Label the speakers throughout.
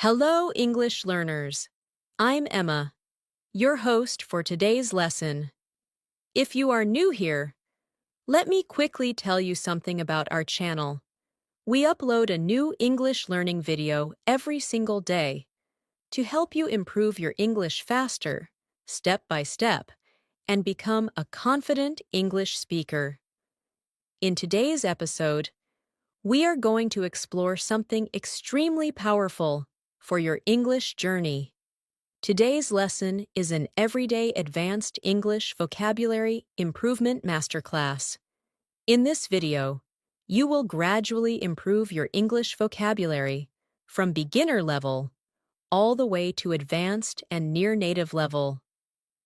Speaker 1: Hello, English learners. I'm Emma, your host for today's lesson. If you are new here, let me quickly tell you something about our channel. We upload a new English learning video every single day to help you improve your English faster, step by step, and become a confident English speaker. In today's episode, we are going to explore something extremely powerful for your English journey. Today's lesson is an everyday advanced English vocabulary improvement masterclass. In this video, you will gradually improve your English vocabulary from beginner level all the way to advanced and near native level,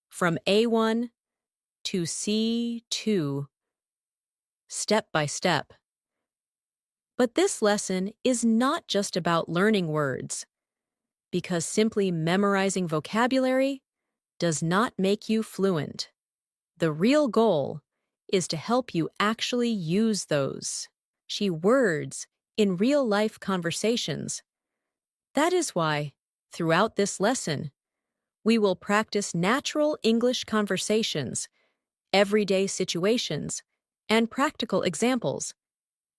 Speaker 1: from A1 to C2, step by step. But this lesson is not just about learning words, because simply memorizing vocabulary does not make you fluent. The real goal is to help you actually use those words in real-life conversations. That is why, throughout this lesson, we will practice natural English conversations, everyday situations, and practical examples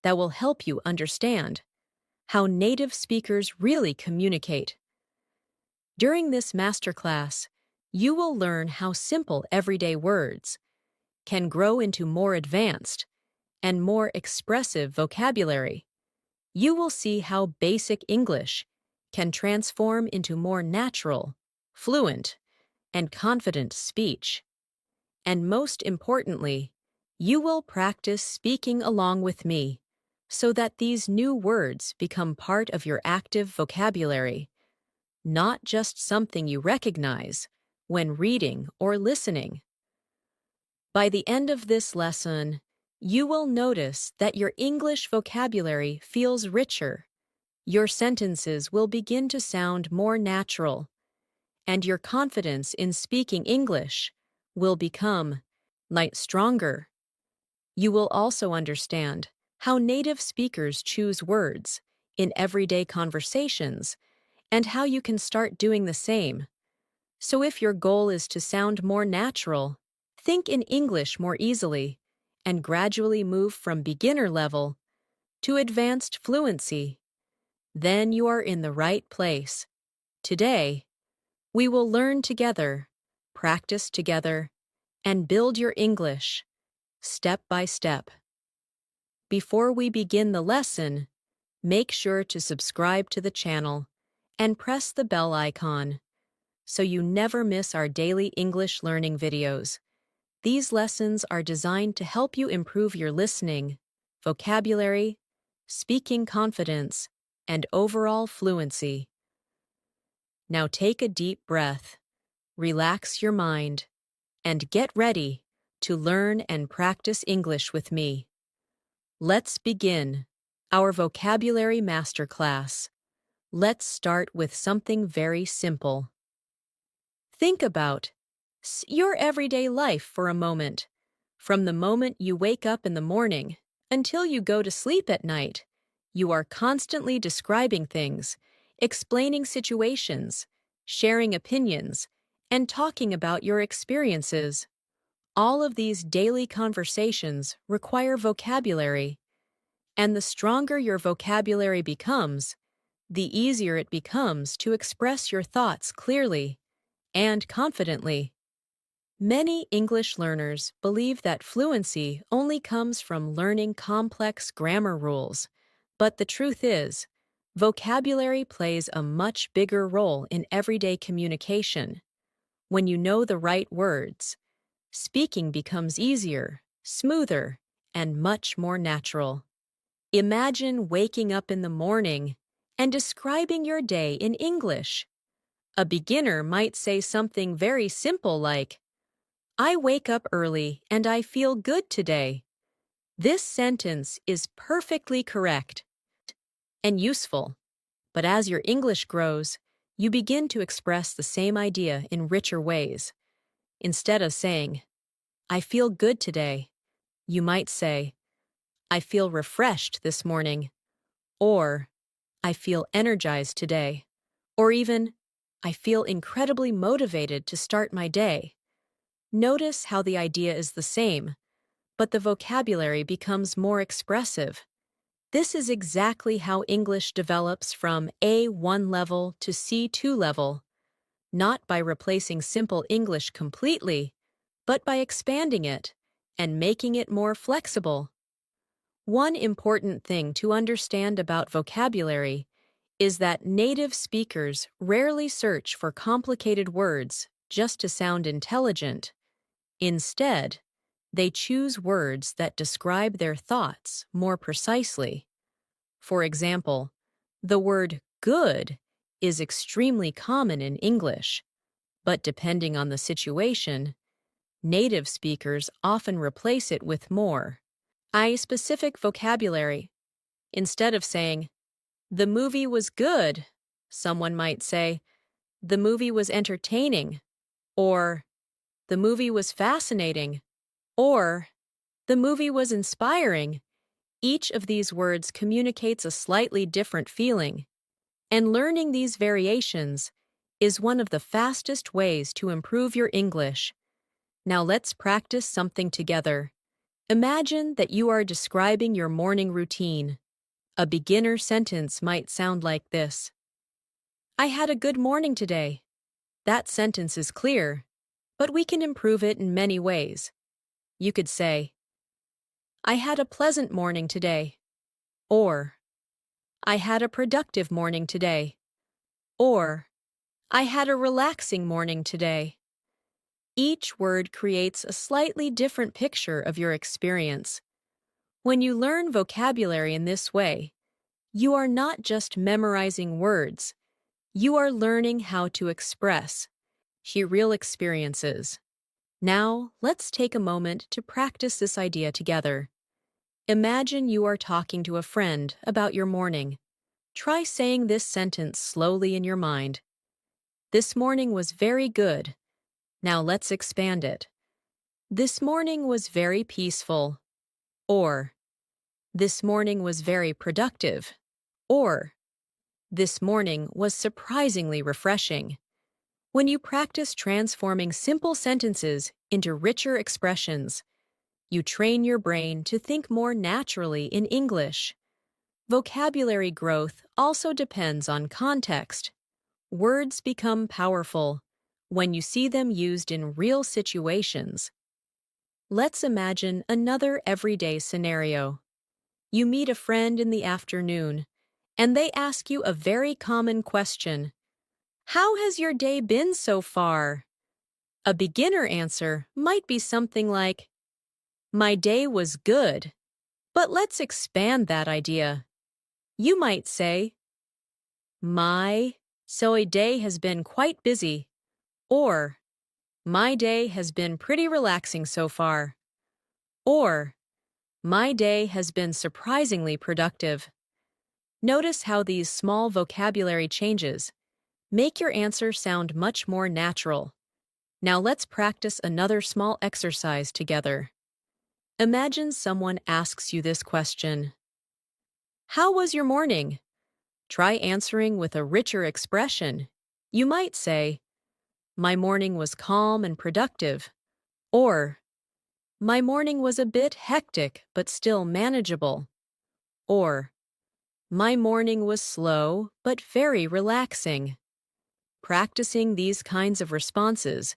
Speaker 1: that will help you understand how native speakers really communicate. During this masterclass, you will learn how simple everyday words can grow into more advanced and more expressive vocabulary. You will see how basic English can transform into more natural, fluent, and confident speech. And most importantly, you will practice speaking along with me so that these new words become part of your active vocabulary, not just something you recognize when reading or listening. By the end of this lesson, you will notice that your English vocabulary feels richer, your sentences will begin to sound more natural, and your confidence in speaking English will become stronger. You will also understand how native speakers choose words in everyday conversations and how you can start doing the same. So if your goal is to sound more natural, think in English more easily, and gradually move from beginner level to advanced fluency, then you are in the right place. Today, we will learn together, practice together, and build your English, step by step. Before we begin the lesson, make sure to subscribe to the channel and press the bell icon so you never miss our daily English learning videos. These lessons are designed to help you improve your listening, vocabulary, speaking confidence, and overall fluency. Now take a deep breath, relax your mind, and get ready to learn and practice English with me. Let's begin our vocabulary masterclass. Let's start with something very simple. Think about your everyday life for a moment. From the moment you wake up in the morning until you go to sleep at night, you are constantly describing things, explaining situations, sharing opinions, and talking about your experiences. All of these daily conversations require vocabulary, and the stronger your vocabulary becomes, the easier it becomes to express your thoughts clearly and confidently. Many English learners believe that fluency only comes from learning complex grammar rules, but the truth is, vocabulary plays a much bigger role in everyday communication. When you know the right words, speaking becomes easier, smoother, and much more natural. Imagine waking up in the morning and describing your day in English. A beginner might say something very simple like, "I wake up early and I feel good today." This sentence is perfectly correct and useful, but as your English grows, you begin to express the same idea in richer ways. Instead of saying, "I feel good today," you might say, "I feel refreshed this morning," or "I feel energized today," Or even, I feel incredibly motivated to start my day. Notice how the idea is the same, but the vocabulary becomes more expressive. This is exactly how English develops from A1 level to C2 level, not by replacing simple English completely, but by expanding it and making it more flexible. One important thing to understand about vocabulary is that native speakers rarely search for complicated words just to sound intelligent. Instead, they choose words that describe their thoughts more precisely. For example, the word good is extremely common in English, but depending on the situation, native speakers often replace it with more I-specific vocabulary. Instead of saying, "The movie was good," someone might say, "The movie was entertaining," or "The movie was fascinating," or "The movie was inspiring." Each of these words communicates a slightly different feeling, and learning these variations is one of the fastest ways to improve your English. Now let's practice something together. Imagine that you are describing your morning routine. A beginner sentence might sound like this: I had a good morning today. That sentence is clear, but we can improve it in many ways. You could say, I had a pleasant morning today, or I had a productive morning today, or I had a relaxing morning today. Each word creates a slightly different picture of your experience. When you learn vocabulary in this way, you are not just memorizing words, you are learning how to express real experiences. Now, let's take a moment to practice this idea together. Imagine you are talking to a friend about your morning. Try saying this sentence slowly in your mind. This morning was very good. Now let's expand it. This morning was very peaceful. Or, this morning was very productive. Or, this morning was surprisingly refreshing. When you practice transforming simple sentences into richer expressions, you train your brain to think more naturally in English. Vocabulary growth also depends on context. Words become powerful when you see them used in real situations. Let's imagine another everyday scenario. You meet a friend in the afternoon, and they ask you a very common question. How has your day been so far? A beginner answer might be something like, My day was good. But let's expand that idea. You might say, My day has been quite busy. Or, My day has been pretty relaxing so far. Or, My day has been surprisingly productive. Notice how these small vocabulary changes make your answer sound much more natural. Now let's practice another small exercise together. Imagine someone asks you this question. How was your morning? Try answering with a richer expression. You might say, My morning was calm and productive. Or, My morning was a bit hectic but still manageable. Or, My morning was slow but very relaxing. Practicing these kinds of responses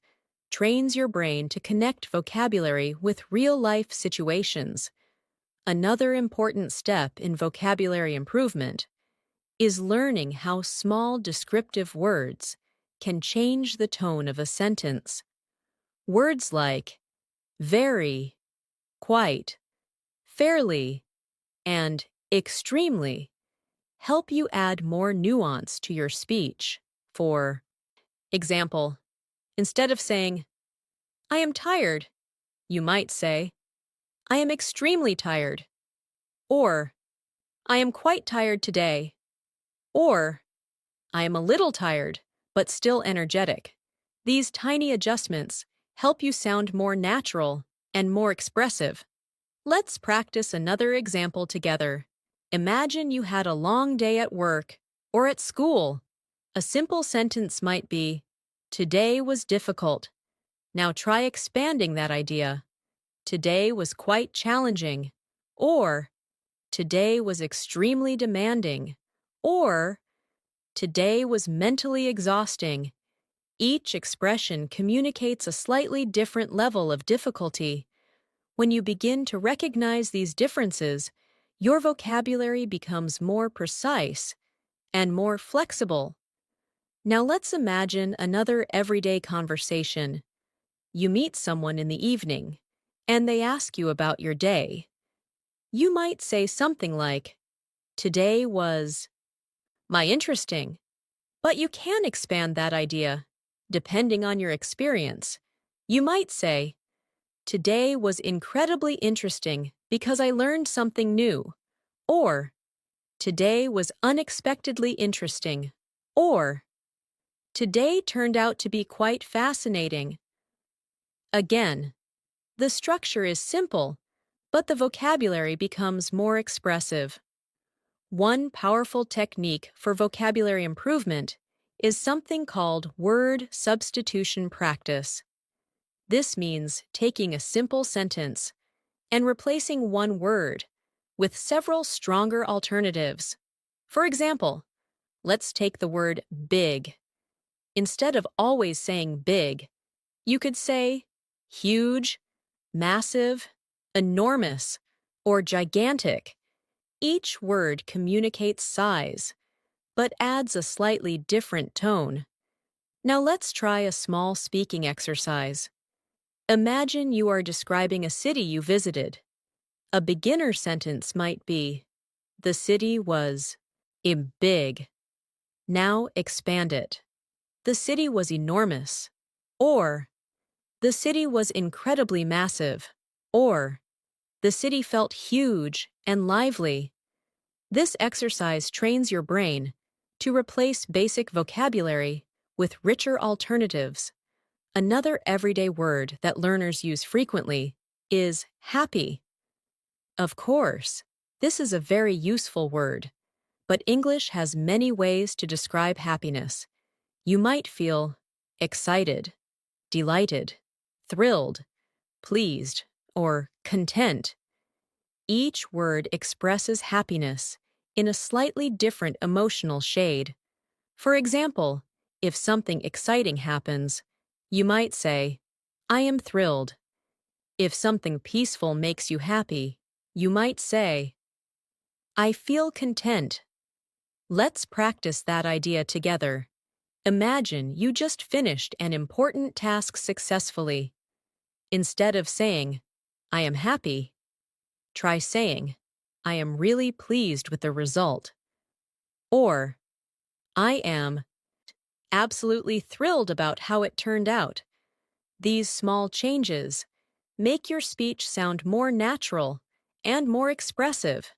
Speaker 1: trains your brain to connect vocabulary with real-life situations. Another important step in vocabulary improvement is learning how small descriptive words can change the tone of a sentence. Words like very, quite, fairly, and extremely help you add more nuance to your speech. For example, instead of saying, I am tired, you might say, I am extremely tired. Or, I am quite tired today. Or, I am a little tired, but still energetic. These tiny adjustments help you sound more natural and more expressive. Let's practice another example together. Imagine you had a long day at work or at school. A simple sentence might be, "Today was difficult." Now try expanding that idea. "Today was quite challenging." Or, "Today was extremely demanding." Or, "Today was mentally exhausting." Each expression communicates a slightly different level of difficulty. When you begin to recognize these differences, your vocabulary becomes more precise and more flexible. Now let's imagine another everyday conversation. You meet someone in the evening, and they ask you about your day. You might say something like, "Today was my interesting." But you can expand that idea, depending on your experience. You might say, "Today was incredibly interesting because I learned something new." Or, "Today was unexpectedly interesting." Or, "Today turned out to be quite fascinating." Again, the structure is simple, but the vocabulary becomes more expressive. One powerful technique for vocabulary improvement is something called word substitution practice. This means taking a simple sentence and replacing one word with several stronger alternatives. For example, let's take the word big. Instead of always saying big, you could say huge, massive, enormous, or gigantic. Each word communicates size, but adds a slightly different tone. Now let's try a small speaking exercise. Imagine you are describing a city you visited. A beginner sentence might be, "The city was big." Now expand it. "The city was enormous." Or, "The city was incredibly massive." Or, "The city felt huge and lively." This exercise trains your brain to replace basic vocabulary with richer alternatives. Another everyday word that learners use frequently is happy. Of course, this is a very useful word, but English has many ways to describe happiness. You might feel excited, delighted, thrilled, pleased, or content. Each word expresses happiness in a slightly different emotional shade. For example, if something exciting happens, you might say, "I am thrilled." If something peaceful makes you happy, you might say, "I feel content." Let's practice that idea together. Imagine you just finished an important task successfully. Instead of saying, "I am happy," try saying, "I am really pleased with the result." Or, "I am absolutely thrilled about how it turned out." These small changes make your speech sound more natural and more expressive.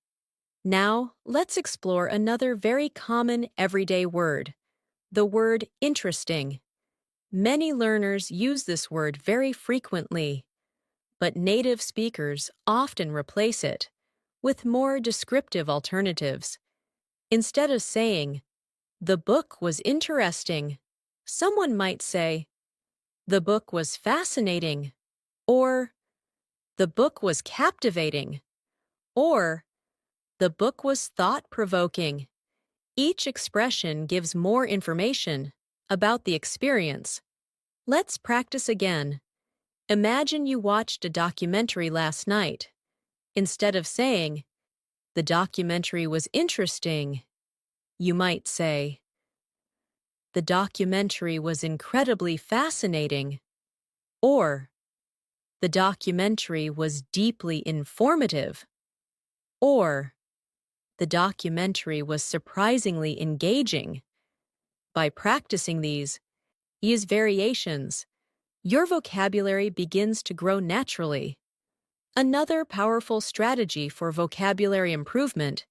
Speaker 1: Now, let's explore another very common everyday word, the word interesting. Many learners use this word very frequently, but native speakers often replace it with more descriptive alternatives. Instead of saying, "The book was interesting," someone might say, "The book was fascinating," or "The book was captivating," or "The book was thought-provoking." Each expression gives more information about the experience. Let's practice again. Imagine you watched a documentary last night. Instead of saying, "The documentary was interesting," you might say, "The documentary was incredibly fascinating." Or, "The documentary was deeply informative." Or, "The documentary was surprisingly engaging." By practicing these variations, your vocabulary begins to grow naturally. Another powerful strategy for vocabulary improvement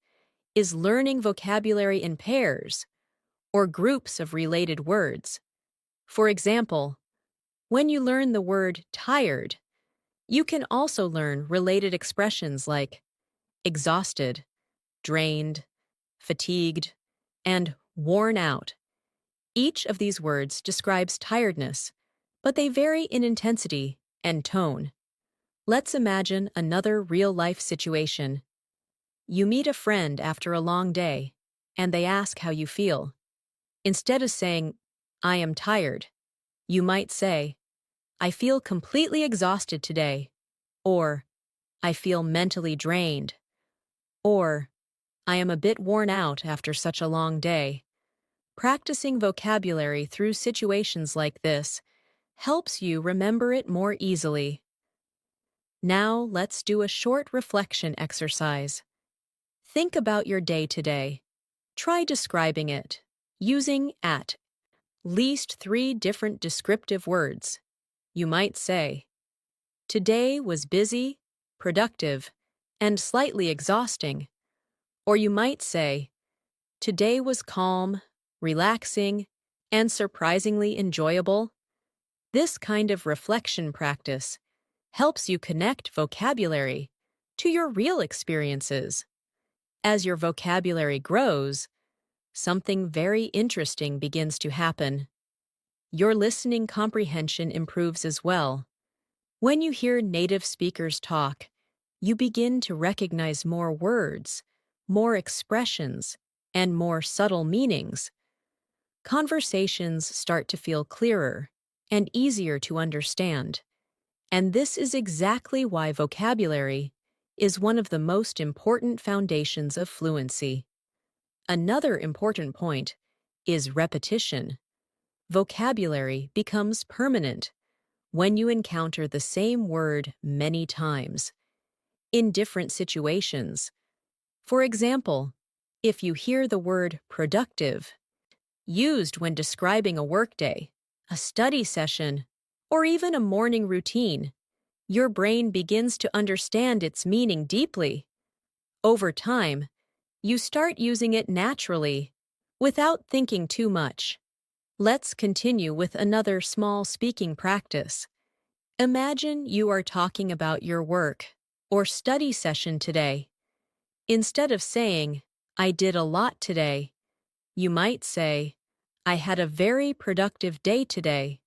Speaker 1: is learning vocabulary in pairs or groups of related words. For example, when you learn the word tired, you can also learn related expressions like exhausted, drained, fatigued, and worn out. Each of these words describes tiredness, but they vary in intensity and tone. Let's imagine another real-life situation. You meet a friend after a long day, and they ask how you feel. Instead of saying, "I am tired," you might say, "I feel completely exhausted today," or "I feel mentally drained," or "I am a bit worn out after such a long day." Practicing vocabulary through situations like this helps you remember it more easily. Now let's do a short reflection exercise. Think about your day today. Try describing it, using at least 3 different descriptive words. You might say, "Today was busy, productive, and slightly exhausting." Or you might say, "Today was calm, relaxing, and surprisingly enjoyable." This kind of reflection practice helps you connect vocabulary to your real experiences. As your vocabulary grows, something very interesting begins to happen. Your listening comprehension improves as well. When you hear native speakers talk, you begin to recognize more words, more expressions, and more subtle meanings. Conversations start to feel clearer and easier to understand. And this is exactly why vocabulary is one of the most important foundations of fluency. Another important point is repetition. Vocabulary becomes permanent when you encounter the same word many times, in different situations. For example, if you hear the word productive used when describing a workday, a study session, or even a morning routine, your brain begins to understand its meaning deeply. Over time, you start using it naturally, without thinking too much. Let's continue with another small speaking practice. Imagine you are talking about your work or study session today. Instead of saying, "I did a lot today," you might say, "I had a very productive day today,"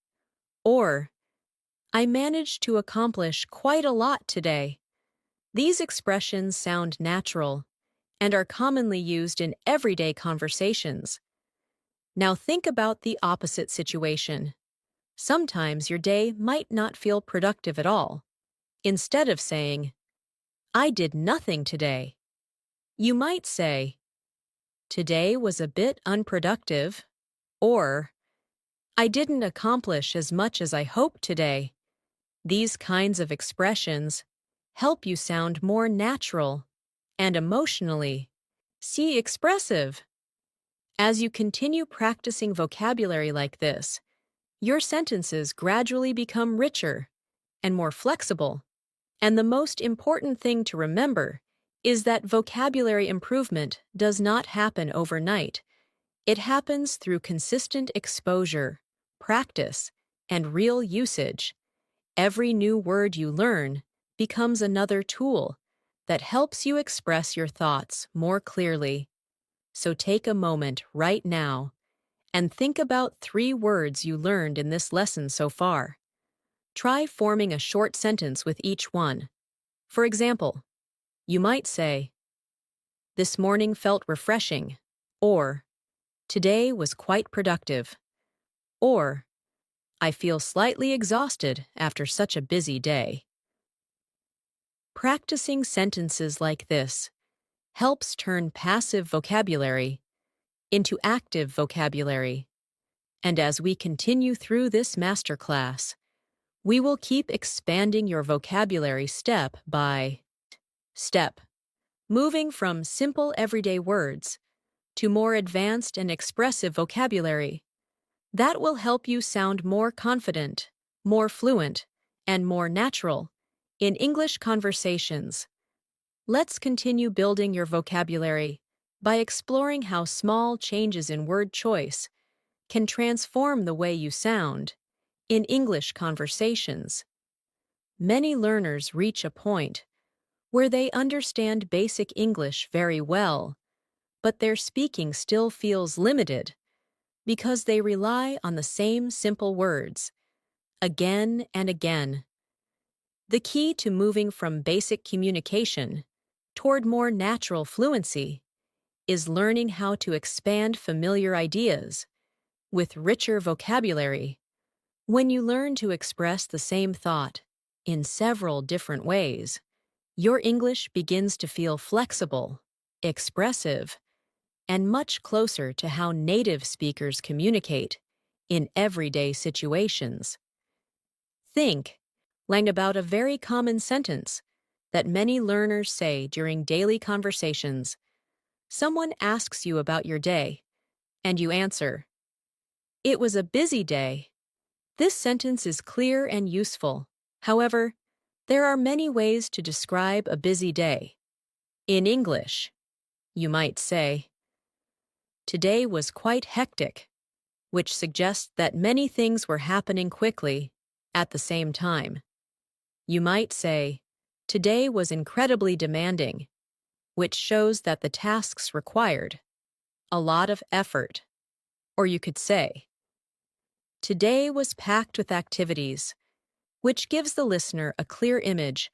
Speaker 1: or "I managed to accomplish quite a lot today." These expressions sound natural and are commonly used in everyday conversations. Now think about the opposite situation. Sometimes your day might not feel productive at all. Instead of saying, "I did nothing today," you might say, "Today was a bit unproductive," or "I didn't accomplish as much as I hoped today." These kinds of expressions help you sound more natural and emotionally expressive. As you continue practicing vocabulary like this, your sentences gradually become richer and more flexible. And the most important thing to remember is that vocabulary improvement does not happen overnight. It happens through consistent exposure, practice, and real usage. Every new word you learn becomes another tool that helps you express your thoughts more clearly. So take a moment right now and think about 3 words you learned in this lesson so far. Try forming a short sentence with each one. For example, you might say, "This morning felt refreshing," or "Today was quite productive," or "I feel slightly exhausted after such a busy day." Practicing sentences like this helps turn passive vocabulary into active vocabulary. And as we continue through this masterclass, we will keep expanding your vocabulary step by step, moving from simple everyday words to more advanced and expressive vocabulary. That will help you sound more confident, more fluent, and more natural in English conversations. Let's continue building your vocabulary by exploring how small changes in word choice can transform the way you sound in English conversations. Many learners reach a point where they understand basic English very well, but their speaking still feels limited. because they rely on the same simple words, again and again. The key to moving from basic communication toward more natural fluency is learning how to expand familiar ideas with richer vocabulary. When you learn to express the same thought in several different ways, your English begins to feel flexible, expressive, and much closer to how native speakers communicate in everyday situations. Think, Lang, about a very common sentence that many learners say during daily conversations. Someone asks you about your day, and you answer, "It was a busy day." This sentence is clear and useful. However, there are many ways to describe a busy day. In English, you might say, "Today was quite hectic," which suggests that many things were happening quickly at the same time. You might say, "Today was incredibly demanding," which shows that the tasks required a lot of effort. Or you could say, "Today was packed with activities," which gives the listener a clear image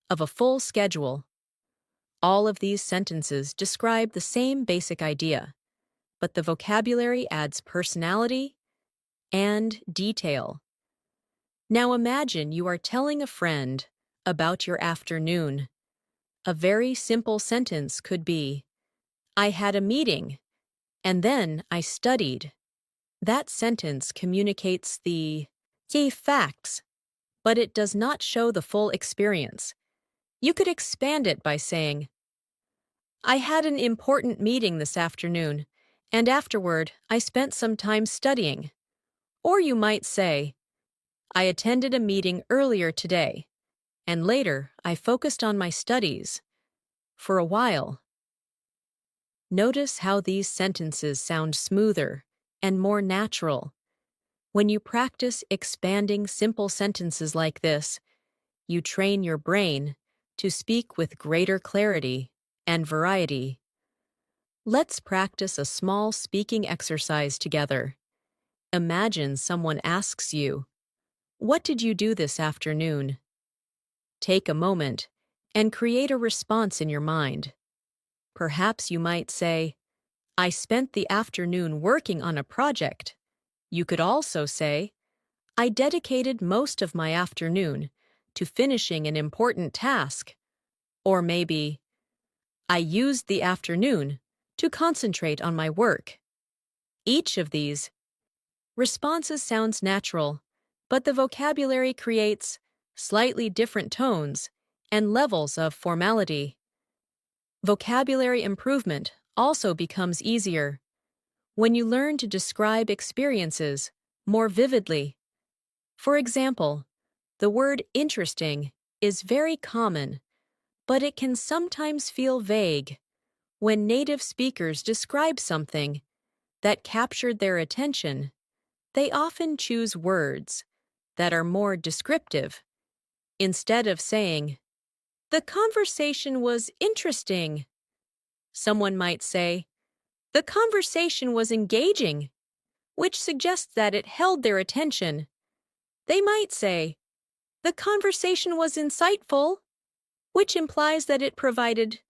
Speaker 1: of a full schedule. All of these sentences describe the same basic idea, but the vocabulary adds personality and detail. Now imagine you are telling a friend about your afternoon. A very simple sentence could be, "I had a meeting, and then I studied." That sentence communicates the key facts, but it does not show the full experience. You could expand it by saying, "I had an important meeting this afternoon, and afterward I spent some time studying." Or you might say, "I attended a meeting earlier today, and later I focused on my studies for a while." Notice how these sentences sound smoother and more natural. When you practice expanding simple sentences like this, you train your brain to speak with greater clarity and variety. Let's practice a small speaking exercise together. Imagine someone asks you, "What did you do this afternoon?" Take a moment and create a response in your mind. Perhaps you might say, "I spent the afternoon working on a project." You could also say, "I dedicated most of my afternoon to finishing an important task." Or maybe, "I used the afternoon to concentrate on my work." Each of these responses sounds natural, but the vocabulary creates slightly different tones and levels of formality. Vocabulary improvement also becomes easier when you learn to describe experiences more vividly. For example, the word interesting is very common, but it can sometimes feel vague. When native speakers describe something that captured their attention, they often choose words that are more descriptive. Instead of saying, "The conversation was interesting," someone might say, "The conversation was engaging," which suggests that it held their attention. They might say, "The conversation was insightful," which implies that it provided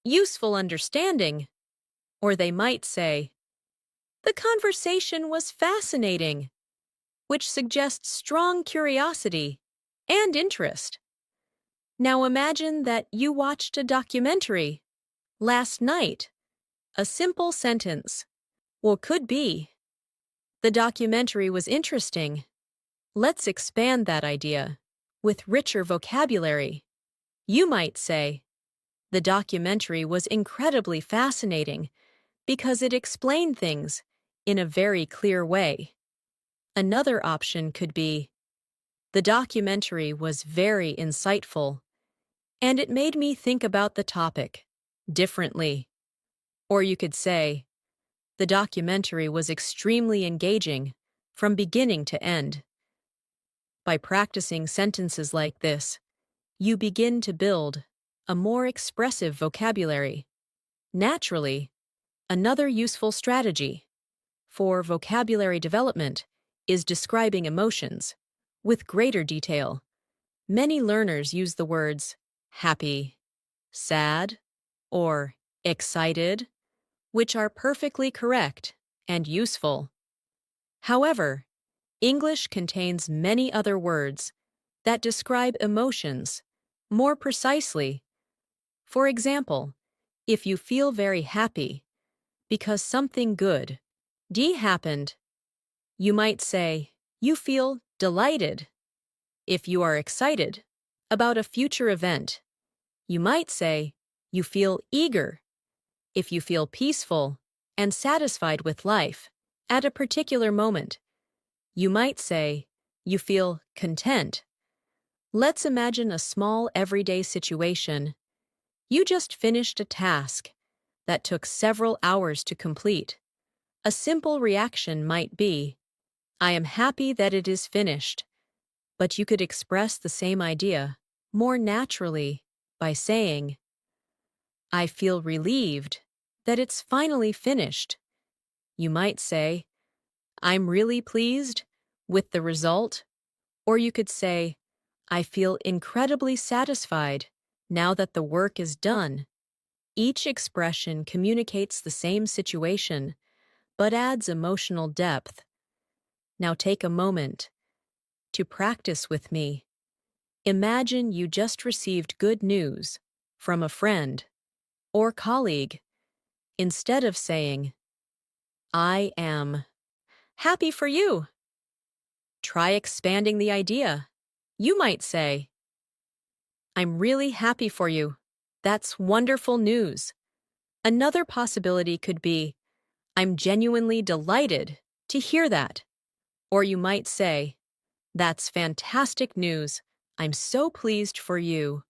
Speaker 1: useful understanding. Or they might say, "The conversation was fascinating," which suggests strong curiosity and interest. Now imagine that you watched a documentary last night. A simple sentence, well, could be, "The documentary was interesting." Let's expand that idea with richer vocabulary. You might say, "The documentary was incredibly fascinating because it explained things in a very clear way." Another option could be, "The documentary was very insightful, and it made me think about the topic differently." Or you could say, "The documentary was extremely engaging from beginning to end." By practicing sentences like this, you begin to build a more expressive vocabulary. Naturally, another useful strategy for vocabulary development is describing emotions with greater detail. Many learners use the words happy, sad, or excited, which are perfectly correct and useful. However, English contains many other words that describe emotions more precisely. For example, if you feel very happy because something good happened, you might say, you feel delighted. If you are excited about a future event, you might say, you feel eager. If you feel peaceful and satisfied with life at a particular moment, you might say, you feel content. Let's imagine a small everyday situation. You just finished a task that took several hours to complete. A simple reaction might be, I am happy that it is finished. But you could express the same idea more naturally by saying, I feel relieved that it's finally finished. You might say, I'm really pleased with the result. Or you could say, I feel incredibly satisfied now that the work is done. Each expression communicates the same situation, but adds emotional depth. Now take a moment to practice with me. Imagine you just received good news from a friend or colleague. Instead of saying, I am happy for you, try expanding the idea. You might say, I'm really happy for you. That's wonderful news. Another possibility could be, I'm genuinely delighted to hear that. Or you might say, that's fantastic news. I'm so pleased for you.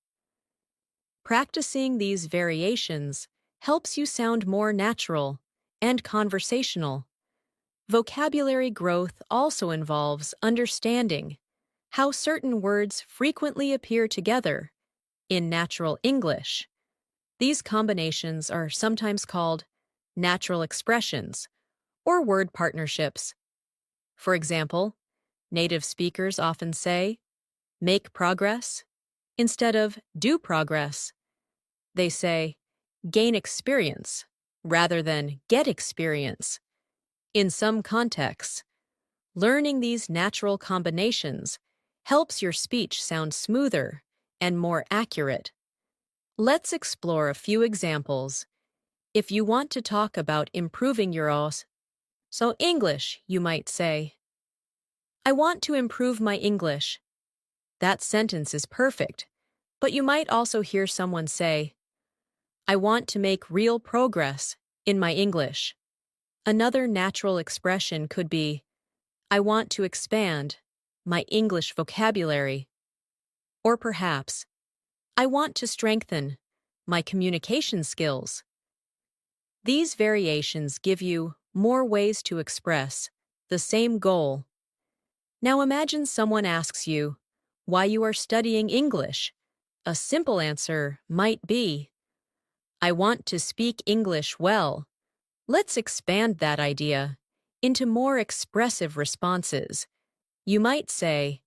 Speaker 1: Practicing these variations helps you sound more natural and conversational. Vocabulary growth also involves understanding how certain words frequently appear together in natural English. These combinations are sometimes called natural expressions or word partnerships. For example, native speakers often say, make progress instead of do progress. They say, gain experience rather than get experience. In some contexts, learning these natural combinations helps your speech sound smoother and more accurate. Let's explore a few examples. If you want to talk about improving your English, you might say, I want to improve my English. That sentence is perfect, but you might also hear someone say, I want to make real progress in my English. Another natural expression could be, I want to expand my English vocabulary. Or perhaps, I want to strengthen my communication skills. These variations give you more ways to express the same goal. Now imagine someone asks you why you are studying English. A simple answer might be, I want to speak English well. Let's expand that idea into more expressive responses. You might say,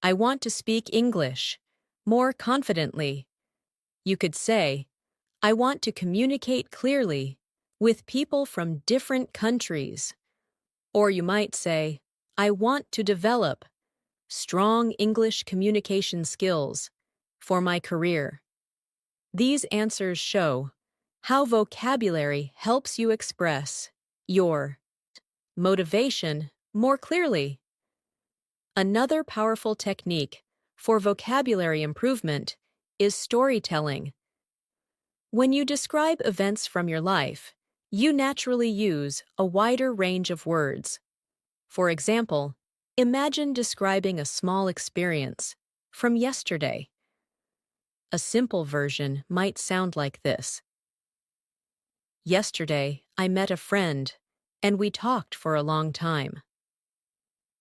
Speaker 1: I want to speak English more confidently. You could say, I want to communicate clearly with people from different countries. Or you might say, I want to develop strong English communication skills for my career. These answers show how vocabulary helps you express your motivation more clearly. Another powerful technique for vocabulary improvement is storytelling. When you describe events from your life, you naturally use a wider range of words. For example, imagine describing a small experience from yesterday. A simple version might sound like this. Yesterday, I met a friend, and we talked for a long time.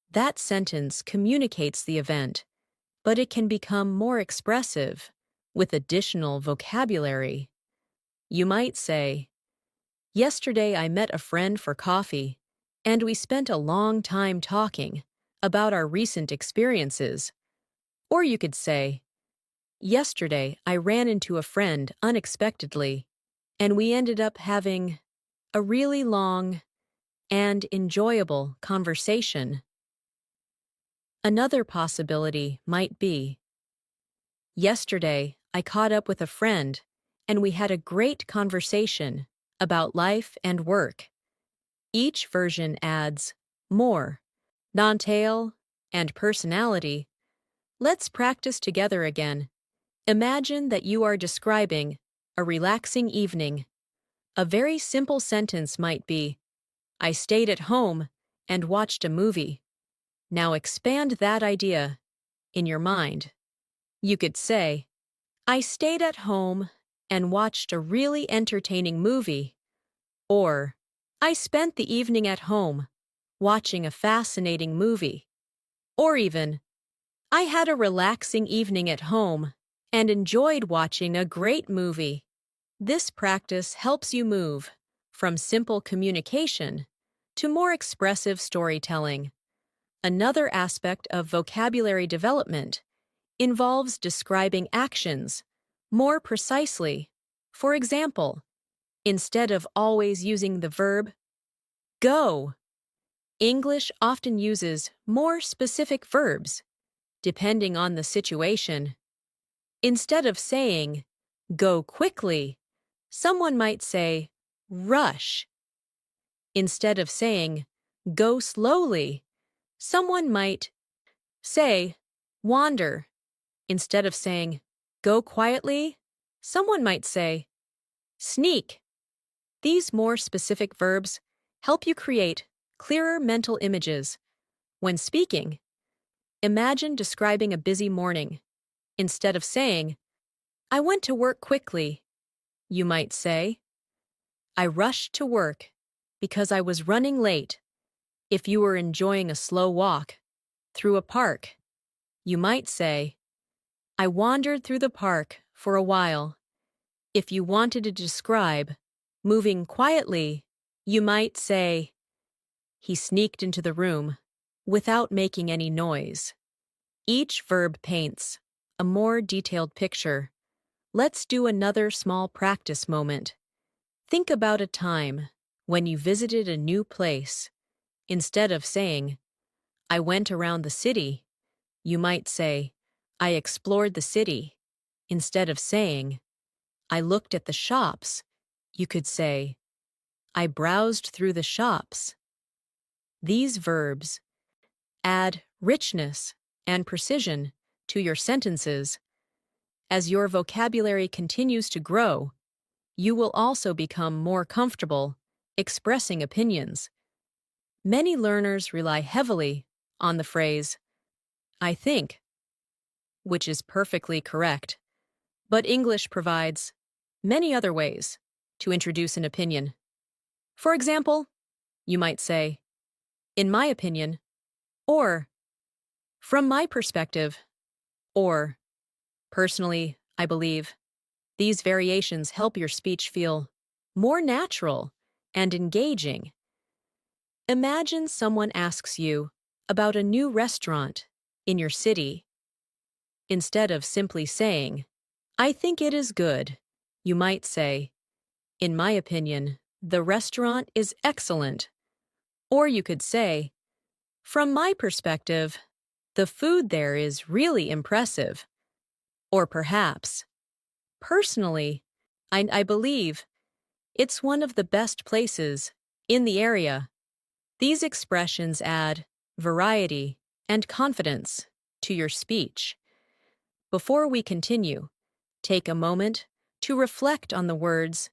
Speaker 1: That sentence communicates the event, but it can become more expressive with additional vocabulary. You might say, yesterday I met a friend for coffee, and we spent a long time talking about our recent experiences. Or you could say, yesterday I ran into a friend unexpectedly, and we ended up having a really long and enjoyable conversation. Another possibility might be, yesterday I caught up with a friend and we had a great conversation about life and work. Each version adds more detail and personality. Let's practice together again. Imagine that you are describing a relaxing evening. A very simple sentence might be, I stayed at home and watched a movie. Now expand that idea in your mind. You could say, I stayed at home and watched a really entertaining movie. Or, I spent the evening at home watching a fascinating movie. Or even, I had a relaxing evening at home and enjoyed watching a great movie. This practice helps you move from simple communication to more expressive storytelling. Another aspect of vocabulary development involves describing actions more precisely. For example, instead of always using the verb go, English often uses more specific verbs, depending on the situation. Instead of saying, go quickly, someone might say, rush. Instead of saying, go slowly, someone might say, wander. Instead of saying, go quietly, someone might say, sneak. These more specific verbs help you create clearer mental images. When speaking, imagine describing a busy morning. Instead of saying, I went to work quickly, you might say, I rushed to work because I was running late. If you were enjoying a slow walk through a park, you might say, I wandered through the park for a while. If you wanted to describe moving quietly, you might say, he sneaked into the room without making any noise. Each verb paints a more detailed picture. Let's do another small practice moment. Think about a time when you visited a new place. Instead of saying, I went around the city, you might say, I explored the city. Instead of saying, I looked at the shops, you could say, I browsed through the shops. These verbs add richness and precision to your sentences. As your vocabulary continues to grow, you will also become more comfortable expressing opinions. Many learners rely heavily on the phrase, I think, which is perfectly correct, but English provides many other ways to introduce an opinion. For example, you might say, in my opinion, or from my perspective, or personally, I believe. These variations help your speech feel more natural and engaging. Imagine someone asks you about a new restaurant in your city. Instead of simply saying, I think it is good, you might say, in my opinion, the restaurant is excellent. Or you could say, from my perspective, the food there is really impressive. Or perhaps, personally, I believe it's one of the best places in the area. These expressions add variety and confidence to your speech. Before we continue, take a moment to reflect on the words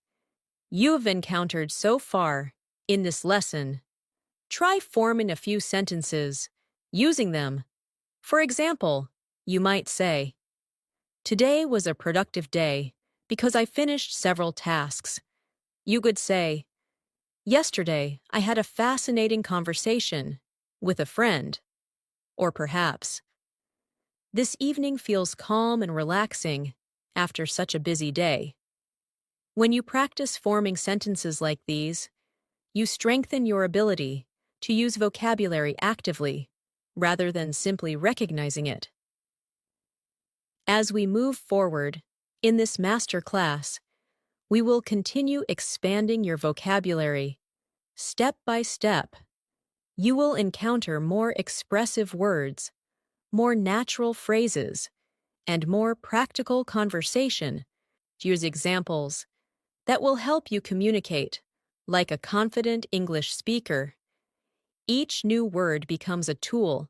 Speaker 1: you have encountered so far in this lesson. Try forming a few sentences using them. For example, you might say, today was a productive day because I finished several tasks. You could say, yesterday I had a fascinating conversation with a friend. Or perhaps, this evening feels calm and relaxing after such a busy day. When you practice forming sentences like these, you strengthen your ability to use vocabulary actively, rather than simply recognizing it. As we move forward in this master class, we will continue expanding your vocabulary. Step by step, you will encounter more expressive words, more natural phrases, and more practical conversation. Use examples that will help you communicate like a confident English speaker. Each new word becomes a tool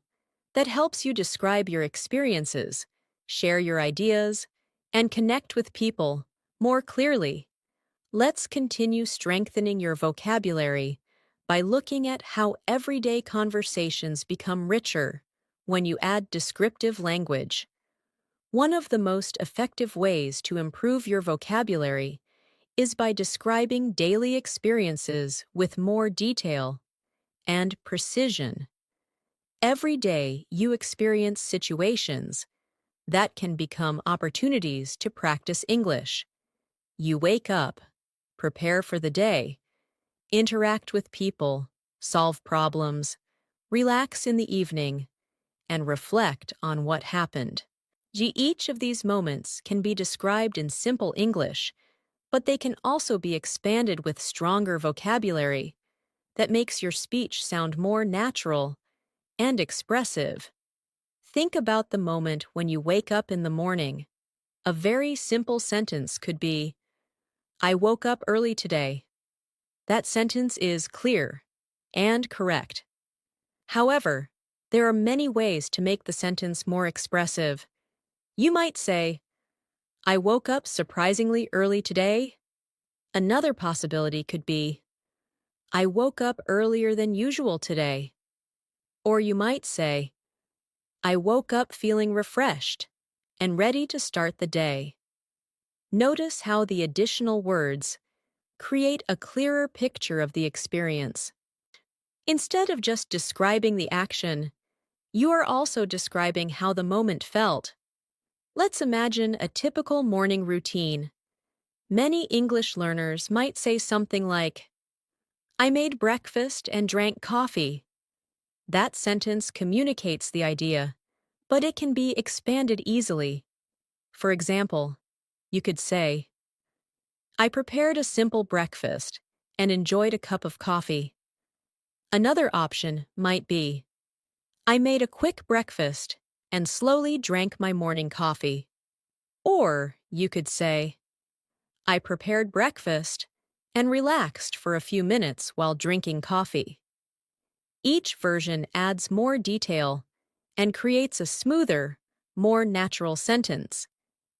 Speaker 1: that helps you describe your experiences, share your ideas, and connect with people more clearly. Let's continue strengthening your vocabulary by looking at how everyday conversations become richer when you add descriptive language. One of the most effective ways to improve your vocabulary is by describing daily experiences with more detail and precision. Every day you experience situations that can become opportunities to practice English. You wake up, prepare for the day, interact with people, solve problems, relax in the evening, and reflect on what happened. Each of these moments can be described in simple English, but they can also be expanded with stronger vocabulary that makes your speech sound more natural and expressive. Think about the moment when you wake up in the morning. A very simple sentence could be, "I woke up early today." That sentence is clear and correct. However, there are many ways to make the sentence more expressive. You might say, "I woke up surprisingly early today." Another possibility could be, "I woke up earlier than usual today." Or you might say, "I woke up feeling refreshed and ready to start the day." Notice how the additional words create a clearer picture of the experience. Instead of just describing the action, you are also describing how the moment felt. Let's imagine a typical morning routine. Many English learners might say something like, "I made breakfast and drank coffee." That sentence communicates the idea, but it can be expanded easily. For example, you could say, "I prepared a simple breakfast and enjoyed a cup of coffee." Another option might be, "I made a quick breakfast and slowly drank my morning coffee." Or you could say, "I prepared breakfast and relaxed for a few minutes while drinking coffee." Each version adds more detail and creates a smoother, more natural sentence.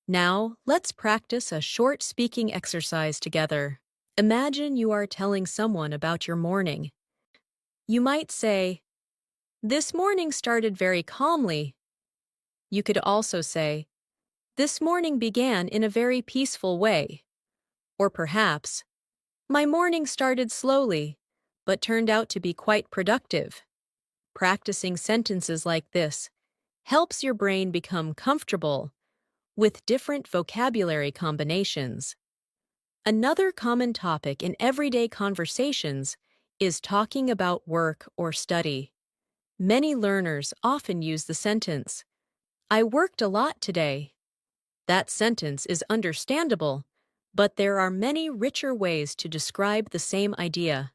Speaker 1: Now, let's practice a short speaking exercise together. Imagine you are telling someone about your morning. You might say, "This morning started very calmly." You could also say, "This morning began in a very peaceful way." Or perhaps, "My morning started slowly, but turned out to be quite productive." Practicing sentences like this helps your brain become comfortable with different vocabulary combinations. Another common topic in everyday conversations is talking about work or study. Many learners often use the sentence, "I worked a lot today." That sentence is understandable, but there are many richer ways to describe the same idea.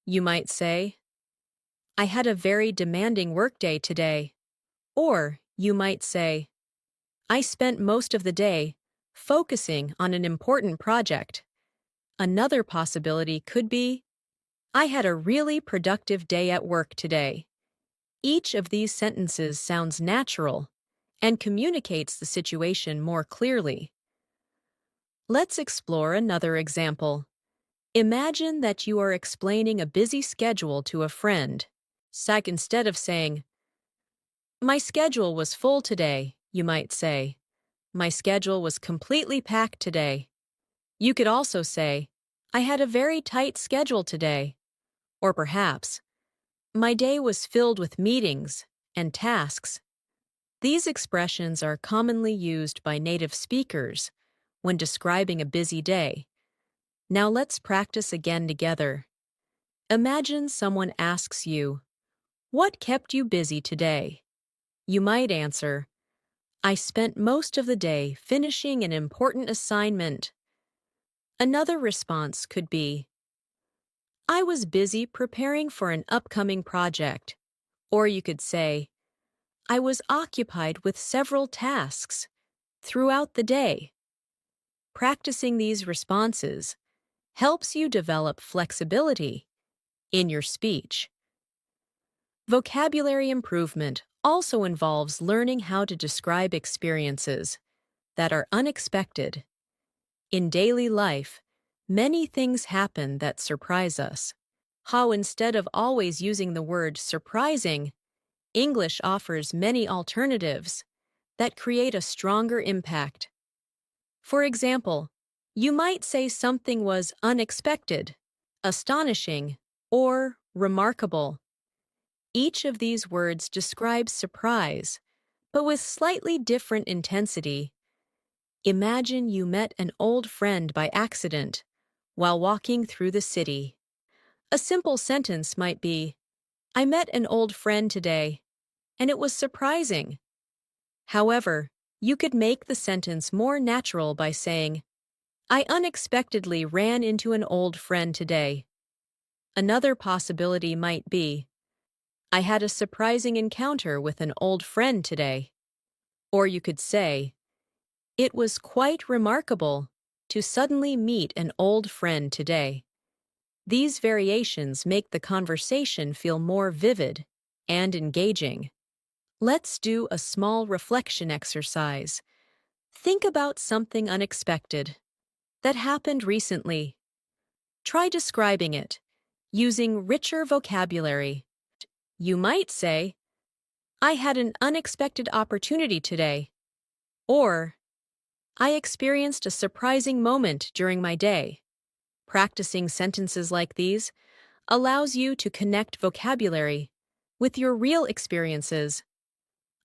Speaker 1: You might say, "I had a very demanding workday today." Or you might say, "I spent most of the day focusing on an important project." Another possibility could be, "I had a really productive day at work today." Each of these sentences sounds natural and communicates the situation more clearly. Let's explore another example. Imagine that you are explaining a busy schedule to a friend. Instead of saying, "My schedule was full today," you might say, "My schedule was completely packed today." You could also say, "I had a very tight schedule today." Or perhaps, "My day was filled with meetings and tasks." These expressions are commonly used by native speakers when describing a busy day. Now let's practice again together. Imagine someone asks you, "What kept you busy today?" You might answer, "I spent most of the day finishing an important assignment." Another response could be, "I was busy preparing for an upcoming project." Or you could say, "I was occupied with several tasks throughout the day." Practicing these responses helps you develop flexibility in your speech. Vocabulary improvement also involves learning how to describe experiences that are unexpected. In daily life, many things happen that surprise us. How instead of always using the word surprising, English offers many alternatives that create a stronger impact. For example, you might say something was unexpected, astonishing, or remarkable. Each of these words describes surprise, but with slightly different intensity. Imagine you met an old friend by accident while walking through the city. A simple sentence might be, "I met an old friend today, and it was surprising." However, you could make the sentence more natural by saying, "I unexpectedly ran into an old friend today." Another possibility might be, "I had a surprising encounter with an old friend today." Or you could say, "It was quite remarkable to suddenly meet an old friend today." These variations make the conversation feel more vivid and engaging. Let's do a small reflection exercise. Think about something unexpected that happened recently. Try describing it using richer vocabulary. You might say, "I had an unexpected opportunity today," or "I experienced a surprising moment during my day." Practicing sentences like these allows you to connect vocabulary with your real experiences.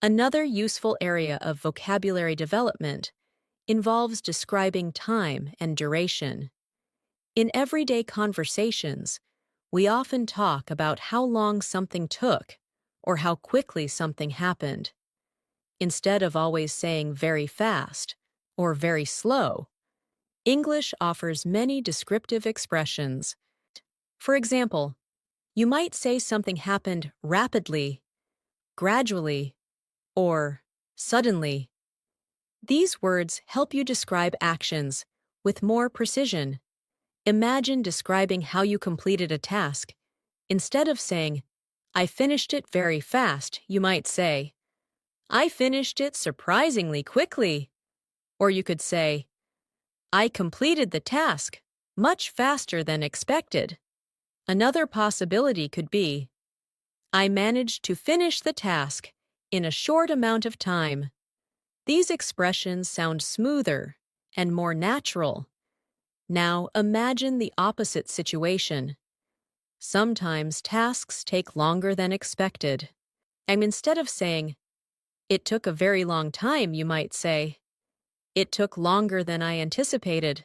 Speaker 1: Another useful area of vocabulary development involves describing time and duration. In everyday conversations, we often talk about how long something took or how quickly something happened. Instead of always saying very fast or very slow, English offers many descriptive expressions. For example, you might say something happened rapidly, gradually, or suddenly. These words help you describe actions with more precision. Imagine describing how you completed a task. Instead of saying, "I finished it very fast," you might say, "I finished it surprisingly quickly." Or you could say, "I completed the task much faster than expected." Another possibility could be, "I managed to finish the task in a short amount of time." These expressions sound smoother and more natural. Now imagine the opposite situation. Sometimes tasks take longer than expected. And instead of saying, "It took a very long time," you might say, "It took longer than I anticipated."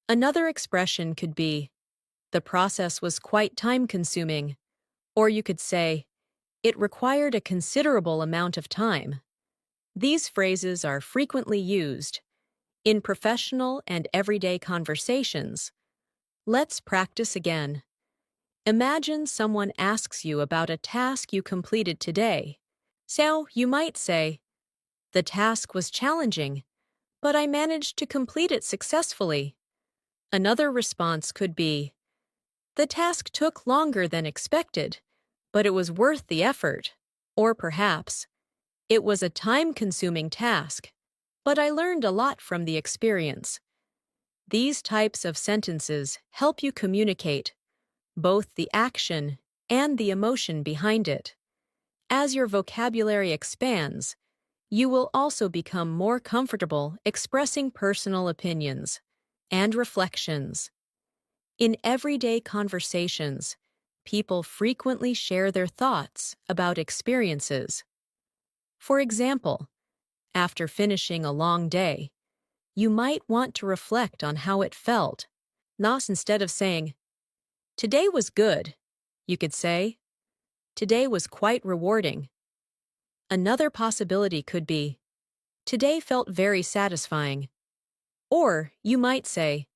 Speaker 1: Another expression could be, "The process was quite time-consuming." Or you could say, "It required a considerable amount of time." These phrases are frequently used in professional and everyday conversations. Let's practice again. Imagine someone asks you about a task you completed today. So you might say, "The task was challenging, but I managed to complete it successfully." Another response could be, "The task took longer than expected, but it was worth the effort." Or perhaps, "It was a time-consuming task, but I learned a lot from the experience." These types of sentences help you communicate both the action and the emotion behind it. As your vocabulary expands, you will also become more comfortable expressing personal opinions and reflections. In everyday conversations, people frequently share their thoughts about experiences. For example, after finishing a long day, you might want to reflect on how it felt. Not instead of saying, "Today was good," You could say, today was quite rewarding. Another possibility could be, today felt very satisfying. Or you might say,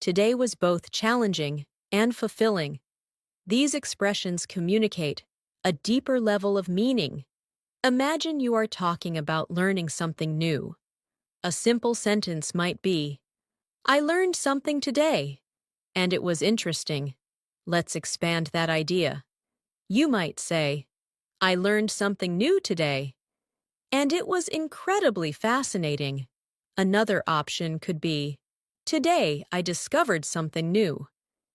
Speaker 1: today was both challenging and fulfilling. These expressions communicate a deeper level of meaning. Imagine you are talking about learning something new. A simple sentence might be, I learned something today, and it was interesting. Let's expand that idea. You might say, I learned something new today, and it was incredibly fascinating. Another option could be, today I discovered something new,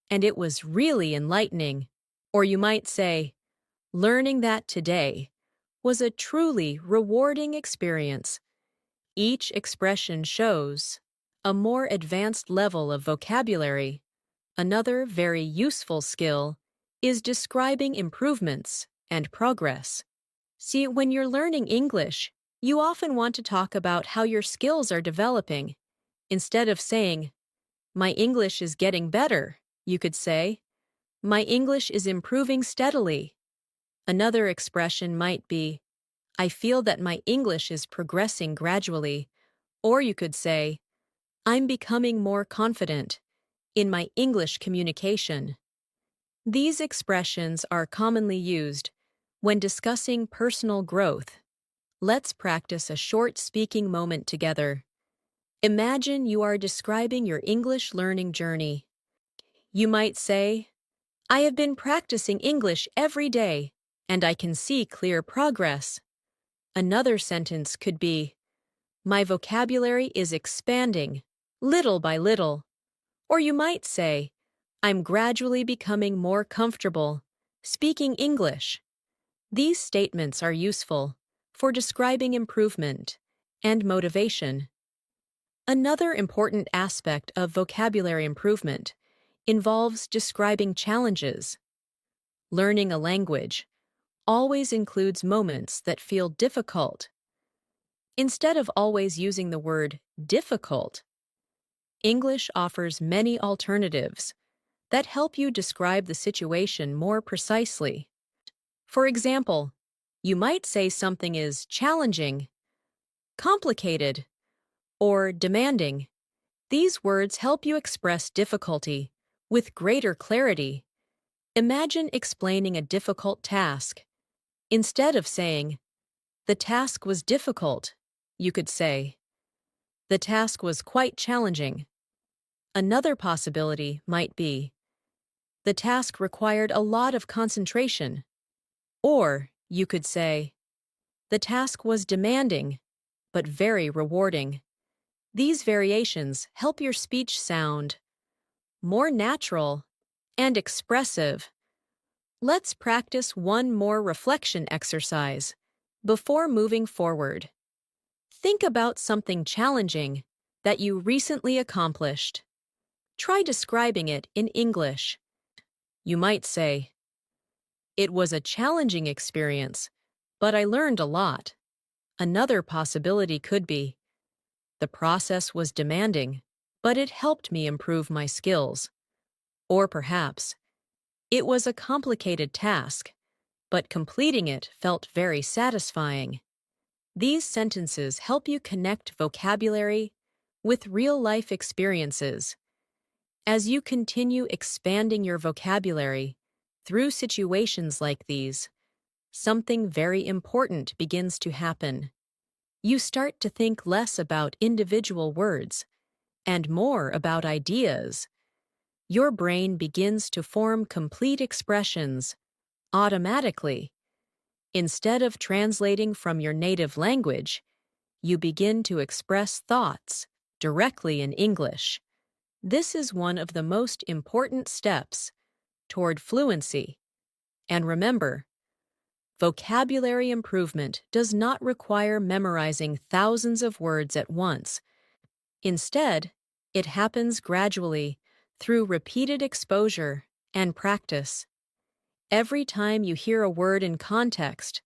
Speaker 1: and it was really enlightening. Or you might say, learning that today was a truly rewarding experience. Each expression shows a more advanced level of vocabulary. Another very useful skill is describing improvements and progress. See, when you're learning English, you often want to talk about how your skills are developing. Instead of saying, my English is getting better, you could say, my English is improving steadily. Another expression might be, I feel that my English is progressing gradually. Or you could say, I'm becoming more confident in my English communication. These expressions are commonly used when discussing personal growth. Let's practice a short speaking moment together. Imagine you are describing your English learning journey. You might say, I have been practicing English every day, and I can see clear progress. Another sentence could be, my vocabulary is expanding, little by little. Or you might say, I'm gradually becoming more comfortable speaking English. These statements are useful for describing improvement and motivation. Another important aspect of vocabulary improvement involves describing challenges. Learning a language always includes moments that feel difficult. Instead of always using the word difficult, English offers many alternatives that help you describe the situation more precisely. For example, you might say something is challenging, complicated, or demanding. These words help you express difficulty with greater clarity. Imagine explaining a difficult task. Instead of saying, the task was difficult, you could say, the task was quite challenging. Another possibility might be, the task required a lot of concentration. Or you could say, the task was demanding, but very rewarding. These variations help your speech sound more natural and expressive. Let's practice one more reflection exercise before moving forward. Think about something challenging that you recently accomplished. Try describing it in English. You might say, it was a challenging experience, but I learned a lot. Another possibility could be, the process was demanding, but it helped me improve my skills. Or perhaps, it was a complicated task, but completing it felt very satisfying. These sentences help you connect vocabulary with real-life experiences. As you continue expanding your vocabulary through situations like these, something very important begins to happen. You start to think less about individual words and more about ideas. Your brain begins to form complete expressions automatically. Instead of translating from your native language, you begin to express thoughts directly in English. This is one of the most important steps toward fluency. And remember, vocabulary improvement does not require memorizing thousands of words at once. Instead, it happens gradually through repeated exposure and practice. Every time you hear a word in context,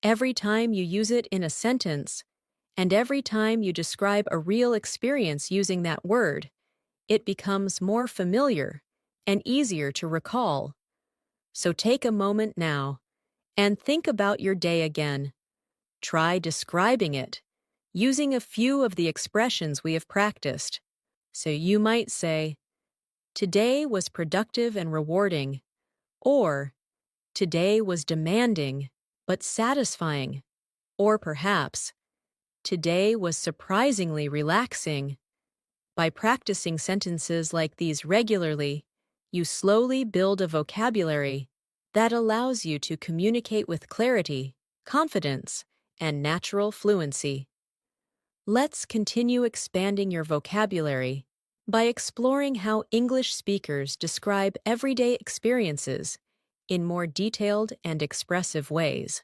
Speaker 1: every time you use it in a sentence, and every time you describe a real experience using that word, it becomes more familiar and easier to recall. So take a moment now and think about your day again. Try describing it using a few of the expressions we have practiced. So you might say, "Today was productive and rewarding," or "Today was demanding but satisfying," or perhaps, "Today was surprisingly relaxing." By practicing sentences like these regularly, you slowly build a vocabulary that allows you to communicate with clarity, confidence, and natural fluency. Let's continue expanding your vocabulary by exploring how English speakers describe everyday experiences in more detailed and expressive ways.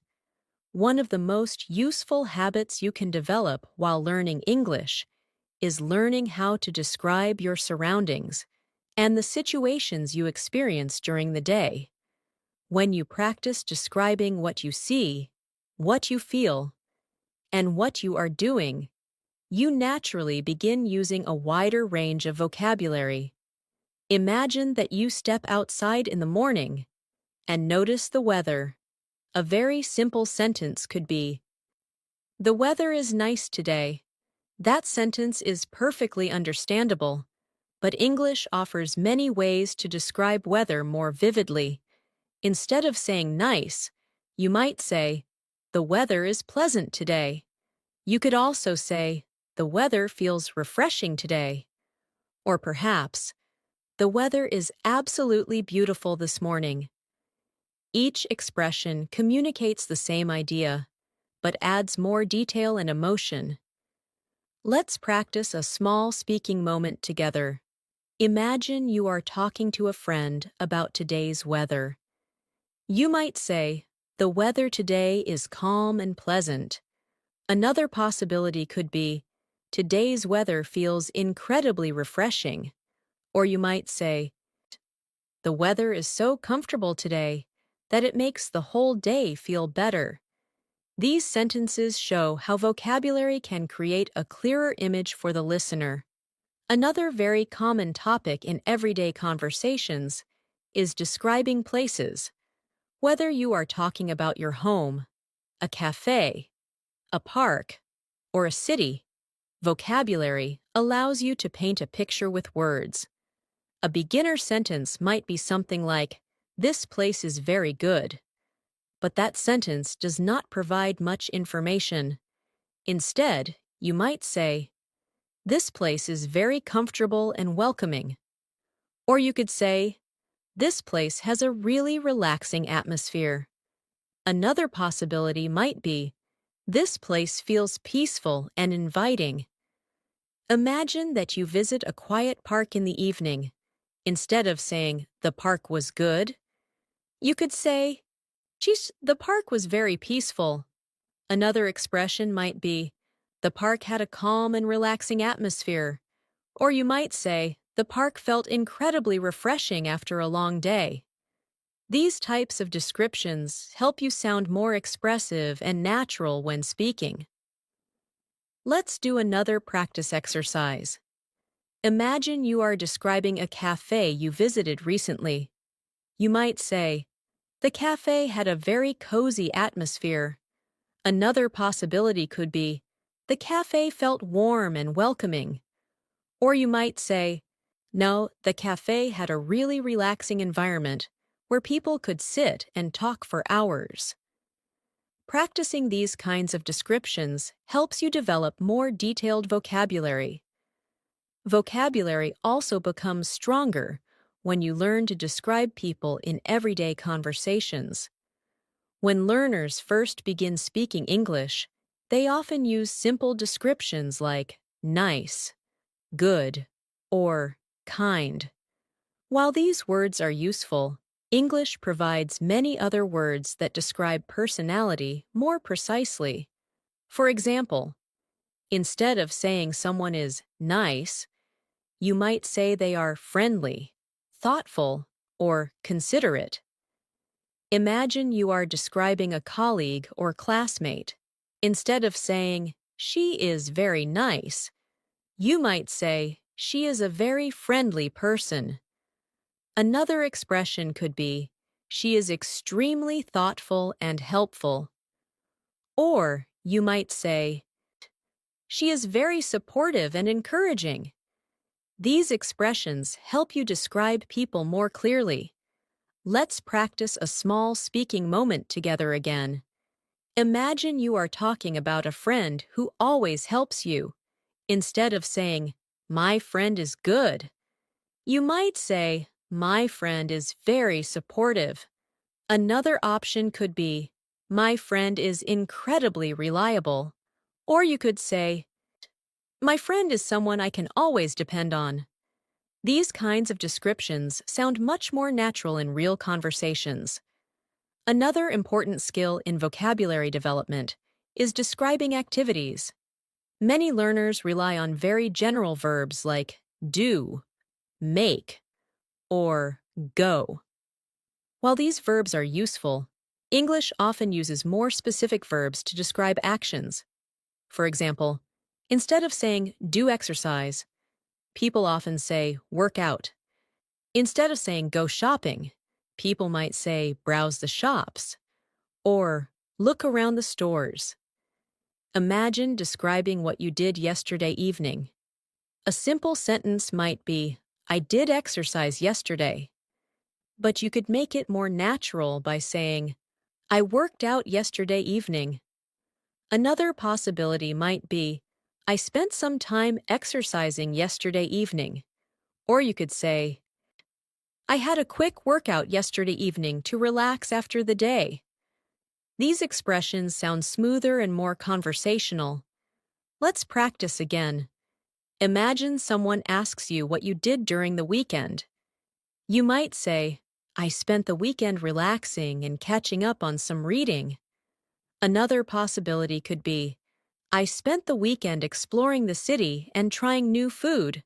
Speaker 1: One of the most useful habits you can develop while learning English is learning how to describe your surroundings and the situations you experience during the day. When you practice describing what you see, what you feel, and what you are doing, you naturally begin using a wider range of vocabulary. Imagine that you step outside in the morning and notice the weather. A very simple sentence could be, "The weather is nice today." That sentence is perfectly understandable, but English offers many ways to describe weather more vividly. Instead of saying nice, you might say, "The weather is pleasant today." You could also say, "The weather feels refreshing today." Or perhaps, "The weather is absolutely beautiful this morning." Each expression communicates the same idea, but adds more detail and emotion. Let's practice a small speaking moment together. Imagine you are talking to a friend about today's weather. You might say, "The weather today is calm and pleasant." Another possibility could be, "Today's weather feels incredibly refreshing." Or you might say, "The weather is so comfortable today that it makes the whole day feel better." These sentences show how vocabulary can create a clearer image for the listener. Another very common topic in everyday conversations is describing places. Whether you are talking about your home, a cafe, a park, or a city, vocabulary allows you to paint a picture with words. A beginner sentence might be something like, "This place is very good." But that sentence does not provide much information. Instead, you might say, "This place is very comfortable and welcoming." Or you could say, "This place has a really relaxing atmosphere." Another possibility might be, "This place feels peaceful and inviting." Imagine that you visit a quiet park in the evening. Instead of saying, "The park was good," you could say, "Geez, the park was very peaceful." Another expression might be, "The park had a calm and relaxing atmosphere." Or you might say, "The park felt incredibly refreshing after a long day." These types of descriptions help you sound more expressive and natural when speaking. Let's do another practice exercise. Imagine you are describing a cafe you visited recently. You might say, "The cafe had a very cozy atmosphere." Another possibility could be, "The cafe felt warm and welcoming." Or you might say, "No, the cafe had a really relaxing environment where people could sit and talk for hours." Practicing these kinds of descriptions helps you develop more detailed vocabulary. Vocabulary also becomes stronger when you learn to describe people in everyday conversations. When learners first begin speaking English, they often use simple descriptions like nice, good, or kind. While these words are useful, English provides many other words that describe personality more precisely. For example, instead of saying someone is nice, you might say they are friendly, thoughtful, or considerate. Imagine you are describing a colleague or classmate. Instead of saying, "She is very nice," you might say, "She is a very friendly person." Another expression could be, she is extremely thoughtful and helpful. Or you might say, she is very supportive and encouraging. These expressions help you describe people more clearly. Let's practice a small speaking moment together again. Imagine you are talking about a friend who always helps you. Instead of saying, my friend is good, you might say, my friend is very supportive. Another option could be, my friend is incredibly reliable. Or you could say, my friend is someone I can always depend on. These kinds of descriptions sound much more natural in real conversations. Another important skill in vocabulary development is describing activities. Many learners rely on very general verbs like do, make, or go. While these verbs are useful, English often uses more specific verbs to describe actions. For example, instead of saying do exercise, people often say work out. Instead of saying go shopping, people might say browse the shops or look around the stores. Imagine describing what you did yesterday evening. A simple sentence might be, I did exercise yesterday. But you could make it more natural by saying, I worked out yesterday evening. Another possibility might be, I spent some time exercising yesterday evening. Or you could say, I had a quick workout yesterday evening to relax after the day. These expressions sound smoother and more conversational. Let's practice again. Imagine someone asks you what you did during the weekend. You might say, I spent the weekend relaxing and catching up on some reading. Another possibility could be, I spent the weekend exploring the city and trying new food.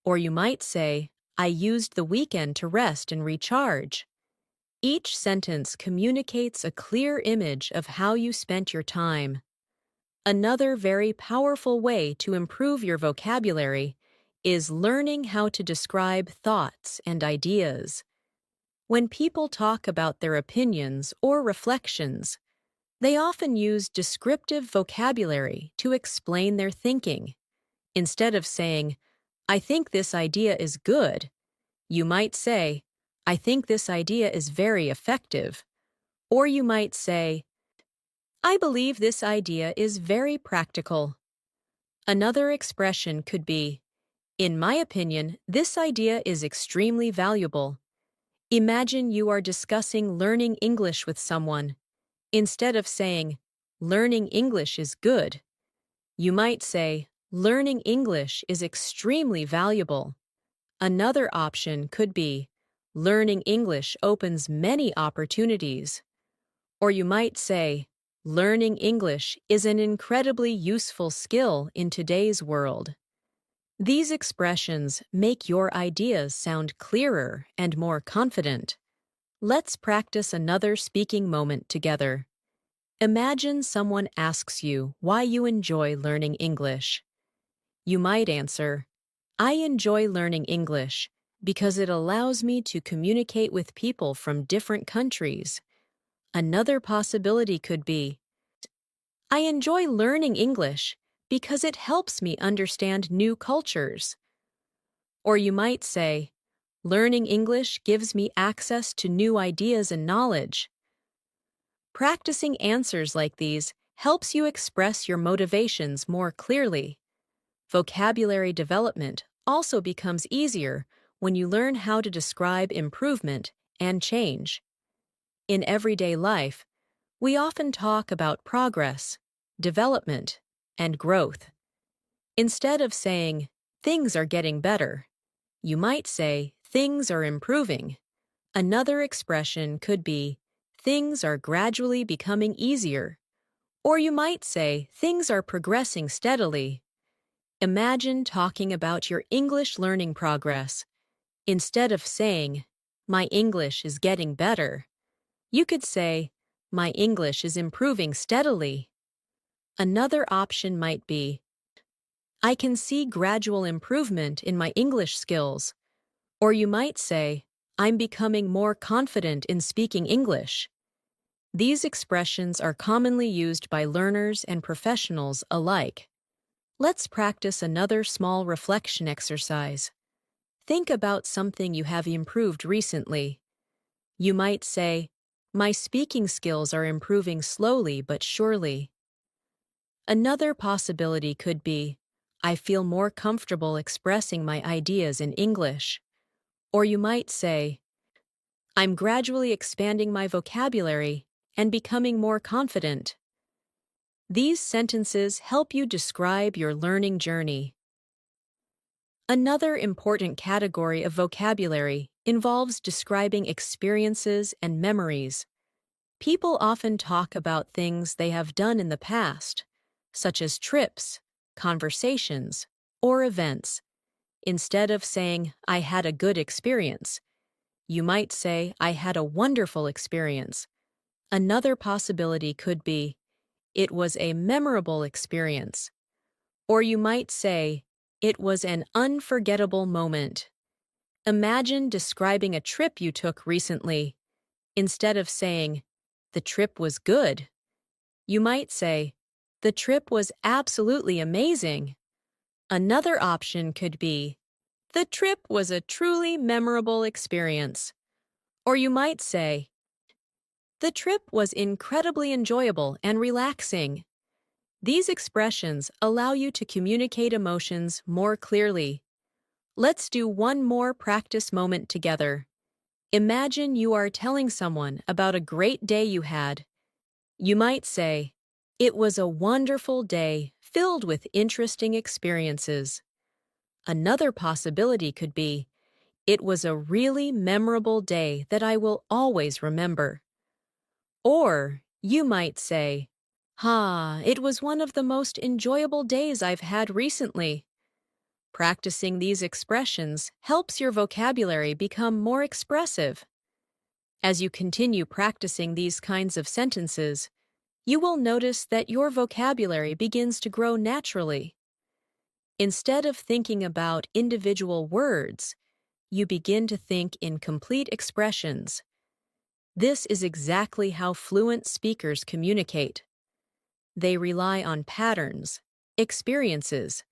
Speaker 1: Or you might say, I used the weekend to rest and recharge. Each sentence communicates a clear image of how you spent your time. Another very powerful way to improve your vocabulary is learning how to describe thoughts and ideas. When people talk about their opinions or reflections, they often use descriptive vocabulary to explain their thinking. Instead of saying, I think this idea is good, you might say, I think this idea is very effective. Or you might say, I believe this idea is very practical. Another expression could be, in my opinion, this idea is extremely valuable. Imagine you are discussing learning English with someone. Instead of saying, learning English is good, you might say, learning English is extremely valuable. Another option could be, learning English opens many opportunities. Or you might say, learning English is an incredibly useful skill in today's world. These expressions make your ideas sound clearer and more confident. Let's practice another speaking moment together. Imagine someone asks you why you enjoy learning English. You might answer, I enjoy learning English because it allows me to communicate with people from different countries. Another possibility could be, I enjoy learning English because it helps me understand new cultures. Or you might say, learning English gives me access to new ideas and knowledge. Practicing answers like these helps you express your motivations more clearly. Vocabulary development also becomes easier when you learn how to describe improvement and change. In everyday life, we often talk about progress, development, and growth. Instead of saying, things are getting better, you might say, things are improving. Another expression could be, things are gradually becoming easier. Or you might say, things are progressing steadily. Imagine talking about your English learning progress. Instead of saying, my English is getting better, you could say, my English is improving steadily. Another option might be, I can see gradual improvement in my English skills. Or you might say, I'm becoming more confident in speaking English. These expressions are commonly used by learners and professionals alike. Let's practice another small reflection exercise. Think about something you have improved recently. You might say, "My speaking skills are improving slowly but surely." Another possibility could be, "I feel more comfortable expressing my ideas in English." Or you might say, "I'm gradually expanding my vocabulary and becoming more confident." These sentences help you describe your learning journey. Another important category of vocabulary involves describing experiences and memories. People often talk about things they have done in the past, such as trips, conversations, or events. Instead of saying, "I had a good experience," you might say, "I had a wonderful experience." Another possibility could be, "It was a memorable experience." Or you might say, "It was an unforgettable moment." Imagine describing a trip you took recently. Instead of saying, "The trip was good," you might say, "The trip was absolutely amazing." Another option could be, "The trip was a truly memorable experience." Or you might say, "The trip was incredibly enjoyable and relaxing." These expressions allow you to communicate emotions more clearly. Let's do one more practice moment together. Imagine you are telling someone about a great day you had. You might say, "It was a wonderful day filled with interesting experiences." Another possibility could be, "It was a really memorable day that I will always remember." Or you might say, It was one of the most enjoyable days I've had recently." Practicing these expressions helps your vocabulary become more expressive. As you continue practicing these kinds of sentences, you will notice that your vocabulary begins to grow naturally. Instead of thinking about individual words, you begin to think in complete expressions. This is exactly how fluent speakers communicate. They rely on patterns, experiences,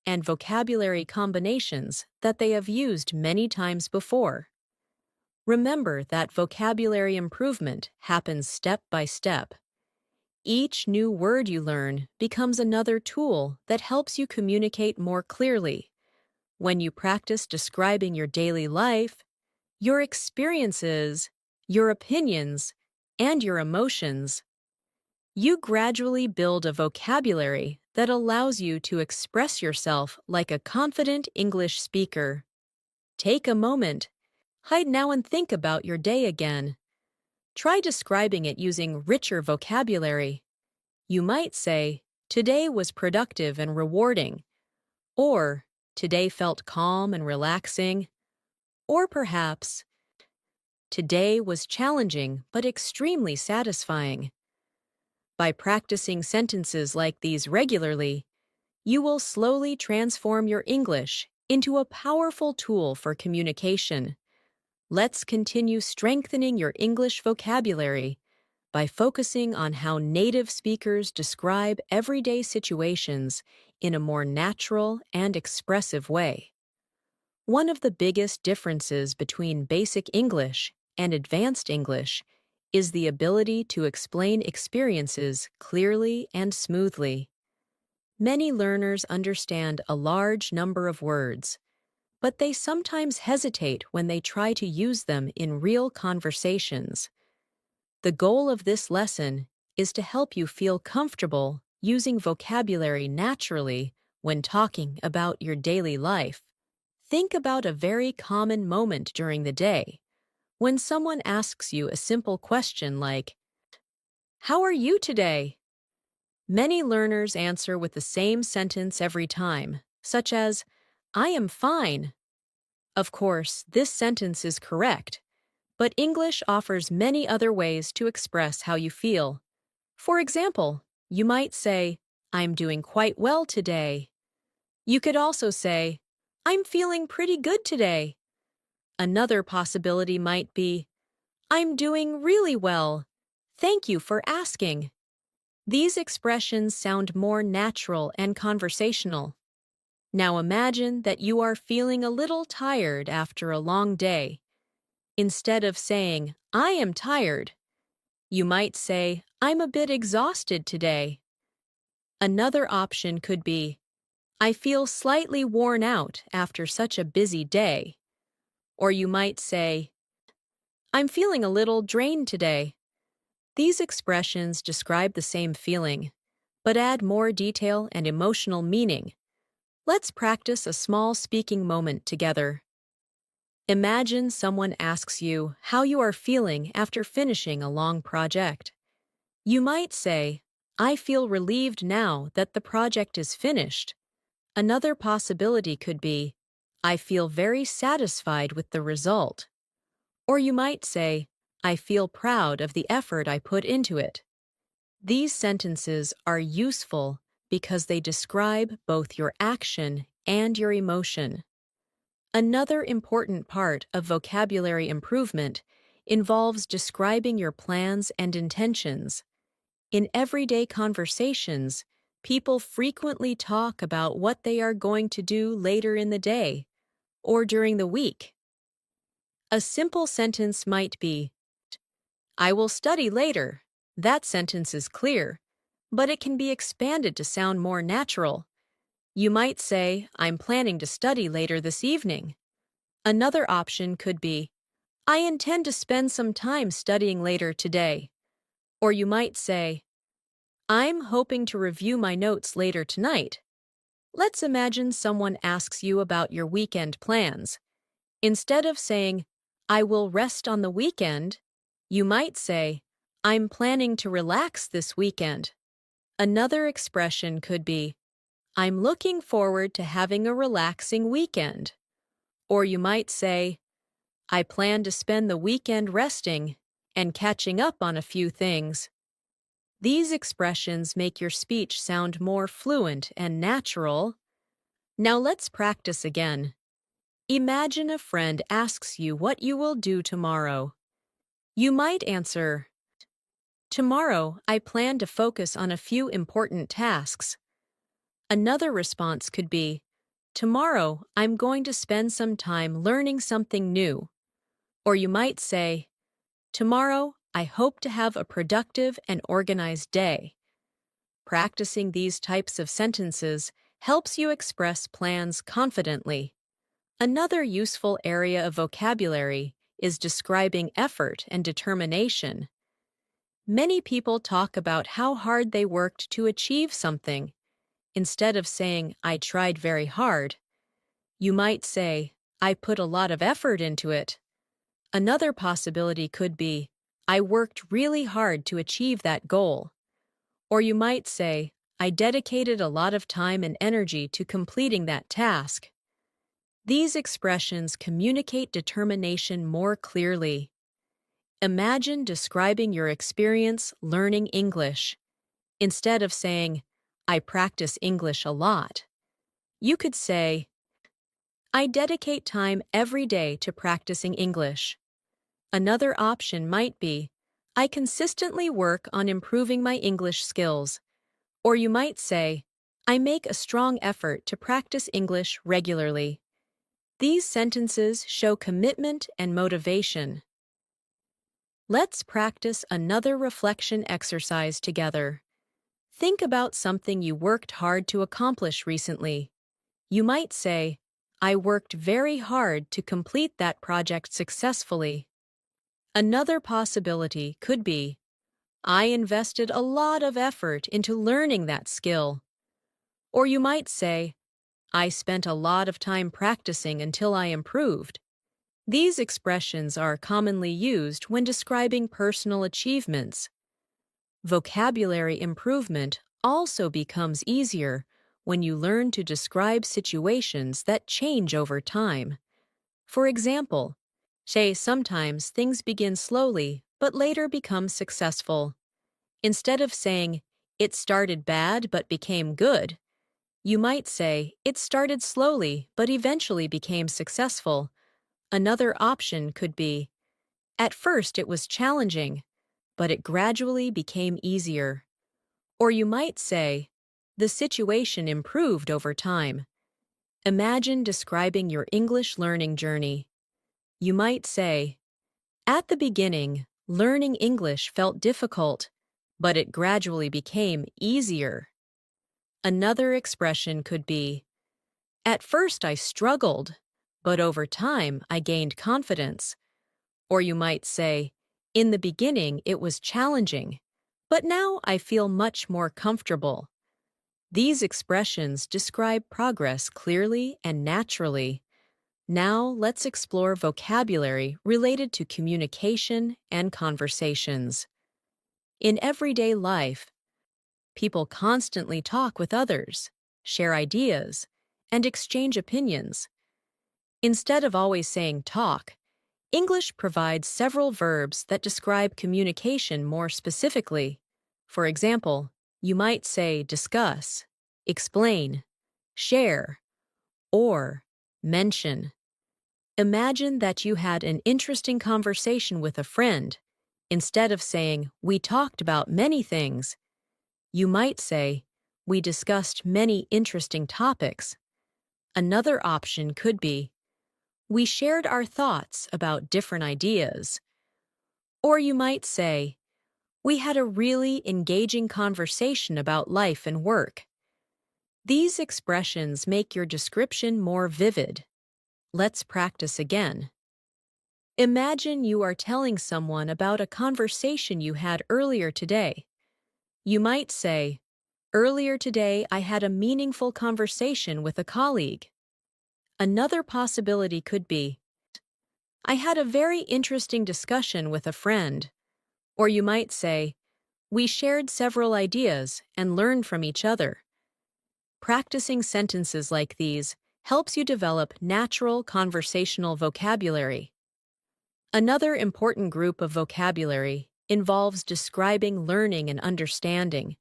Speaker 1: and vocabulary combinations that they have used many times before. Remember that vocabulary improvement happens step by step. Each new word you learn becomes another tool that helps you communicate more clearly. When you practice describing your daily life, your experiences, your opinions, and your emotions, you gradually build a vocabulary that allows you to express yourself like a confident English speaker. Take a moment, hide now and think about your day again. Try describing it using richer vocabulary. You might say, "Today was productive and rewarding," or "Today felt calm and relaxing," or perhaps, "Today was challenging but extremely satisfying." By practicing sentences like these regularly, you will slowly transform your English into a powerful tool for communication. Let's continue strengthening your English vocabulary by focusing on how native speakers describe everyday situations in a more natural and expressive way. One of the biggest differences between basic English and advanced English is the ability to explain experiences clearly and smoothly. Many learners understand a large number of words, but they sometimes hesitate when they try to use them in real conversations. The goal of this lesson is to help you feel comfortable using vocabulary naturally when talking about your daily life. Think about a very common moment during the day when someone asks you a simple question like, "How are you today?" Many learners answer with the same sentence every time, such as, "I am fine." Of course, this sentence is correct, but English offers many other ways to express how you feel. For example, you might say, "I'm doing quite well today." You could also say, "I'm feeling pretty good today." Another possibility might be, I'm doing really well. Thank you for asking. These expressions sound more natural and conversational. Now imagine that you are feeling a little tired after a long day. Instead of saying, I am tired, you might say, I'm a bit exhausted today. Another option could be, I feel slightly worn out after such a busy day. Or you might say, I'm feeling a little drained today. These expressions describe the same feeling, but add more detail and emotional meaning. Let's practice a small speaking moment together. Imagine someone asks you how you are feeling after finishing a long project. You might say, I feel relieved now that the project is finished. Another possibility could be, I feel very satisfied with the result. Or you might say, I feel proud of the effort I put into it. These sentences are useful because they describe both your action and your emotion. Another important part of vocabulary improvement involves describing your plans and intentions. In everyday conversations, people frequently talk about what they are going to do later in the day or during the week. A simple sentence might be, I will study later. That sentence is clear, but it can be expanded to sound more natural. You might say, I'm planning to study later this evening. Another option could be, I intend to spend some time studying later today. Or you might say, I'm hoping to review my notes later tonight. Let's imagine someone asks you about your weekend plans. Instead of saying, I will rest on the weekend, you might say, I'm planning to relax this weekend. Another expression could be, I'm looking forward to having a relaxing weekend. Or you might say, I plan to spend the weekend resting and catching up on a few things. These expressions make your speech sound more fluent and natural. Now let's practice again. Imagine a friend asks you what you will do tomorrow. You might answer, Tomorrow, I plan to focus on a few important tasks. Another response could be, Tomorrow, I'm going to spend some time learning something new. Or you might say, Tomorrow, I hope to have a productive and organized day. Practicing these types of sentences helps you express plans confidently. Another useful area of vocabulary is describing effort and determination. Many people talk about how hard they worked to achieve something. Instead of saying, I tried very hard, you might say, I put a lot of effort into it. Another possibility could be, I worked really hard to achieve that goal. Or you might say, I dedicated a lot of time and energy to completing that task. These expressions communicate determination more clearly. Imagine describing your experience learning English. Instead of saying, I practice English a lot, you could say, I dedicate time every day to practicing English. Another option might be, I consistently work on improving my English skills. Or you might say, I make a strong effort to practice English regularly. These sentences show commitment and motivation. Let's practice another reflection exercise together. Think about something you worked hard to accomplish recently. You might say, I worked very hard to complete that project successfully. Another possibility could be, I invested a lot of effort into learning that skill. Or you might say, I spent a lot of time practicing until I improved. These expressions are commonly used when describing personal achievements. Vocabulary improvement also becomes easier when you learn to describe situations that change over time. For example, say sometimes things begin slowly but later become successful. Instead of saying, it started bad but became good, you might say, it started slowly but eventually became successful. Another option could be, at first it was challenging, but it gradually became easier. Or you might say, the situation improved over time. Imagine describing your English learning journey. You might say, at the beginning, learning English felt difficult, but it gradually became easier. Another expression could be, at first I struggled, but over time I gained confidence. Or you might say, in the beginning it was challenging, but now I feel much more comfortable. These expressions describe progress clearly and naturally. Now let's explore vocabulary related to communication and conversations. In everyday life, people constantly talk with others, share ideas, and exchange opinions. Instead of always saying talk, English provides several verbs that describe communication more specifically. For example, you might say discuss, explain, share, or mention. Imagine that you had an interesting conversation with a friend. Instead of saying, we talked about many things, you might say, we discussed many interesting topics. Another option could be, we shared our thoughts about different ideas. Or you might say, we had a really engaging conversation about life and work. These expressions make your description more vivid. Let's practice again. Imagine you are telling someone about a conversation you had earlier today. You might say, earlier today I had a meaningful conversation with a colleague. Another possibility could be, I had a very interesting discussion with a friend. Or you might say, we shared several ideas and learned from each other. Practicing sentences like these helps you develop natural conversational vocabulary. Another important group of vocabulary involves describing learning and understanding.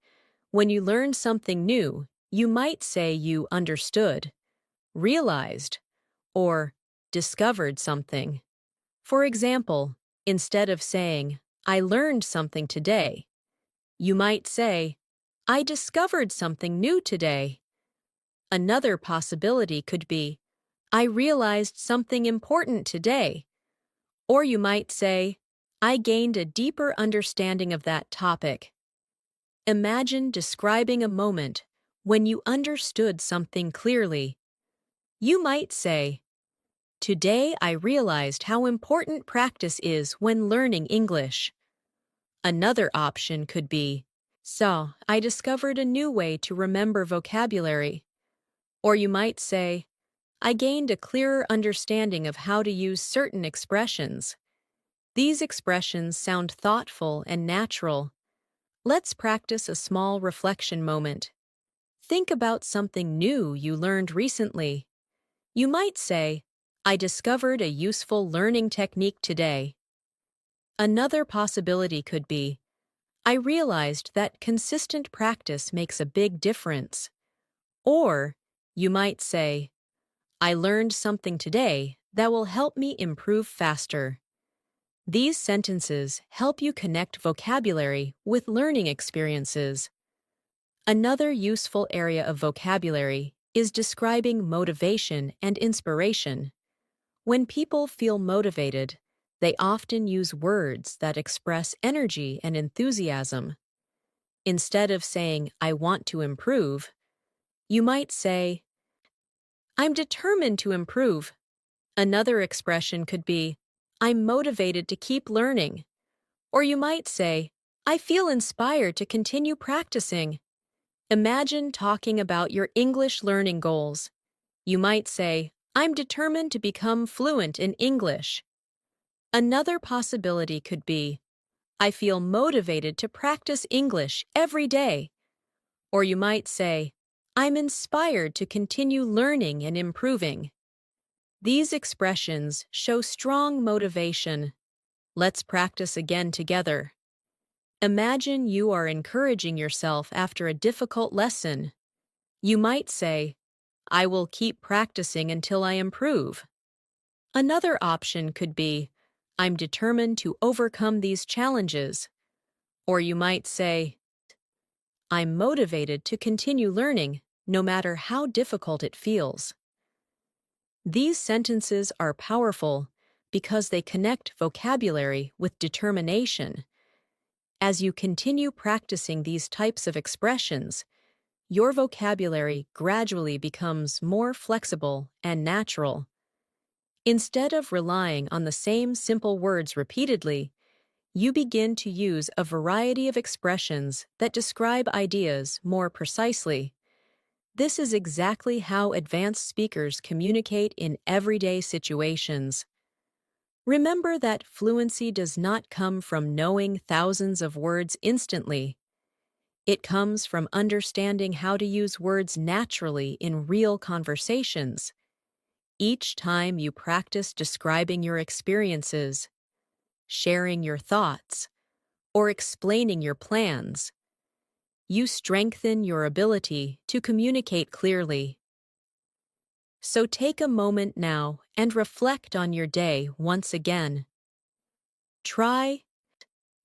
Speaker 1: When you learn something new, you might say you understood, realized, or discovered something. For example, instead of saying, I learned something today, you might say, I discovered something new today. Another possibility could be, I realized something important today. Or you might say, I gained a deeper understanding of that topic. Imagine describing a moment when you understood something clearly. You might say, today I realized how important practice is when learning English. Another option could be, so I discovered a new way to remember vocabulary. Or you might say, I gained a clearer understanding of how to use certain expressions. These expressions sound thoughtful and natural. Let's practice a small reflection moment. Think about something new you learned recently. You might say, I discovered a useful learning technique today. Another possibility could be, I realized that consistent practice makes a big difference. Or, you might say, I learned something today that will help me improve faster. These sentences help you connect vocabulary with learning experiences. Another useful area of vocabulary is describing motivation and inspiration. When people feel motivated, they often use words that express energy and enthusiasm. Instead of saying, I want to improve, you might say, I'm determined to improve. Another expression could be, I'm motivated to keep learning. Or you might say, I feel inspired to continue practicing. Imagine talking about your English learning goals. You might say, I'm determined to become fluent in English. Another possibility could be, I feel motivated to practice English every day. Or you might say, I'm inspired to continue learning and improving. These expressions show strong motivation. Let's practice again together. Imagine you are encouraging yourself after a difficult lesson. You might say, I will keep practicing until I improve. Another option could be, I'm determined to overcome these challenges. Or you might say, I'm motivated to continue learning, no matter how difficult it feels. These sentences are powerful because they connect vocabulary with determination. As you continue practicing these types of expressions, your vocabulary gradually becomes more flexible and natural. Instead of relying on the same simple words repeatedly, you begin to use a variety of expressions that describe ideas more precisely. This is exactly how advanced speakers communicate in everyday situations. Remember that fluency does not come from knowing thousands of words instantly. It comes from understanding how to use words naturally in real conversations. Each time you practice describing your experiences, sharing your thoughts, or explaining your plans, you strengthen your ability to communicate clearly. So take a moment now and reflect on your day once again. Try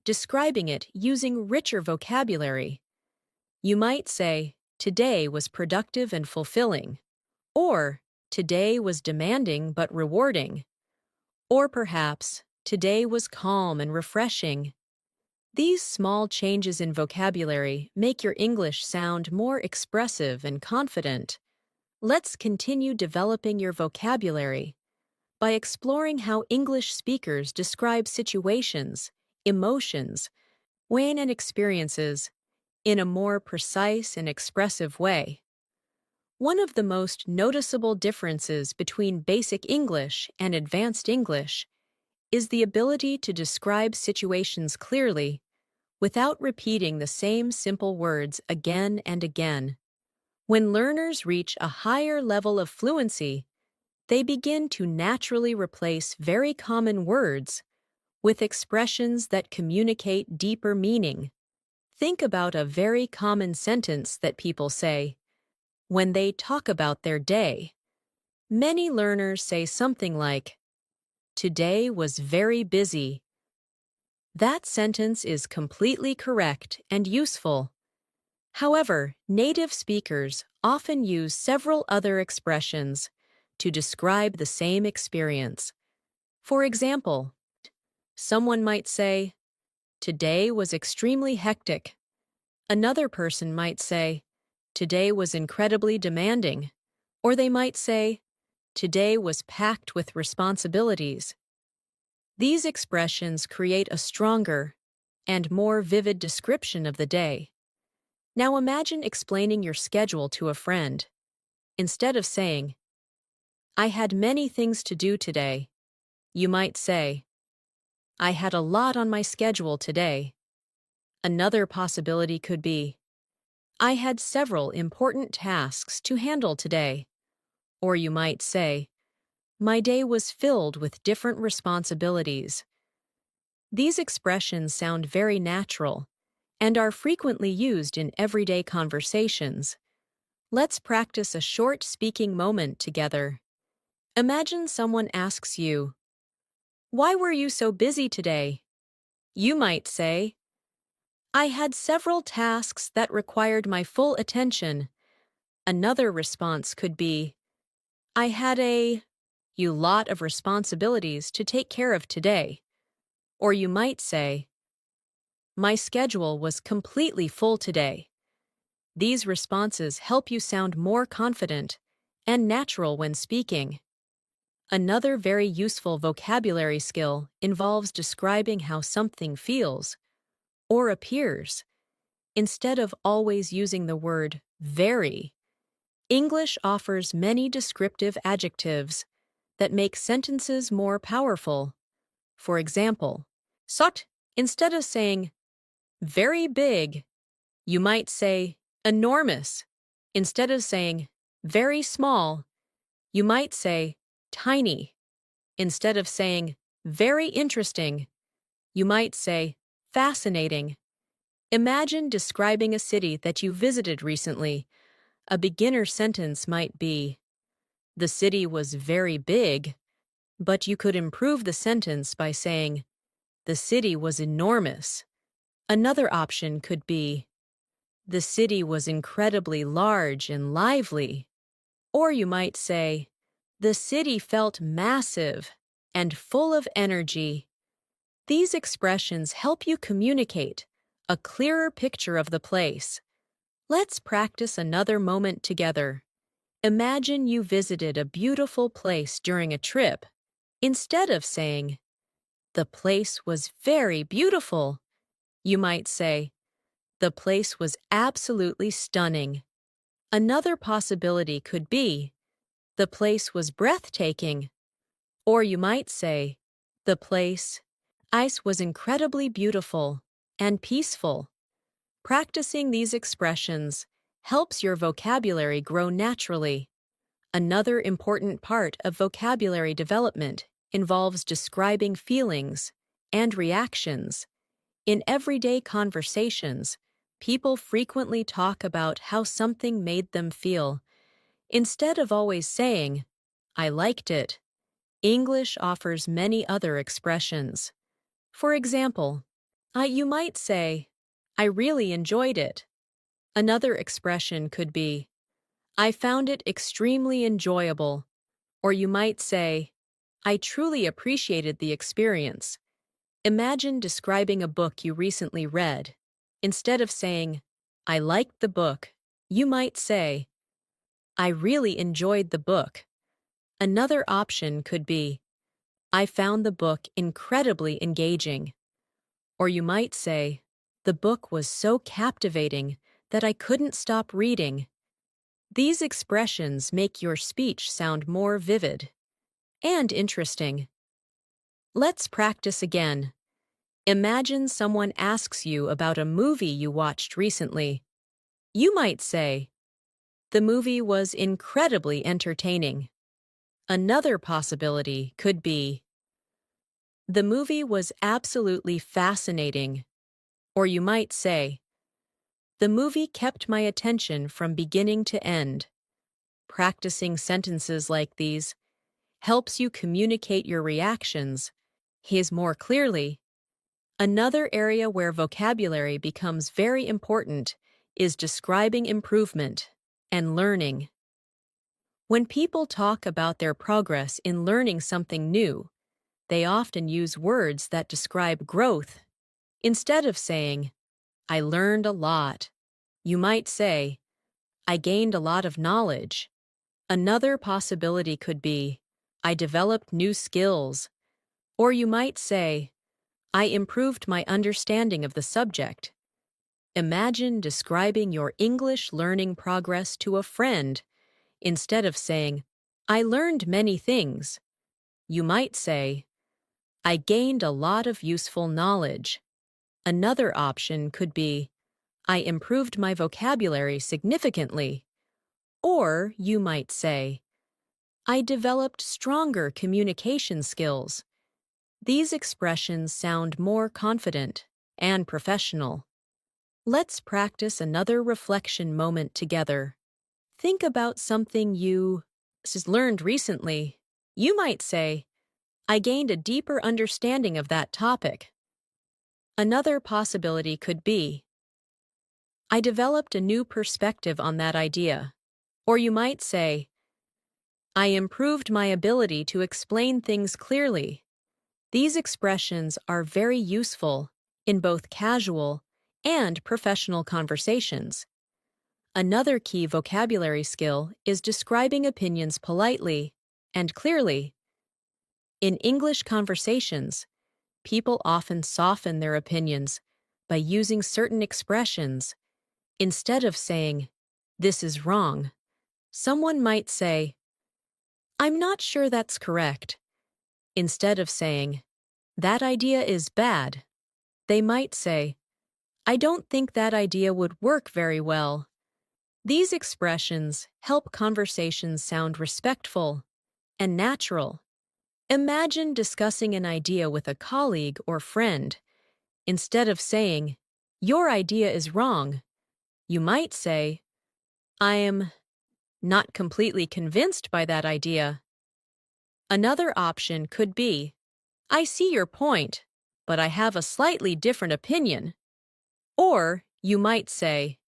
Speaker 1: describing it using richer vocabulary. You might say, today was productive and fulfilling, or today was demanding but rewarding, or perhaps today was calm and refreshing. These small changes in vocabulary make your English sound more expressive and confident. Let's continue developing your vocabulary by exploring how English speakers describe situations, emotions, and experiences in a more precise and expressive way. One of the most noticeable differences between basic English and advanced English is the ability to describe situations clearly without repeating the same simple words again and again. When learners reach a higher level of fluency, they begin to naturally replace very common words with expressions that communicate deeper meaning. Think about a very common sentence that people say when they talk about their day. Many learners say something like, "Today was very busy." That sentence is completely correct and useful. However, native speakers often use several other expressions to describe the same experience. For example, someone might say, "Today was extremely hectic." Another person might say, "Today was incredibly demanding." Or they might say, "Today was packed with responsibilities." These expressions create a stronger and more vivid description of the day. Now imagine explaining your schedule to a friend. Instead of saying, "I had many things to do today," you might say, "I had a lot on my schedule today." Another possibility could be, "I had several important tasks to handle today." Or you might say, "My day was filled with different responsibilities." These expressions sound very natural and are frequently used in everyday conversations. Let's practice a short speaking moment together. Imagine someone asks you, "Why were you so busy today?" You might say, "I had several tasks that required my full attention." Another response could be, "I had a lot of responsibilities to take care of today." Or you might say, "My schedule was completely full today." These responses help you sound more confident and natural when speaking. Another very useful vocabulary skill involves describing how something feels or appears. Instead of always using the word very, English offers many descriptive adjectives that make sentences more powerful. For example, "Sot," instead of saying very big, you might say enormous. Instead of saying very small, you might say tiny. Instead of saying very interesting, you might say fascinating. Imagine describing a city that you visited recently. A beginner sentence might be, "The city was very big." But you could improve the sentence by saying, the city was enormous. Another option could be, the city was incredibly large and lively. Or you might say, the city felt massive and full of energy. These expressions help you communicate a clearer picture of the place. Let's practice another moment together. Imagine you visited a beautiful place during a trip. Instead of saying, the place was very beautiful, you might say, the place was absolutely stunning. Another possibility could be, the place was breathtaking. Or you might say, the place, ice was incredibly beautiful and peaceful. Practicing these expressions helps your vocabulary grow naturally. Another important part of vocabulary development involves describing feelings and reactions. In everyday conversations, people frequently talk about how something made them feel. Instead of always saying, I liked it, English offers many other expressions. For example, you might say, I really enjoyed it. Another expression could be, I found it extremely enjoyable. Or you might say, I truly appreciated the experience. Imagine describing a book you recently read. Instead of saying, I liked the book, you might say, I really enjoyed the book. Another option could be, I found the book incredibly engaging. Or you might say, the book was so captivating that I couldn't stop reading. These expressions make your speech sound more vivid and interesting. Let's practice again. Imagine someone asks you about a movie you watched recently. You might say, the movie was incredibly entertaining. Another possibility could be, the movie was absolutely fascinating. Or you might say, the movie kept my attention from beginning to end. Practicing sentences like these helps you communicate your reactions more clearly. Another area where vocabulary becomes very important is describing improvement and learning. When people talk about their progress in learning something new, they often use words that describe growth. Instead of saying, I learned a lot, you might say, I gained a lot of knowledge. Another possibility could be, I developed new skills. Or you might say, I improved my understanding of the subject. Imagine describing your English learning progress to a friend. Instead of saying, I learned many things, you might say, I gained a lot of useful knowledge. Another option could be, I improved my vocabulary significantly. Or you might say, I developed stronger communication skills. These expressions sound more confident and professional. Let's practice another reflection moment together. Think about something you learned recently. You might say, I gained a deeper understanding of that topic. Another possibility could be, I developed a new perspective on that idea. Or you might say, I improved my ability to explain things clearly. These expressions are very useful in both casual and professional conversations. Another key vocabulary skill is describing opinions politely and clearly. In English conversations, people often soften their opinions by using certain expressions. Instead of saying, this is wrong, someone might say, I'm not sure that's correct. Instead of saying, that idea is bad, they might say, I don't think that idea would work very well. These expressions help conversations sound respectful and natural. Imagine discussing an idea with a colleague or friend. Instead of saying, your idea is wrong, you might say, I am not completely convinced by that idea. Another option could be, I see your point, but I have a slightly different opinion. Or you might say,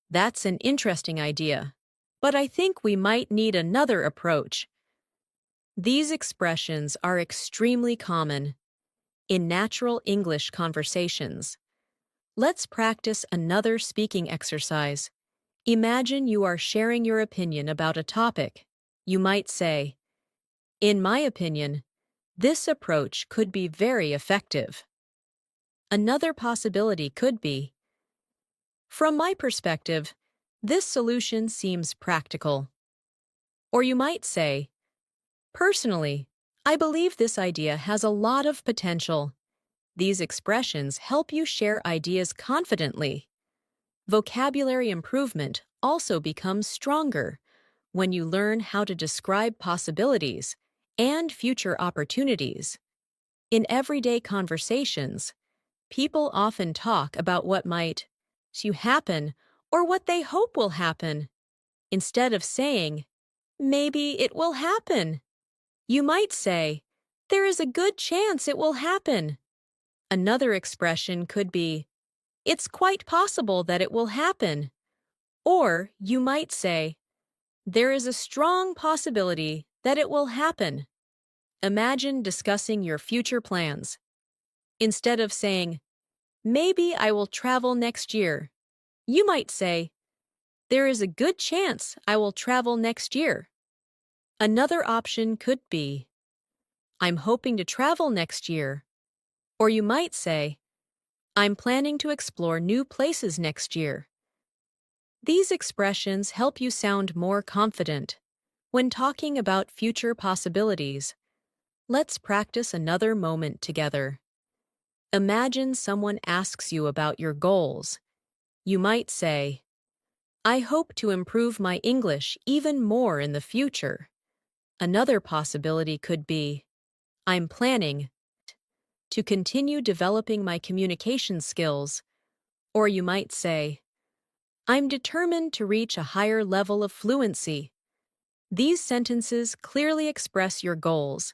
Speaker 1: that's an interesting idea, but I think we might need another approach. These expressions are extremely common in natural English conversations. Let's practice another speaking exercise. Imagine you are sharing your opinion about a topic. You might say, in my opinion, this approach could be very effective. Another possibility could be, from my perspective, this solution seems practical. Or you might say, personally, I believe this idea has a lot of potential. These expressions help you share ideas confidently. Vocabulary improvement also becomes stronger when you learn how to describe possibilities and future opportunities. In everyday conversations, people often talk about what might happen or what they hope will happen. Instead of saying, maybe it will happen, you might say, there is a good chance it will happen. Another expression could be, it's quite possible that it will happen. Or you might say, there is a strong possibility that it will happen. Imagine discussing your future plans. Instead of saying, maybe I will travel next year, you might say, there is a good chance I will travel next year. Another option could be, I'm hoping to travel next year. Or you might say, I'm planning to explore new places next year. These expressions help you sound more confident when talking about future possibilities. Let's practice another moment together. Imagine someone asks you about your goals. You might say, I hope to improve my English even more in the future. Another possibility could be, I'm planning to continue developing my communication skills. Or you might say, I'm determined to reach a higher level of fluency. These sentences clearly express your goals.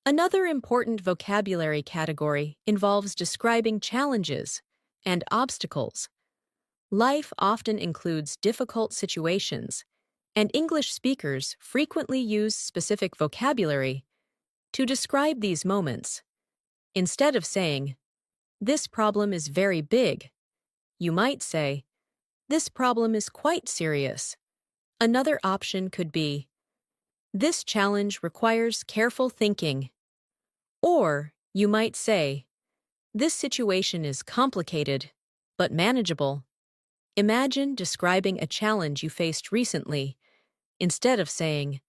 Speaker 1: Another important vocabulary category involves describing challenges and obstacles. Life often includes difficult situations, and English speakers frequently use specific vocabulary to describe these moments. Instead of saying, this problem is very big, you might say, this problem is quite serious. Another option could be, this challenge requires careful thinking. Or you might say, this situation is complicated, but manageable. Imagine describing a challenge you faced recently. Instead of saying,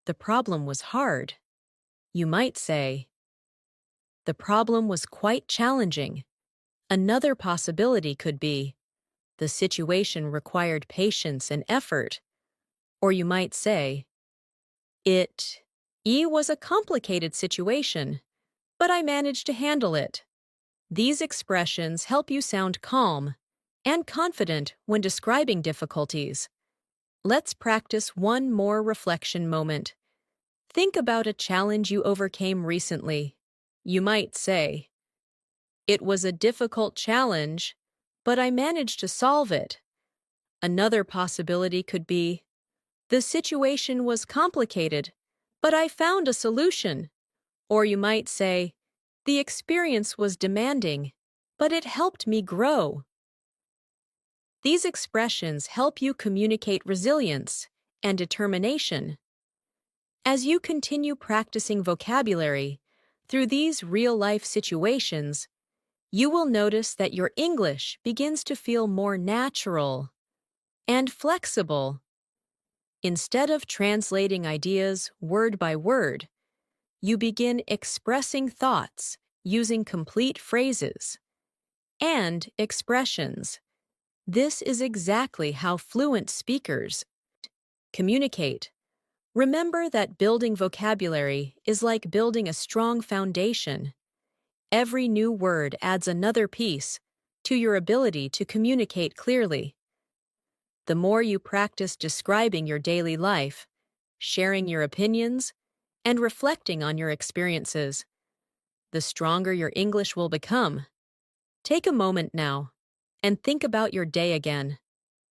Speaker 1: the problem was hard, you might say, the problem was quite challenging. Another possibility could be, the situation required patience and effort. Or you might say, it was a complicated situation, but I managed to handle it. These expressions help you sound calm and confident when describing difficulties. Let's practice one more reflection moment. Think about a challenge you overcame recently. You might say, it was a difficult challenge, but I managed to solve it. Another possibility could be, the situation was complicated, but I found a solution. Or you might say, the experience was demanding, but it helped me grow. These expressions help you communicate resilience and determination. As you continue practicing vocabulary through these real-life situations, you will notice that your English begins to feel more natural and flexible. Instead of translating ideas word by word, you begin expressing thoughts using complete phrases and expressions. This is exactly how fluent speakers communicate. Remember that building vocabulary is like building a strong foundation. Every new word adds another piece to your ability to communicate clearly. The more you practice describing your daily life, sharing your opinions, and reflecting on your experiences. The stronger your English will become. Take a moment now and think about your day again.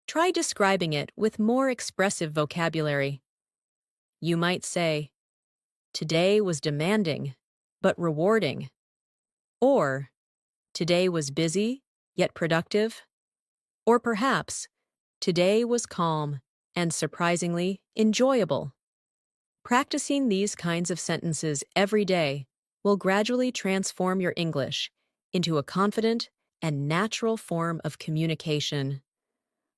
Speaker 1: Try describing it with more expressive vocabulary. You might say, "Today was demanding, but rewarding." Or, "Today was busy, yet productive." Or perhaps, "Today was calm and surprisingly enjoyable." Practicing these kinds of sentences every day will gradually transform your English into a confident and natural form of communication.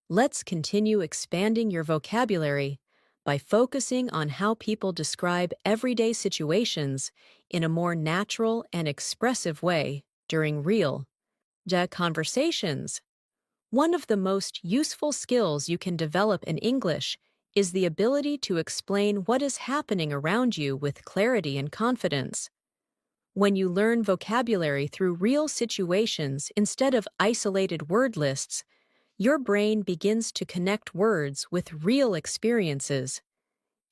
Speaker 1: Let's continue expanding your vocabulary by focusing on how people describe everyday situations in a more natural and expressive way during real conversations. One of the most useful skills you can develop in English is the ability to explain what is happening around you with clarity and confidence. When you learn vocabulary through real situations instead of isolated word lists, your brain begins to connect words with real experiences.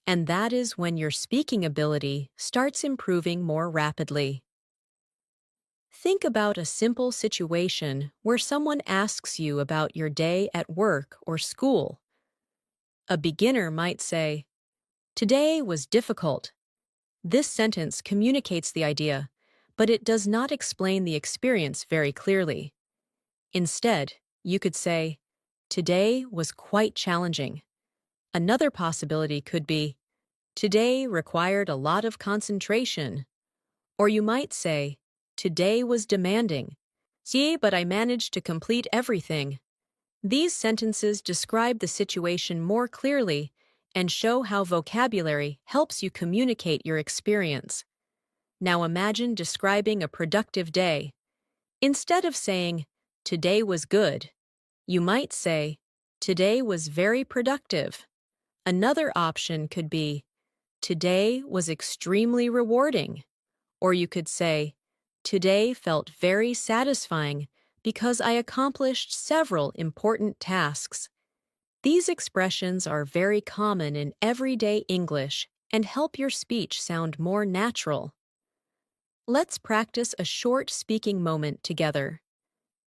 Speaker 1: And that is when your speaking ability starts improving more rapidly. Think about a simple situation where someone asks you about your day at work or school. A beginner might say, "Today was difficult." This sentence communicates the idea, but it does not explain the experience very clearly. Instead, you could say, "Today was quite challenging." Another possibility could be, "Today required a lot of concentration." Or you might say, "Today was demanding. See, but I managed to complete everything." These sentences describe the situation more clearly and show how vocabulary helps you communicate your experience. Now imagine describing a productive day. Instead of saying, "Today was good," you might say, "Today was very productive." Another option could be, "Today was extremely rewarding." Or you could say, "Today felt very satisfying because I accomplished several important tasks." These expressions are very common in everyday English and help your speech sound more natural. Let's practice a short speaking moment together.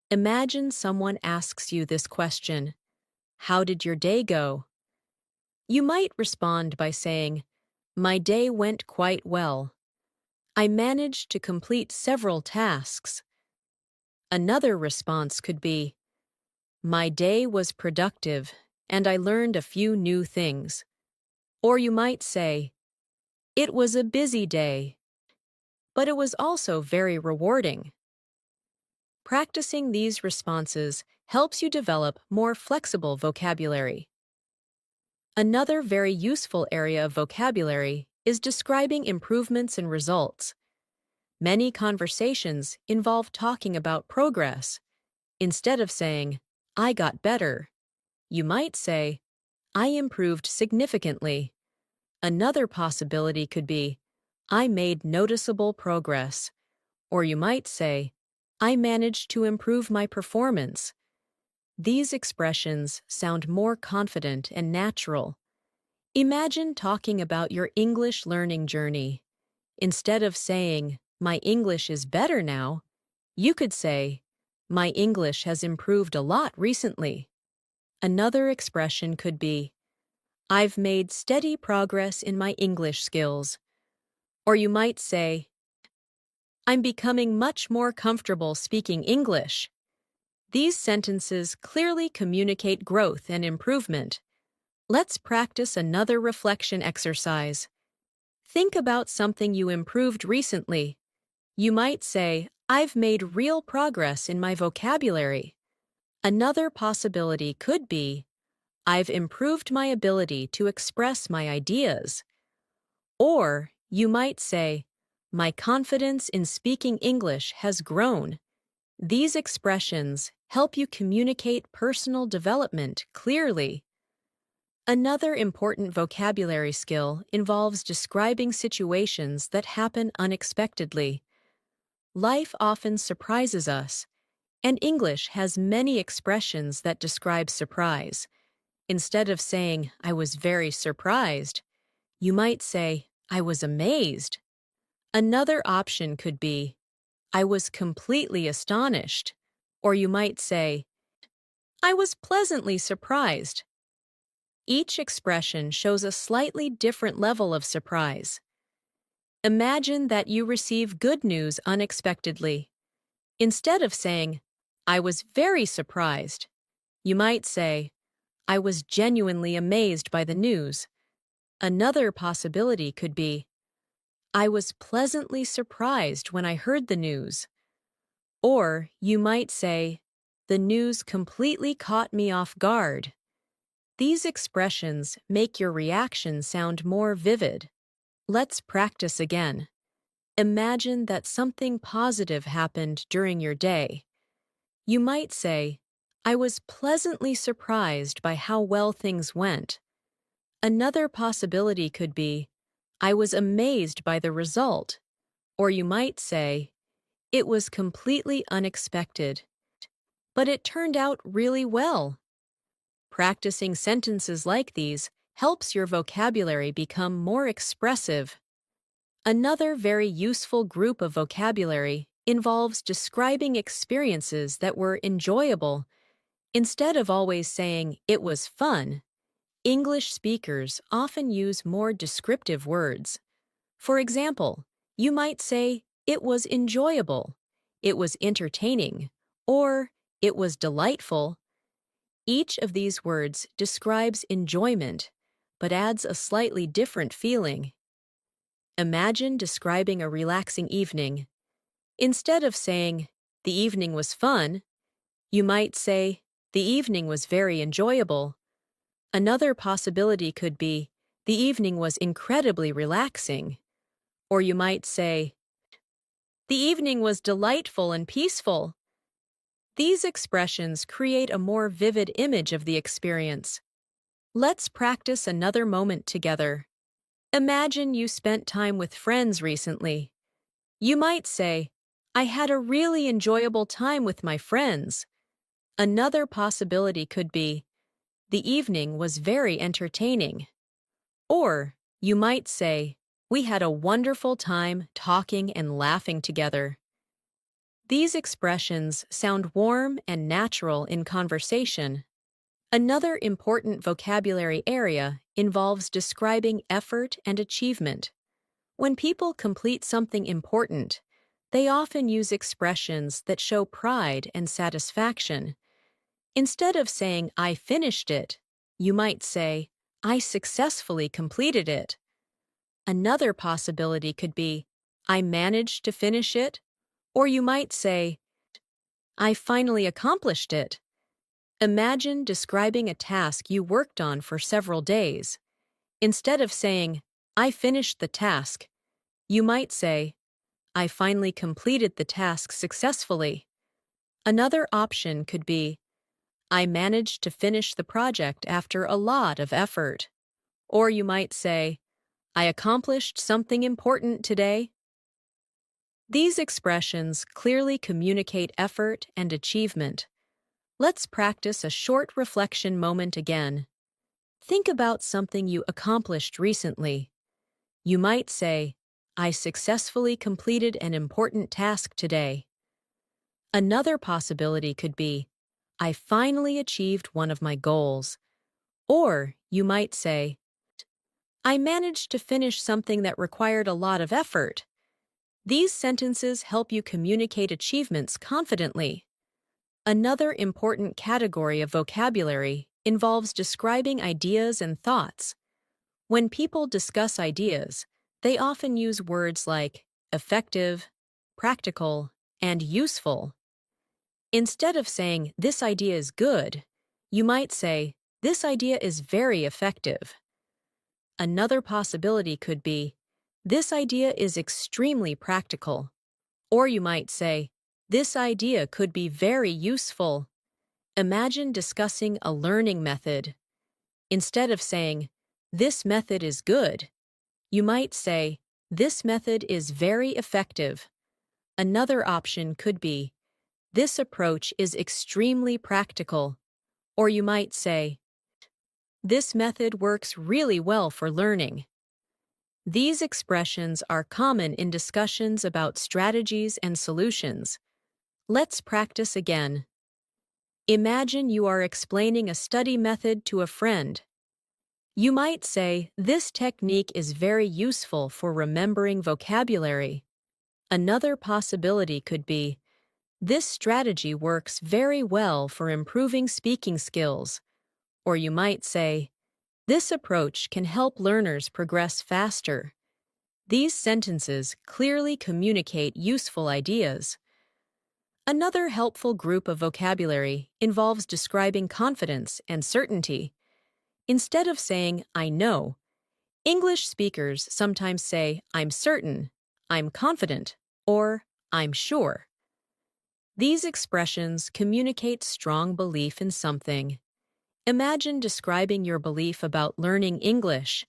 Speaker 1: Imagine someone asks you this question, "How did your day go?" You might respond by saying, "My day went quite well. I managed to complete several tasks." Another response could be, "My day was productive and I learned a few new things." Or you might say, "It was a busy day, but it was also very rewarding." Practicing these responses helps you develop more flexible vocabulary. Another very useful area of vocabulary is describing improvements and results. Many conversations involve talking about progress. Instead of saying, "I got better," you might say, "I improved significantly." Another possibility could be, "I made noticeable progress." Or you might say, "I managed to improve my performance." These expressions sound more confident and natural. Imagine talking about your English learning journey. Instead of saying, "My English is better now," you could say, "My English has improved a lot recently." Another expression could be, "I've made steady progress in my English skills." Or you might say, "I'm becoming much more comfortable speaking English." These sentences clearly communicate growth and improvement. Let's practice another reflection exercise. Think about something you improved recently. You might say, "I've made real progress in my vocabulary." Another possibility could be, "I've improved my ability to express my ideas." Or you might say, "My confidence in speaking English has grown." These expressions help you communicate personal development clearly. Another important vocabulary skill involves describing situations that happen unexpectedly. Life often surprises us, and English has many expressions that describe surprise. Instead of saying, "I was very surprised," you might say, I was amazed. Another option could be, I was completely astonished. Or you might say, I was pleasantly surprised. Each expression shows a slightly different level of surprise. Imagine that you receive good news unexpectedly. Instead of saying, I was very surprised, you might say, I was genuinely amazed by the news. Another possibility could be, I was pleasantly surprised when I heard the news. Or you might say, the news completely caught me off guard. These expressions make your reaction sound more vivid. Let's practice again. Imagine that something positive happened during your day. You might say, I was pleasantly surprised by how well things went. Another possibility could be, I was amazed by the result. Or you might say, it was completely unexpected, but it turned out really well. Practicing sentences like these helps your vocabulary become more expressive. Another very useful group of vocabulary involves describing experiences that were enjoyable. Instead of always saying, it was fun, English speakers often use more descriptive words. For example, you might say, it was enjoyable, it was entertaining, or it was delightful. Each of these words describes enjoyment, but adds a slightly different feeling. Imagine describing a relaxing evening. Instead of saying, the evening was fun, you might say, the evening was very enjoyable. Another possibility could be, the evening was incredibly relaxing. Or you might say, the evening was delightful and peaceful. These expressions create a more vivid image of the experience. Let's practice another moment together. Imagine you spent time with friends recently. You might say, I had a really enjoyable time with my friends. Another possibility could be, the evening was very entertaining. Or you might say, we had a wonderful time talking and laughing together. These expressions sound warm and natural in conversation. Another important vocabulary area involves describing effort and achievement. When people complete something important, they often use expressions that show pride and satisfaction. Instead of saying, I finished it, you might say, I successfully completed it. Another possibility could be, I managed to finish it, or you might say, I finally accomplished it. Imagine describing a task you worked on for several days. Instead of saying, I finished the task, you might say, I finally completed the task successfully. Another option could be, I managed to finish the project after a lot of effort. Or you might say, I accomplished something important today. These expressions clearly communicate effort and achievement. Let's practice a short reflection moment again. Think about something you accomplished recently. You might say, I successfully completed an important task today. Another possibility could be, I finally achieved one of my goals. Or you might say, I managed to finish something that required a lot of effort. These sentences help you communicate achievements confidently. Another important category of vocabulary involves describing ideas and thoughts. When people discuss ideas, they often use words like effective, practical, and useful. Instead of saying, this idea is good, you might say, this idea is very effective. Another possibility could be, this idea is extremely practical. Or you might say, this idea could be very useful. Imagine discussing a learning method. Instead of saying, this method is good, you might say, this method is very effective. Another option could be, this approach is extremely practical. Or you might say, this method works really well for learning. These expressions are common in discussions about strategies and solutions. Let's practice again. Imagine you are explaining a study method to a friend. You might say, "This technique is very useful for remembering vocabulary." Another possibility could be, "This strategy works very well for improving speaking skills." Or you might say, "This approach can help learners progress faster." These sentences clearly communicate useful ideas. Another helpful group of vocabulary involves describing confidence and certainty. Instead of saying, "I know," English speakers sometimes say, "I'm certain," "I'm confident," or "I'm sure." These expressions communicate strong belief in something. Imagine describing your belief about learning English.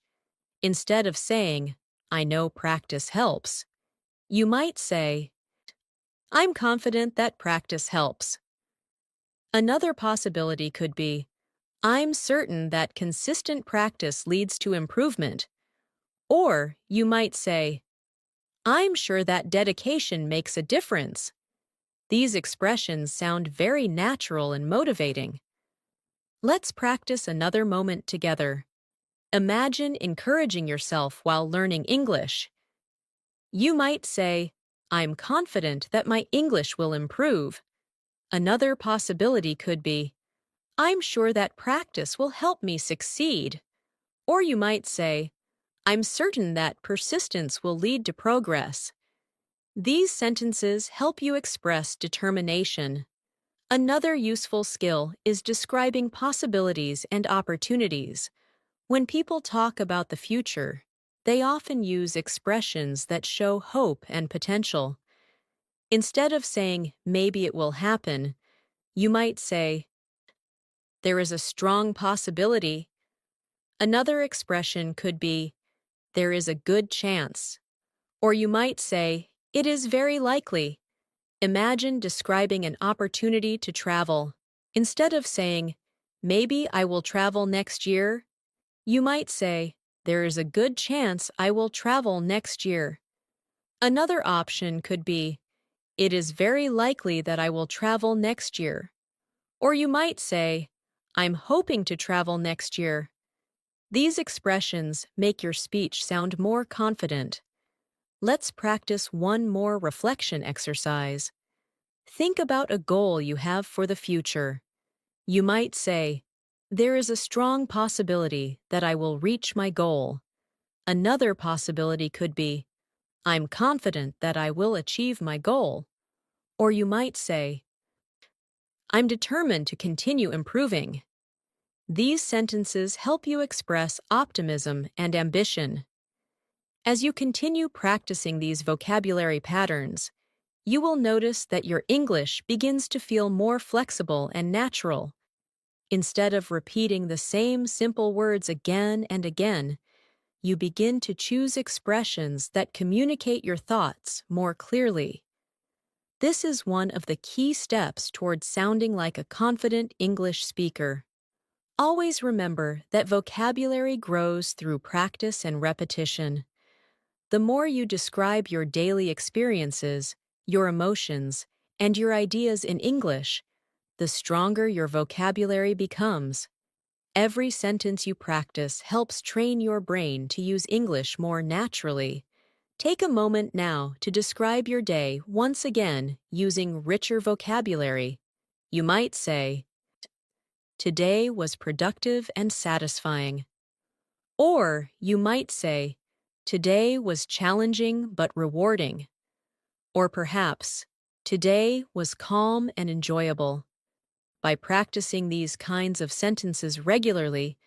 Speaker 1: Instead of saying, "I know practice helps," you might say, "I'm confident that practice helps." Another possibility could be, "I'm certain that consistent practice leads to improvement." Or you might say, "I'm sure that dedication makes a difference." These expressions sound very natural and motivating. Let's practice another moment together. Imagine encouraging yourself while learning English. You might say, "I'm confident that my English will improve." Another possibility could be, "I'm sure that practice will help me succeed." Or you might say, "I'm certain that persistence will lead to progress." These sentences help you express determination. Another useful skill is describing possibilities and opportunities. When people talk about the future, they often use expressions that show hope and potential. Instead of saying, "Maybe it will happen," you might say, "There is a strong possibility." Another expression could be, "There is a good chance." Or you might say, "It is very likely." Imagine describing an opportunity to travel. Instead of saying, "Maybe I will travel next year," you might say, "There is a good chance I will travel next year." Another option could be, "It is very likely that I will travel next year." Or you might say, "I'm hoping to travel next year." These expressions make your speech sound more confident. Let's practice one more reflection exercise. Think about a goal you have for the future. You might say, "There is a strong possibility that I will reach my goal." Another possibility could be, "I'm confident that I will achieve my goal." Or you might say, "I'm determined to continue improving." These sentences help you express optimism and ambition. As you continue practicing these vocabulary patterns, you will notice that your English begins to feel more flexible and natural. Instead of repeating the same simple words again and again, you begin to choose expressions that communicate your thoughts more clearly. This is one of the key steps towards sounding like a confident English speaker. Always remember that vocabulary grows through practice and repetition. The more you describe your daily experiences, your emotions, and your ideas in English, the stronger your vocabulary becomes. Every sentence you practice helps train your brain to use English more naturally. Take a moment now to describe your day once again using richer vocabulary. You might say, "Today was productive and satisfying." Or you might say, "Today was challenging but rewarding." Or perhaps, "Today was calm and enjoyable." By practicing these kinds of sentences regularly,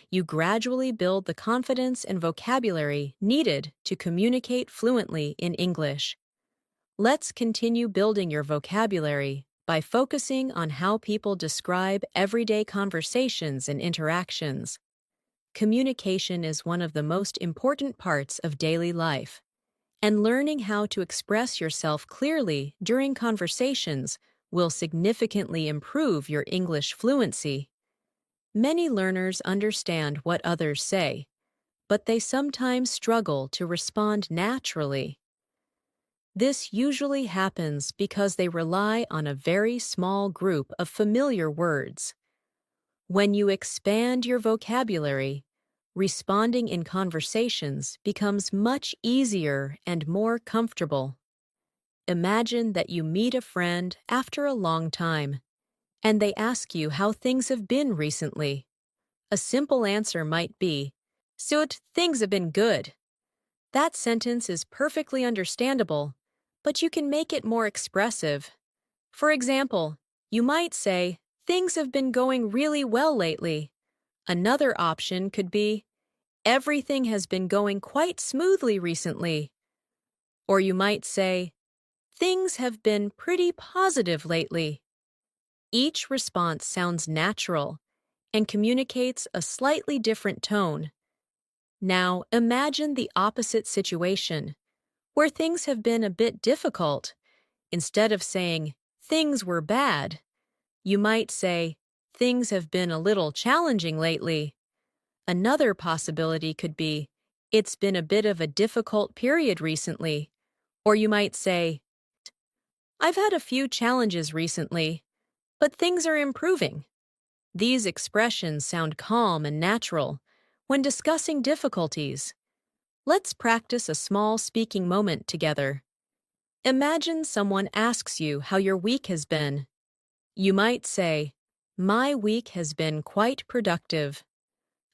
Speaker 1: you gradually build the confidence and vocabulary needed to communicate fluently in English. Let's continue building your vocabulary by focusing on how people describe everyday conversations and interactions. Communication is one of the most important parts of daily life, and learning how to express yourself clearly during conversations will significantly improve your English fluency. Many learners understand what others say, but they sometimes struggle to respond naturally. This usually happens because they rely on a very small group of familiar words. When you expand your vocabulary, responding in conversations becomes much easier and more comfortable. Imagine that you meet a friend after a long time, and they ask you how things have been recently. A simple answer might be, "So things have been good." That sentence is perfectly understandable, but you can make it more expressive. For example, you might say, "Things have been going really well lately." Another option could be, "Everything has been going quite smoothly recently." Or you might say, "Things have been pretty positive lately." Each response sounds natural and communicates a slightly different tone. Now, imagine the opposite situation, where things have been a bit difficult. Instead of saying, "Things were bad," you might say, "Things have been a little challenging lately." Another possibility could be, "It's been a bit of a difficult period recently." Or you might say, "I've had a few challenges recently, but things are improving." These expressions sound calm and natural when discussing difficulties. Let's practice a small speaking moment together. Imagine someone asks you how your week has been. You might say, "My week has been quite productive."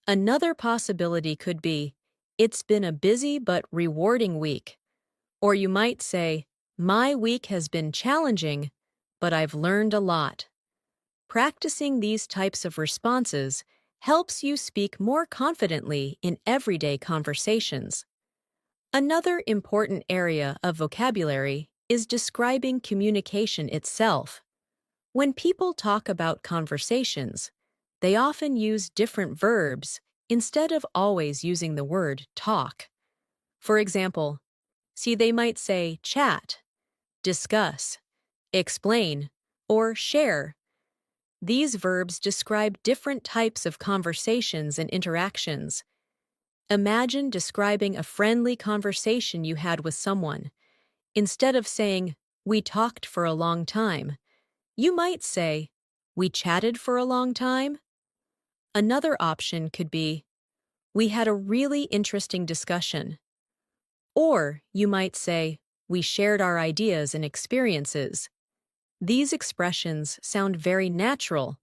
Speaker 1: Another possibility could be, "It's been a busy but rewarding week." Or you might say, "My week has been challenging, but I've learned a lot." Practicing these types of responses helps you speak more confidently in everyday conversations. Another important area of vocabulary is describing communication itself. When people talk about conversations, they often use different verbs instead of always using the word talk. For example, they might say chat, discuss, explain, or share. These verbs describe different types of conversations and interactions. Imagine describing a friendly conversation you had with someone. Instead of saying, "We talked for a long time," you might say, "We chatted for a long time." Another option could be, "We had a really interesting discussion." Or you might say, "We shared our ideas and experiences." These expressions sound very natural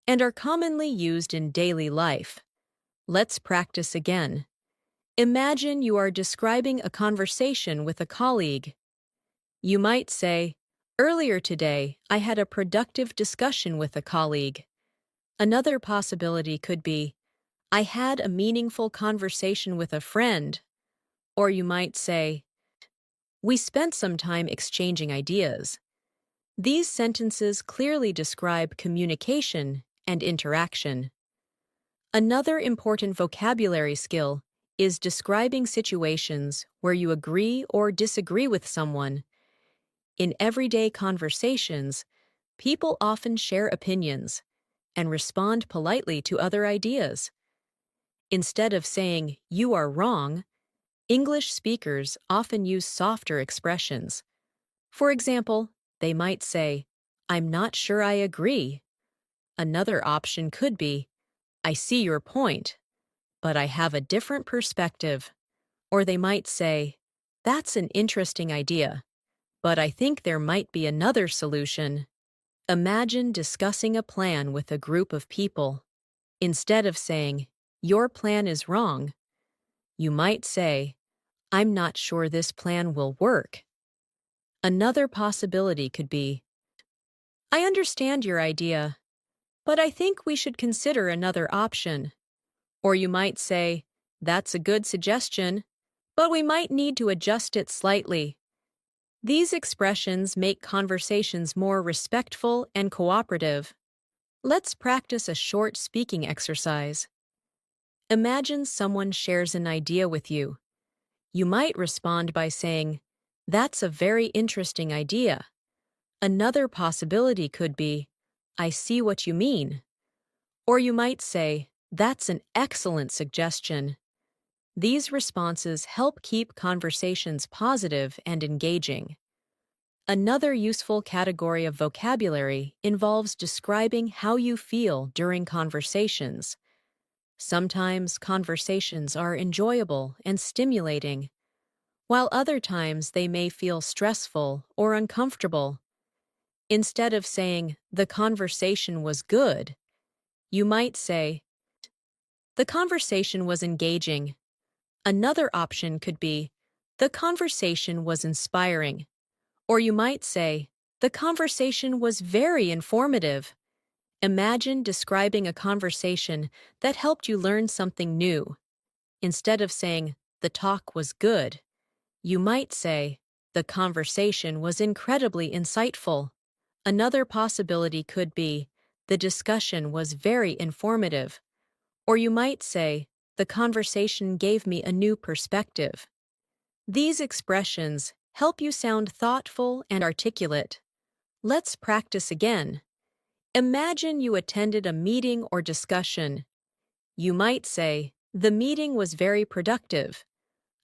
Speaker 1: and are commonly used in daily life. Let's practice again. Imagine you are describing a conversation with a colleague. You might say, "Earlier today, I had a productive discussion with a colleague." Another possibility could be, "I had a meaningful conversation with a friend." Or you might say, "We spent some time exchanging ideas." These sentences clearly describe communication and interaction. Another important vocabulary skill is describing situations where you agree or disagree with someone. In everyday conversations, people often share opinions and respond politely to other ideas. Instead of saying, "You are wrong," English speakers often use softer expressions. For example, they might say, "I'm not sure I agree." Another option could be, "I see your point, but I have a different perspective." Or they might say, "That's an interesting idea, but I think there might be another solution." Imagine discussing a plan with a group of people. Instead of saying, "Your plan is wrong," you might say, "I'm not sure this plan will work." Another possibility could be, "I understand your idea, but I think we should consider another option." Or you might say, "That's a good suggestion, but we might need to adjust it slightly." These expressions make conversations more respectful and cooperative. Let's practice a short speaking exercise. Imagine someone shares an idea with you. You might respond by saying, "That's a very interesting idea." Another possibility could be, "I see what you mean." Or you might say, "That's an excellent suggestion." These responses help keep conversations positive and engaging. Another useful category of vocabulary involves describing how you feel during conversations. Sometimes conversations are enjoyable and stimulating, while other times they may feel stressful or uncomfortable. Instead of saying, "The conversation was good," you might say, "The conversation was engaging." Another option could be, "The conversation was inspiring." Or you might say, "The conversation was very informative." Imagine describing a conversation that helped you learn something new. Instead of saying, "The talk was good," you might say, "The conversation was incredibly insightful." Another possibility could be, "The discussion was very informative." Or you might say, "The conversation gave me a new perspective." These expressions help you sound thoughtful and articulate. Let's practice again. Imagine you attended a meeting or discussion. You might say, "The meeting was very productive."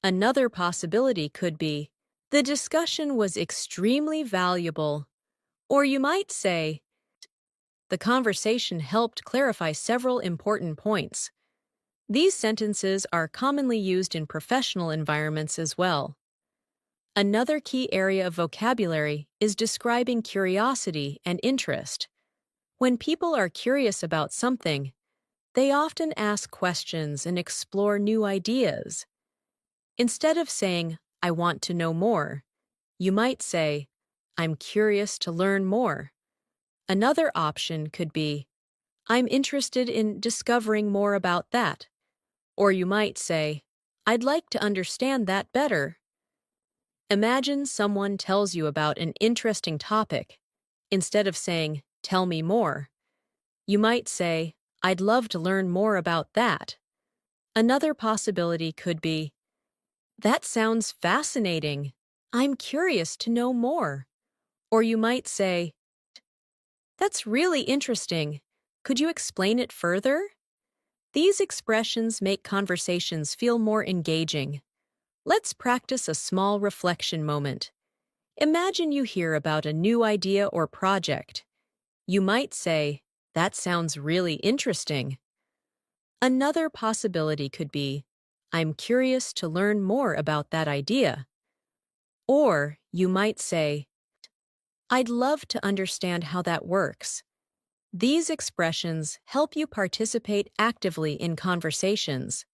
Speaker 1: Another possibility could be, "The discussion was extremely valuable." Or you might say, "The conversation helped clarify several important points." These sentences are commonly used in professional environments as well. Another key area of vocabulary is describing curiosity and interest. When people are curious about something, they often ask questions and explore new ideas. Instead of saying, "I want to know more," you might say, "I'm curious to learn more." Another option could be, "I'm interested in discovering more about that." Or you might say, "I'd like to understand that better." Imagine someone tells you about an interesting topic. Instead of saying, "Tell me more," you might say, "I'd love to learn more about that." Another possibility could be, "That sounds fascinating. I'm curious to know more." Or you might say, "That's really interesting. Could you explain it further?" These expressions make conversations feel more engaging. Let's practice a small reflection moment. Imagine you hear about a new idea or project. You might say, "That sounds really interesting." Another possibility could be, "I'm curious to learn more about that idea." Or you might say, "I'd love to understand how that works." These expressions help you participate actively in conversations.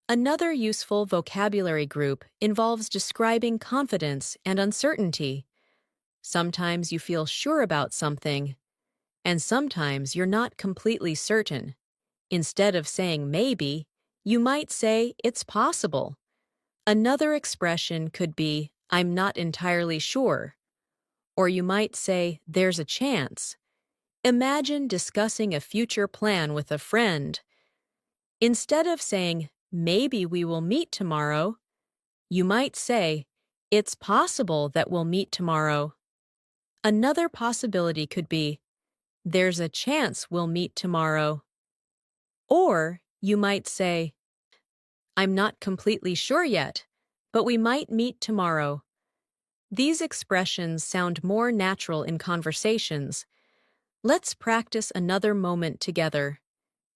Speaker 1: Another useful vocabulary group involves describing confidence and uncertainty. Sometimes you feel sure about something, and sometimes you're not completely certain. Instead of saying maybe, you might say it's possible. Another expression could be, "I'm not entirely sure." Or you might say, "There's a chance." Imagine discussing a future plan with a friend. Instead of saying, "Maybe we will meet tomorrow," you might say, "It's possible that we'll meet tomorrow." Another possibility could be, "There's a chance we'll meet tomorrow." Or you might say, "I'm not completely sure yet, but we might meet tomorrow." These expressions sound more natural in conversations. Let's practice another moment together.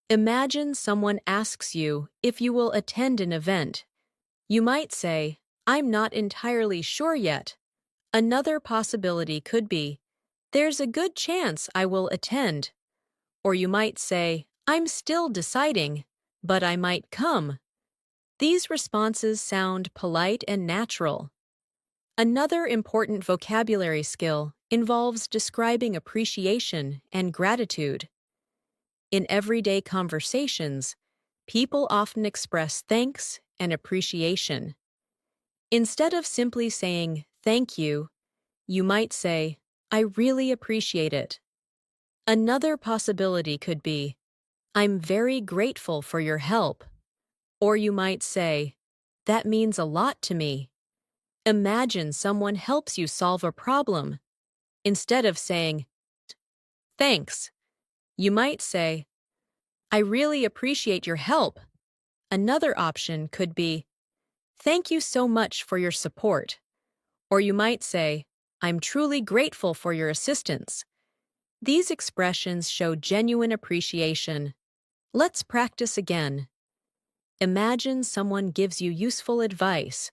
Speaker 1: Imagine someone asks you if you will attend an event. You might say, "I'm not entirely sure yet." Another possibility could be, "There's a good chance I will attend." Or you might say, "I'm still deciding, but I might come." These responses sound polite and natural. Another important vocabulary skill involves describing appreciation and gratitude. In everyday conversations, people often express thanks and appreciation. Instead of simply saying, "Thank you," you might say, "I really appreciate it." Another possibility could be, "I'm very grateful for your help." Or you might say, "That means a lot to me." Imagine someone helps you solve a problem. Instead of saying, "Thanks," you might say, "I really appreciate your help." Another option could be, "Thank you so much for your support." Or you might say, "I'm truly grateful for your assistance." These expressions show genuine appreciation. Let's practice again. Imagine someone gives you useful advice.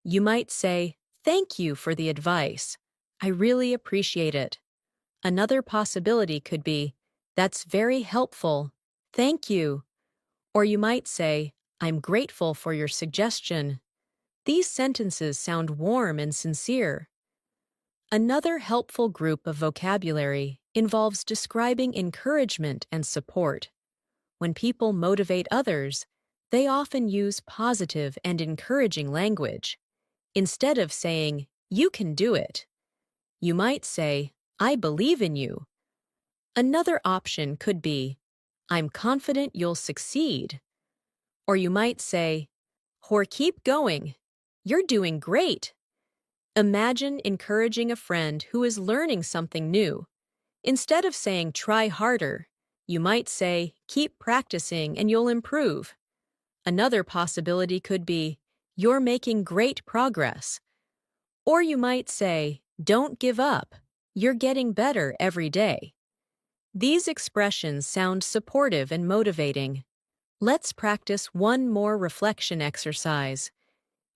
Speaker 1: You might say, "Thank you for the advice. I really appreciate it." Another possibility could be, "That's very helpful. Thank you." Or you might say, "I'm grateful for your suggestion." These sentences sound warm and sincere. Another helpful group of vocabulary involves describing encouragement and support. When people motivate others, they often use positive and encouraging language. Instead of saying, "You can do it," you might say, "I believe in you." Another option could be, "I'm confident you'll succeed." Or you might say, "Or keep going. You're doing great." Imagine encouraging a friend who is learning something new. Instead of saying, "Try harder," you might say, "Keep practicing and you'll improve." Another possibility could be, "You're making great progress." Or you might say, "Don't give up. You're getting better every day." These expressions sound supportive and motivating. Let's practice one more reflection exercise.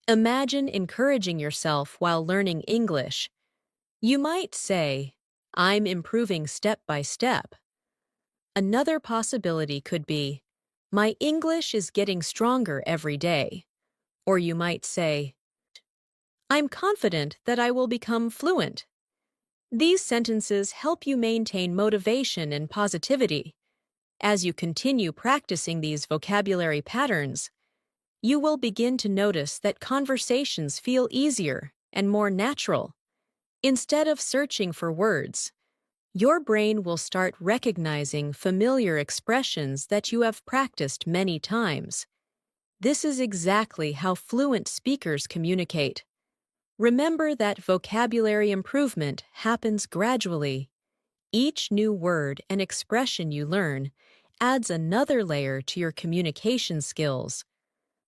Speaker 1: Imagine encouraging yourself while learning English. You might say, "I'm improving step by step." Another possibility could be, "My English is getting stronger every day." Or you might say, "I'm confident that I will become fluent." These sentences help you maintain motivation and positivity. As you continue practicing these vocabulary patterns, you will begin to notice that conversations feel easier and more natural. Instead of searching for words, your brain will start recognizing familiar expressions that you have practiced many times. This is exactly how fluent speakers communicate. Remember that vocabulary improvement happens gradually. Each new word and expression you learn adds another layer to your communication skills.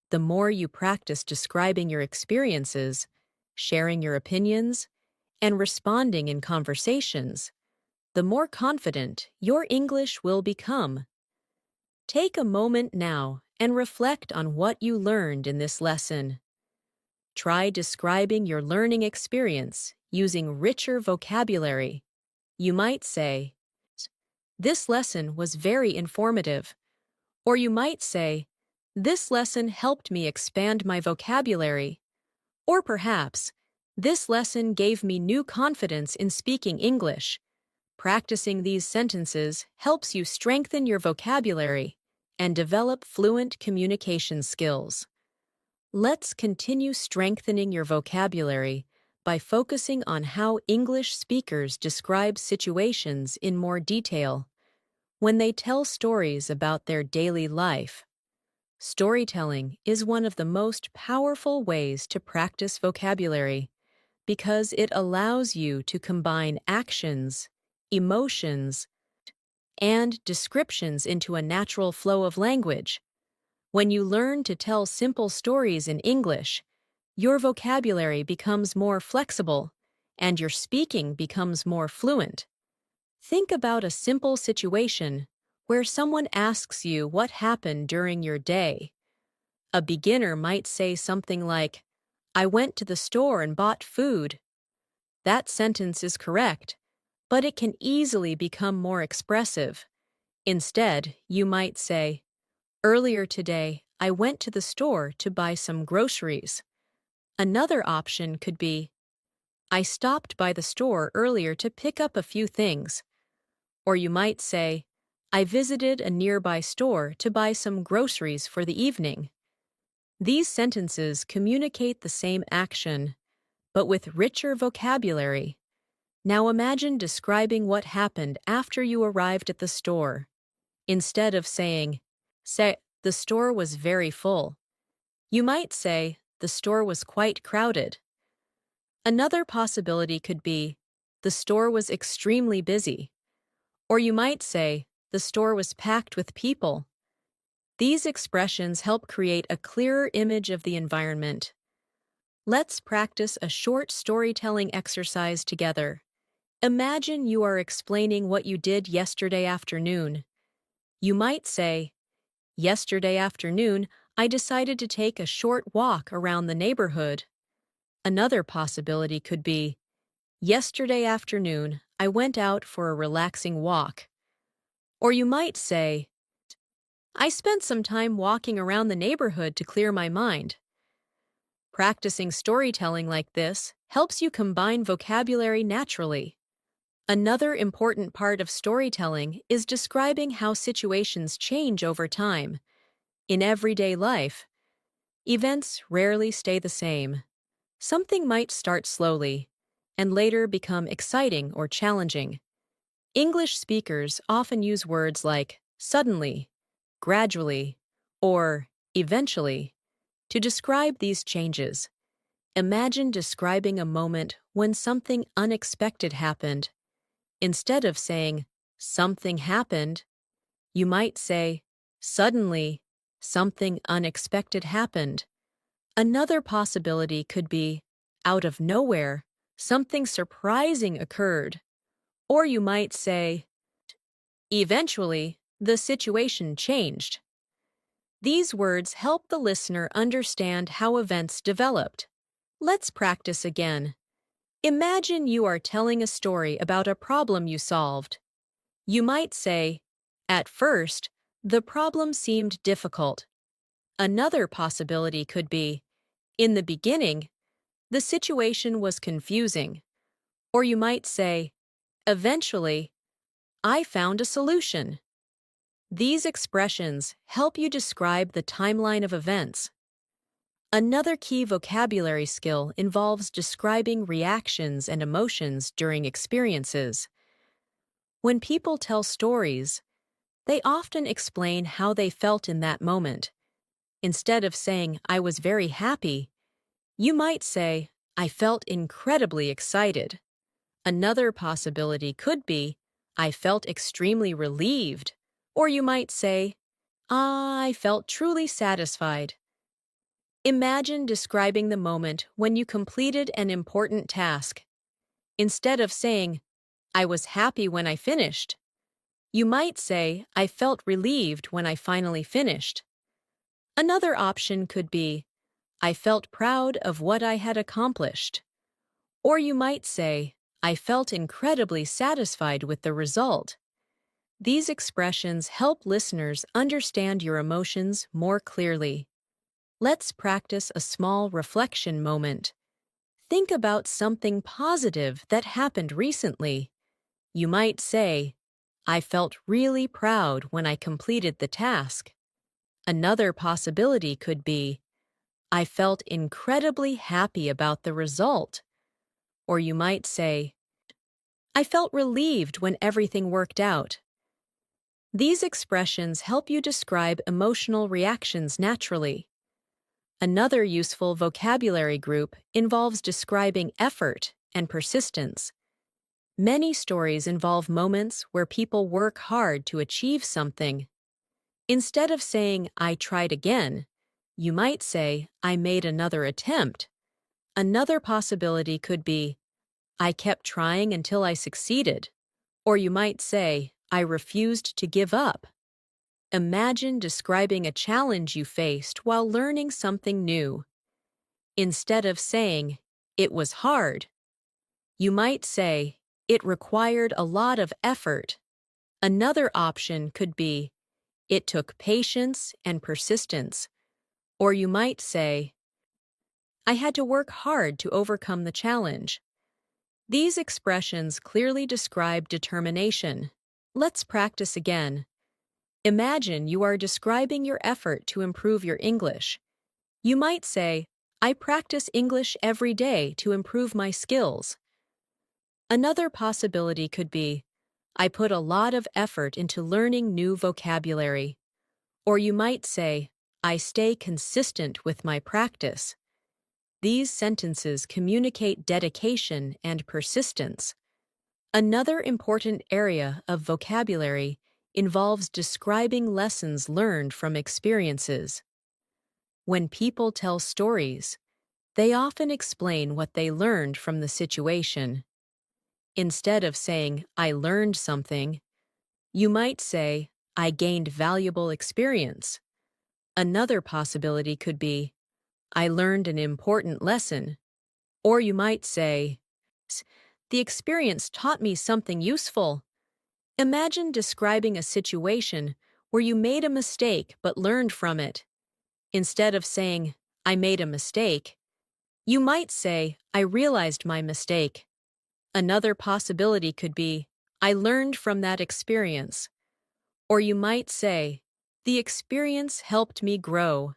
Speaker 1: The more you practice describing your experiences, sharing your opinions, and responding in conversations, the more confident your English will become. Take a moment now and reflect on what you learned in this lesson. Try describing your learning experience using richer vocabulary. You might say, "This lesson was very informative." Or you might say, "This lesson helped me expand my vocabulary." Or perhaps, "This lesson gave me new confidence in speaking English." Practicing these sentences helps you strengthen your vocabulary and develop fluent communication skills. Let's continue strengthening your vocabulary by focusing on how English speakers describe situations in more detail. When they tell stories about their daily life, storytelling is one of the most powerful ways to practice vocabulary because it allows you to combine actions, emotions, and descriptions into a natural flow of language. When you learn to tell simple stories in English, your vocabulary becomes more flexible and your speaking becomes more fluent. Think about a simple situation where someone asks you what happened during your day. A beginner might say something like, "I went to the store and bought food." That sentence is correct, but it can easily become more expressive. Instead, you might say, "Earlier today, I went to the store to buy some groceries." Another option could be, "I stopped by the store earlier to pick up a few things." Or you might say, "I visited a nearby store to buy some groceries for the evening." These sentences communicate the same action, but with richer vocabulary. Now imagine describing what happened after you arrived at the store. Instead of saying, "The store was very full," you might say, "The store was quite crowded." Another possibility could be, "The store was extremely busy." Or you might say, "The store was packed with people." These expressions help create a clearer image of the environment. Let's practice a short storytelling exercise together. Imagine you are explaining what you did yesterday afternoon. You might say, "Yesterday afternoon, I decided to take a short walk around the neighborhood." Another possibility could be, "Yesterday afternoon, I went out for a relaxing walk." Or you might say, "I spent some time walking around the neighborhood to clear my mind." Practicing storytelling like this helps you combine vocabulary naturally. Another important part of storytelling is describing how situations change over time. In everyday life, events rarely stay the same. Something might start slowly and later become exciting or challenging. English speakers often use words like suddenly, gradually, or eventually to describe these changes. Imagine describing a moment when something unexpected happened. Instead of saying, "something happened," you might say, "suddenly, something unexpected happened." Another possibility could be, "out of nowhere, something surprising occurred." Or you might say, "eventually, the situation changed." These words help the listener understand how events developed. Let's practice again. Imagine you are telling a story about a problem you solved. You might say, "At first, the problem seemed difficult." Another possibility could be, "In the beginning, the situation was confusing." Or you might say, "Eventually, I found a solution." These expressions help you describe the timeline of events. Another key vocabulary skill involves describing reactions and emotions during experiences. When people tell stories, they often explain how they felt in that moment. Instead of saying, "I was very happy," you might say, "I felt incredibly excited." Another possibility could be, "I felt extremely relieved." Or you might say, "I felt truly satisfied." Imagine describing the moment when you completed an important task. Instead of saying, "I was happy when I finished," you might say, "I felt relieved when I finally finished." Another option could be, "I felt proud of what I had accomplished." Or you might say, "I felt incredibly satisfied with the result." These expressions help listeners understand your emotions more clearly. Let's practice a small reflection moment. Think about something positive that happened recently. You might say, "I felt really proud when I completed the task." Another possibility could be, "I felt incredibly happy about the result." Or you might say, "I felt relieved when everything worked out." These expressions help you describe emotional reactions naturally. Another useful vocabulary group involves describing effort and persistence. Many stories involve moments where people work hard to achieve something. Instead of saying, "I tried again," you might say, "I made another attempt." Another possibility could be, "I kept trying until I succeeded." Or you might say, "I refused to give up." Imagine describing a challenge you faced while learning something new. Instead of saying, "It was hard," you might say, "It required a lot of effort." Another option could be, "It took patience and persistence." Or you might say, "I had to work hard to overcome the challenge." These expressions clearly describe determination. Let's practice again. Imagine you are describing your effort to improve your English. You might say, "I practice English every day to improve my skills." Another possibility could be, "I put a lot of effort into learning new vocabulary." Or you might say, "I stay consistent with my practice." These sentences communicate dedication and persistence. Another important area of vocabulary involves describing lessons learned from experiences. When people tell stories, they often explain what they learned from the situation. Instead of saying, I learned something, you might say, I gained valuable experience. Another possibility could be, I learned an important lesson. Or you might say, the experience taught me something useful. Imagine describing a situation where you made a mistake but learned from it. Instead of saying, I made a mistake, you might say, I realized my mistake. Another possibility could be, I learned from that experience. Or you might say, the experience helped me grow.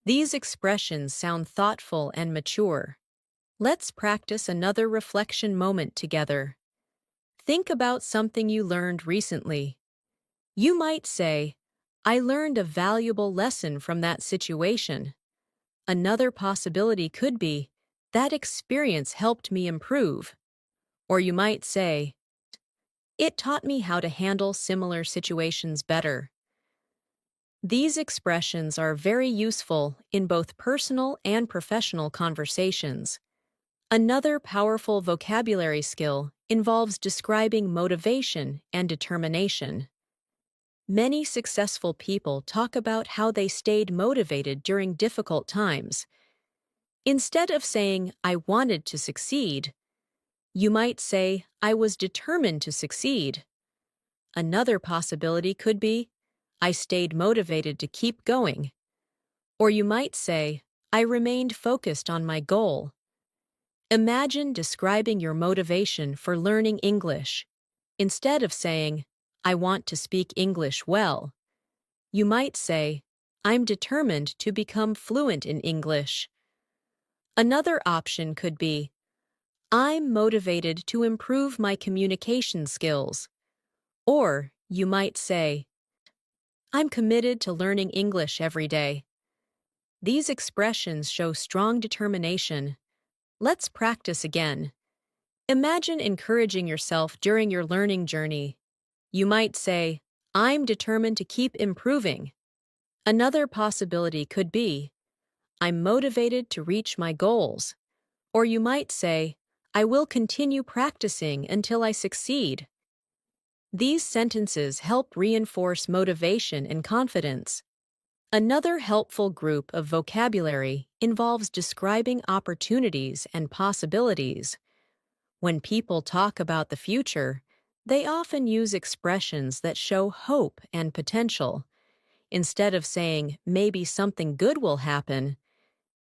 Speaker 1: These expressions sound thoughtful and mature. Let's practice another reflection moment together. Think about something you learned recently. You might say, I learned a valuable lesson from that situation. Another possibility could be, that experience helped me improve. Or you might say, it taught me how to handle similar situations better. These expressions are very useful in both personal and professional conversations. Another powerful vocabulary skill involves describing motivation and determination. Many successful people talk about how they stayed motivated during difficult times. Instead of saying, I wanted to succeed, you might say, I was determined to succeed. Another possibility could be, I stayed motivated to keep going. Or you might say, I remained focused on my goal. Imagine describing your motivation for learning English. Instead of saying, I want to speak English well, you might say, I'm determined to become fluent in English. Another option could be, I'm motivated to improve my communication skills. Or you might say, I'm committed to learning English every day. These expressions show strong determination. Let's practice again. Imagine encouraging yourself during your learning journey. You might say, I'm determined to keep improving. Another possibility could be, I'm motivated to reach my goals. Or you might say, I will continue practicing until I succeed. These sentences help reinforce motivation and confidence. Another helpful group of vocabulary involves describing opportunities and possibilities. When people talk about the future, they often use expressions that show hope and potential. Instead of saying, maybe something good will happen,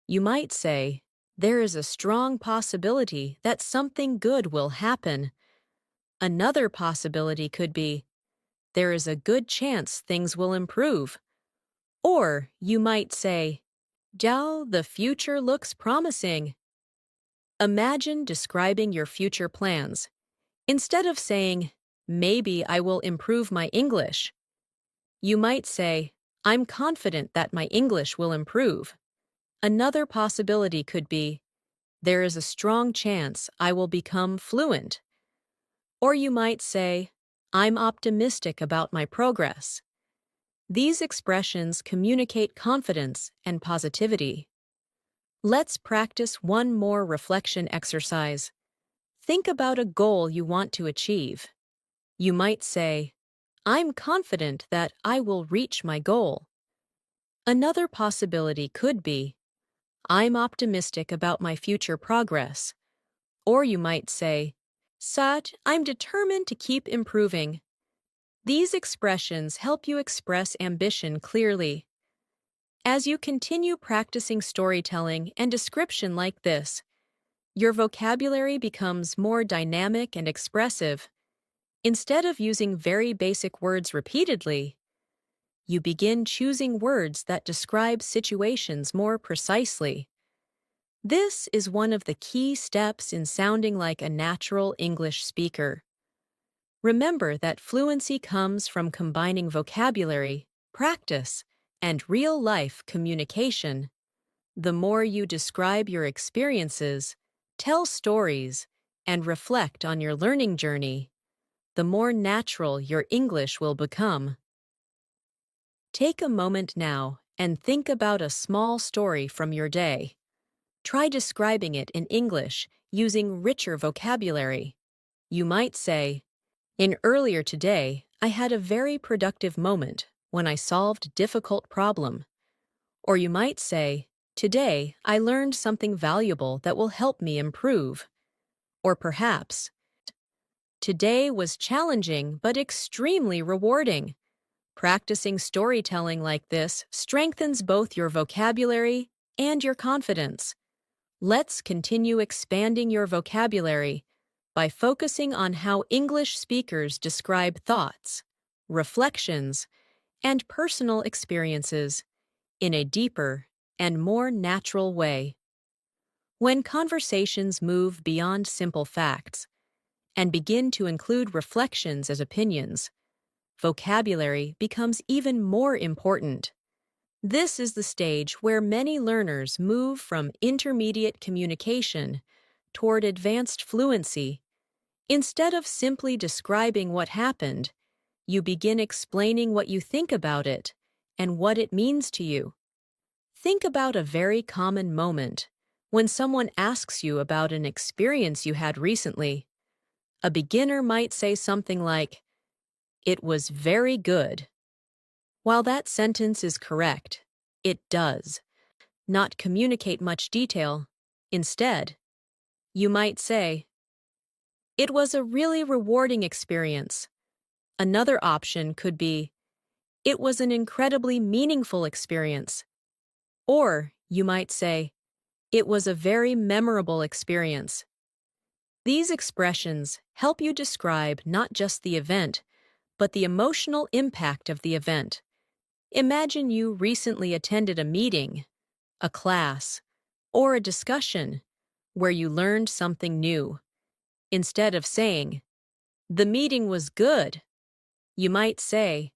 Speaker 1: you might say, there is a strong possibility that something good will happen. Another possibility could be, there is a good chance things will improve. Or you might say, Zhao, the future looks promising. Imagine describing your future plans. Instead of saying, maybe I will improve my English, you might say, I'm confident that my English will improve. Another possibility could be, there is a strong chance I will become fluent. Or you might say, I'm optimistic about my progress. These expressions communicate confidence and positivity. Let's practice one more reflection exercise. Think about a goal you want to achieve. You might say, I'm confident that I will reach my goal. Another possibility could be, I'm optimistic about my future progress. Or you might say, Sat, I'm determined to keep improving. These expressions help you express ambition clearly. As you continue practicing storytelling and description like this, your vocabulary becomes more dynamic and expressive. Instead of using very basic words repeatedly, you begin choosing words that describe situations more precisely. This is one of the key steps in sounding like a natural English speaker. Remember that fluency comes from combining vocabulary, practice, and real-life communication. The more you describe your experiences, tell stories, and reflect on your learning journey, the more natural your English will become. Take a moment now and think about a small story from your day. Try describing it in English using richer vocabulary. You might say, "In earlier today, I had a very productive moment when I solved a difficult problem." Or you might say, "Today, I learned something valuable that will help me improve." Or perhaps, "Today was challenging but extremely rewarding." Practicing storytelling like this strengthens both your vocabulary and your confidence. Let's continue expanding your vocabulary by focusing on how English speakers describe thoughts, reflections, and personal experiences in a deeper and more natural way. When conversations move beyond simple facts and begin to include reflections as opinions, vocabulary becomes even more important. This is the stage where many learners move from intermediate communication toward advanced fluency. Instead of simply describing what happened, you begin explaining what you think about it and what it means to you. Think about a very common moment when someone asks you about an experience you had recently. A beginner might say something like, "It was very good." While that sentence is correct, it does not communicate much detail. Instead, you might say, "It was a really rewarding experience." Another option could be, "It was an incredibly meaningful experience." Or you might say, "It was a very memorable experience." These expressions help you describe not just the event, but the emotional impact of the event. Imagine you recently attended a meeting, a class, or a discussion where you learned something new. Instead of saying, "The meeting was good," you might say,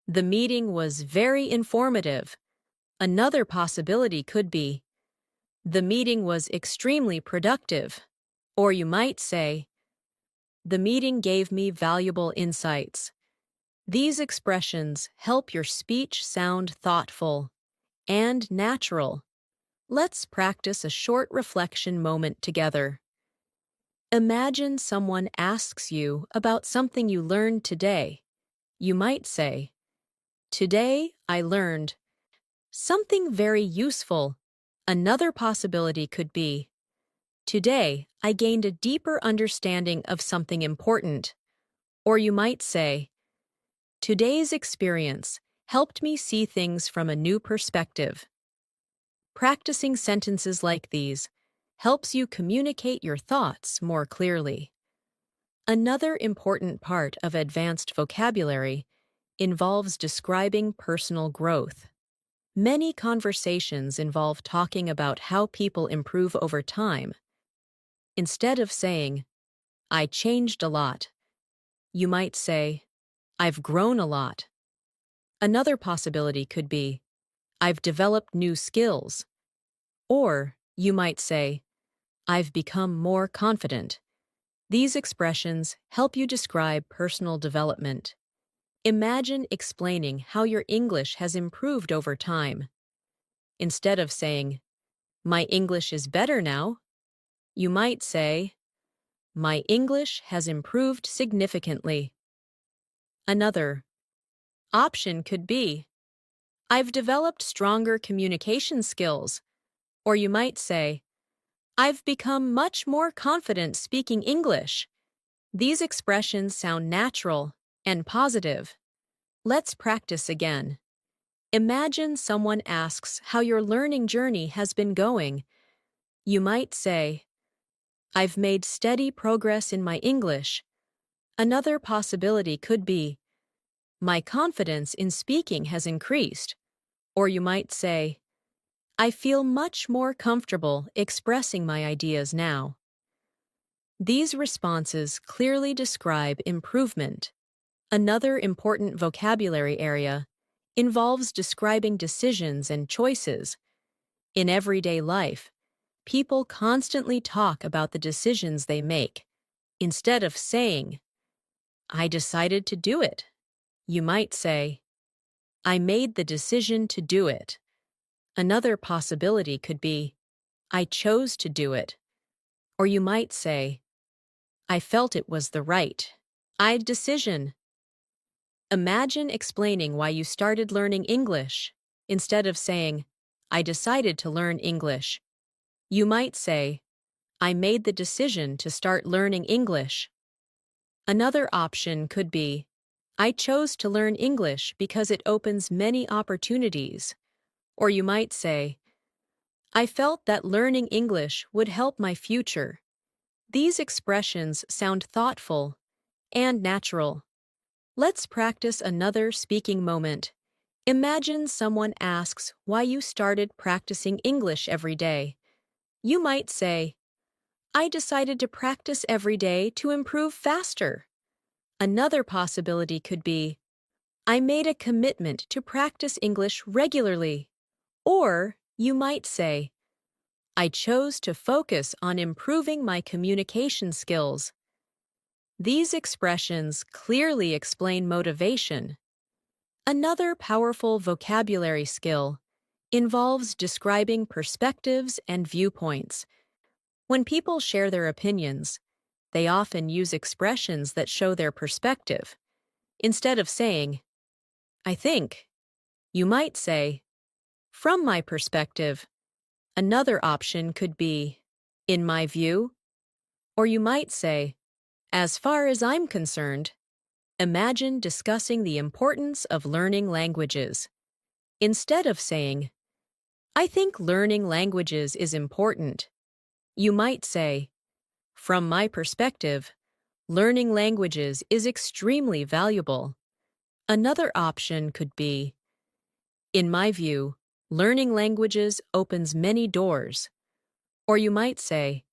Speaker 1: "The meeting was very informative." Another possibility could be, "The meeting was extremely productive." Or you might say, "The meeting gave me valuable insights." These expressions help your speech sound thoughtful and natural. Let's practice a short reflection moment together. Imagine someone asks you about something you learned today. You might say, "Today I learned something very useful." Another possibility could be, "Today I gained a deeper understanding of something important." Or you might say, "Today's experience helped me see things from a new perspective." Practicing sentences like these helps you communicate your thoughts more clearly. Another important part of advanced vocabulary involves describing personal growth. Many conversations involve talking about how people improve over time. Instead of saying, "I changed a lot," you might say, "I've grown a lot." Another possibility could be, "I've developed new skills." Or you might say, "I've become more confident." These expressions help you describe personal development. Imagine explaining how your English has improved over time. Instead of saying, "My English is better now," you might say, "My English has improved significantly." Another option could be, "I've developed stronger communication skills." Or you might say, "I've become much more confident speaking English." These expressions sound natural and positive. Let's practice again. Imagine someone asks how your learning journey has been going. You might say, "I've made steady progress in my English." Another possibility could be, "My confidence in speaking has increased." Or you might say, "I feel much more comfortable expressing my ideas now." These responses clearly describe improvement. Another important vocabulary area involves describing decisions and choices. In everyday life, people constantly talk about the decisions they make. Instead of saying, I decided to do it. You might say, I made the decision to do it. Another possibility could be, I chose to do it. Or you might say, I felt it was the right I decision. Imagine explaining why you started learning English. Instead of saying, I decided to learn English, you might say, I made the decision to start learning English. Another option could be, I chose to learn English because it opens many opportunities. Or you might say, I felt that learning English would help my future. These expressions sound thoughtful and natural. Let's practice another speaking moment. Imagine someone asks why you started practicing English every day. You might say, I decided to practice every day to improve faster. Another possibility could be, I made a commitment to practice English regularly. Or you might say, I chose to focus on improving my communication skills. These expressions clearly explain motivation. Another powerful vocabulary skill involves describing perspectives and viewpoints. When people share their opinions, they often use expressions that show their perspective. Instead of saying, I think, you might say, from my perspective. Another option could be, in my view, or you might say, as far as I'm concerned. Imagine discussing the importance of learning languages. Instead of saying, I think learning languages is important, you might say, from my perspective, learning languages is extremely valuable. Another option could be, in my view, learning languages opens many doors. Or you might say,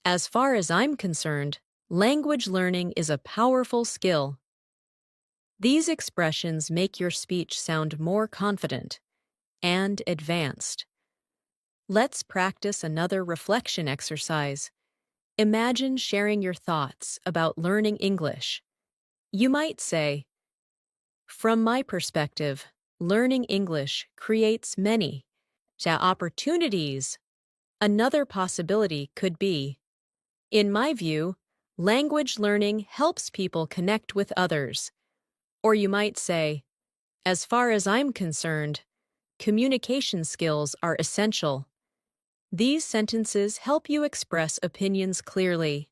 Speaker 1: as far as I'm concerned, language learning is a powerful skill. These expressions make your speech sound more confident and advanced. Let's practice another reflection exercise. Imagine sharing your thoughts about learning English. You might say, from my perspective, learning English creates many opportunities. Another possibility could be, in my view, language learning helps people connect with others. Or you might say, as far as I'm concerned, communication skills are essential. These sentences help you express opinions clearly.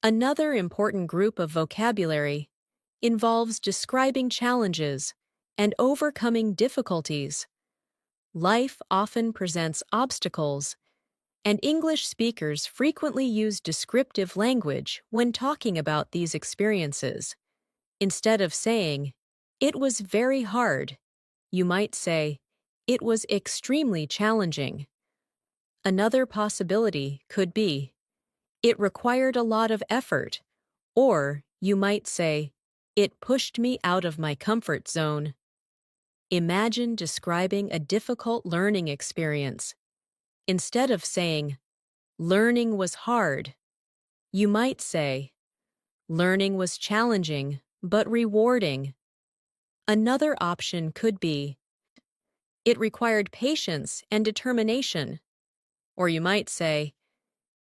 Speaker 1: Another important group of vocabulary involves describing challenges and overcoming difficulties. Life often presents obstacles, and English speakers frequently use descriptive language when talking about these experiences. Instead of saying, it was very hard, you might say, it was extremely challenging. Another possibility could be, it required a lot of effort, or you might say, it pushed me out of my comfort zone. Imagine describing a difficult learning experience. Instead of saying, learning was hard, you might say, learning was challenging but rewarding. Another option could be, it required patience and determination. Or you might say,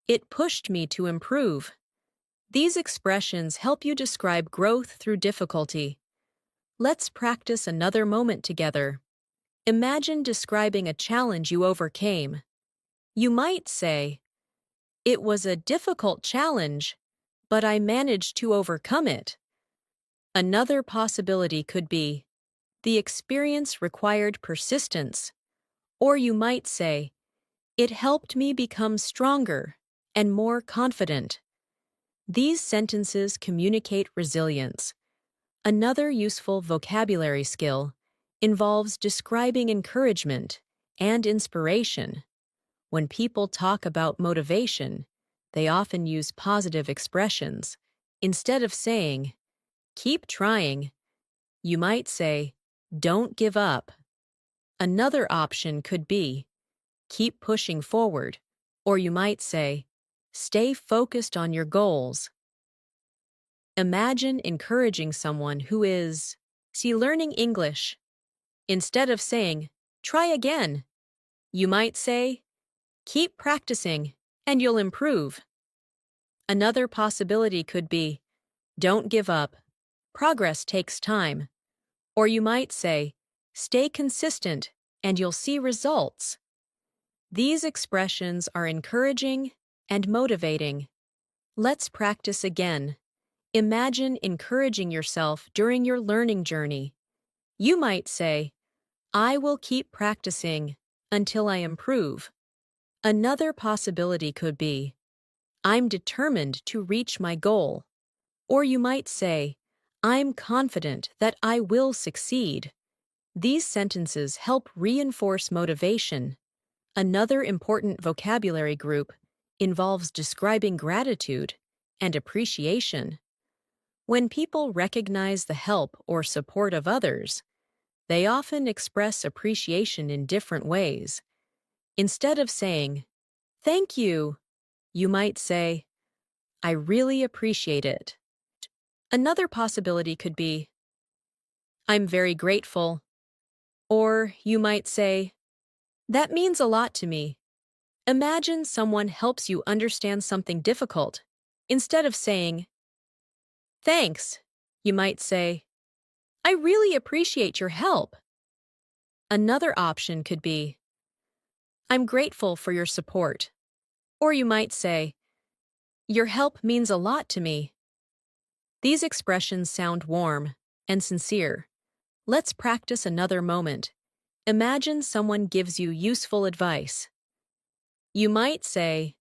Speaker 1: it pushed me to improve. These expressions help you describe growth through difficulty. Let's practice another moment together. Imagine describing a challenge you overcame. You might say, it was a difficult challenge, but I managed to overcome it. Another possibility could be, the experience required persistence. Or you might say, it helped me become stronger and more confident. These sentences communicate resilience. Another useful vocabulary skill involves describing encouragement and inspiration. When people talk about motivation, they often use positive expressions. Instead of saying, keep trying, you might say, don't give up. Another option could be, keep pushing forward, or you might say, stay focused on your goals. Imagine encouraging someone who is, learning English. Instead of saying, try again, you might say, keep practicing and you'll improve. Another possibility could be, don't give up. Progress takes time. Or you might say, stay consistent and you'll see results. These expressions are encouraging and motivating. Let's practice again. Imagine encouraging yourself during your learning journey. You might say, I will keep practicing until I improve. Another possibility could be, I'm determined to reach my goal. Or you might say, I'm confident that I will succeed. These sentences help reinforce motivation. Another important vocabulary group involves describing gratitude and appreciation. When people recognize the help or support of others, they often express appreciation in different ways. Instead of saying, thank you might say, I really appreciate it. Another possibility could be, I'm very grateful. Or you might say, that means a lot to me. Imagine someone helps you understand something difficult. Instead of saying, thanks, you might say, I really appreciate your help. Another option could be, I'm grateful for your support. Or you might say, your help means a lot to me. These expressions sound warm and sincere. Let's practice another moment. Imagine someone gives you useful advice. You might say,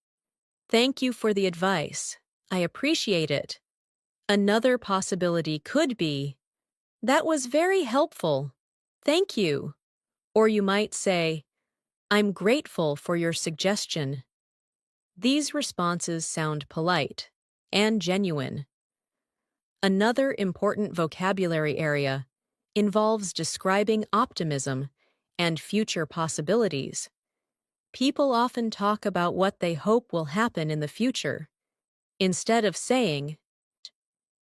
Speaker 1: thank you for the advice. I appreciate it. Another possibility could be, that was very helpful. Thank you. Or you might say, I'm grateful for your suggestion. These responses sound polite and genuine. Another important vocabulary area involves describing optimism and future possibilities. People often talk about what they hope will happen in the future. Instead of saying,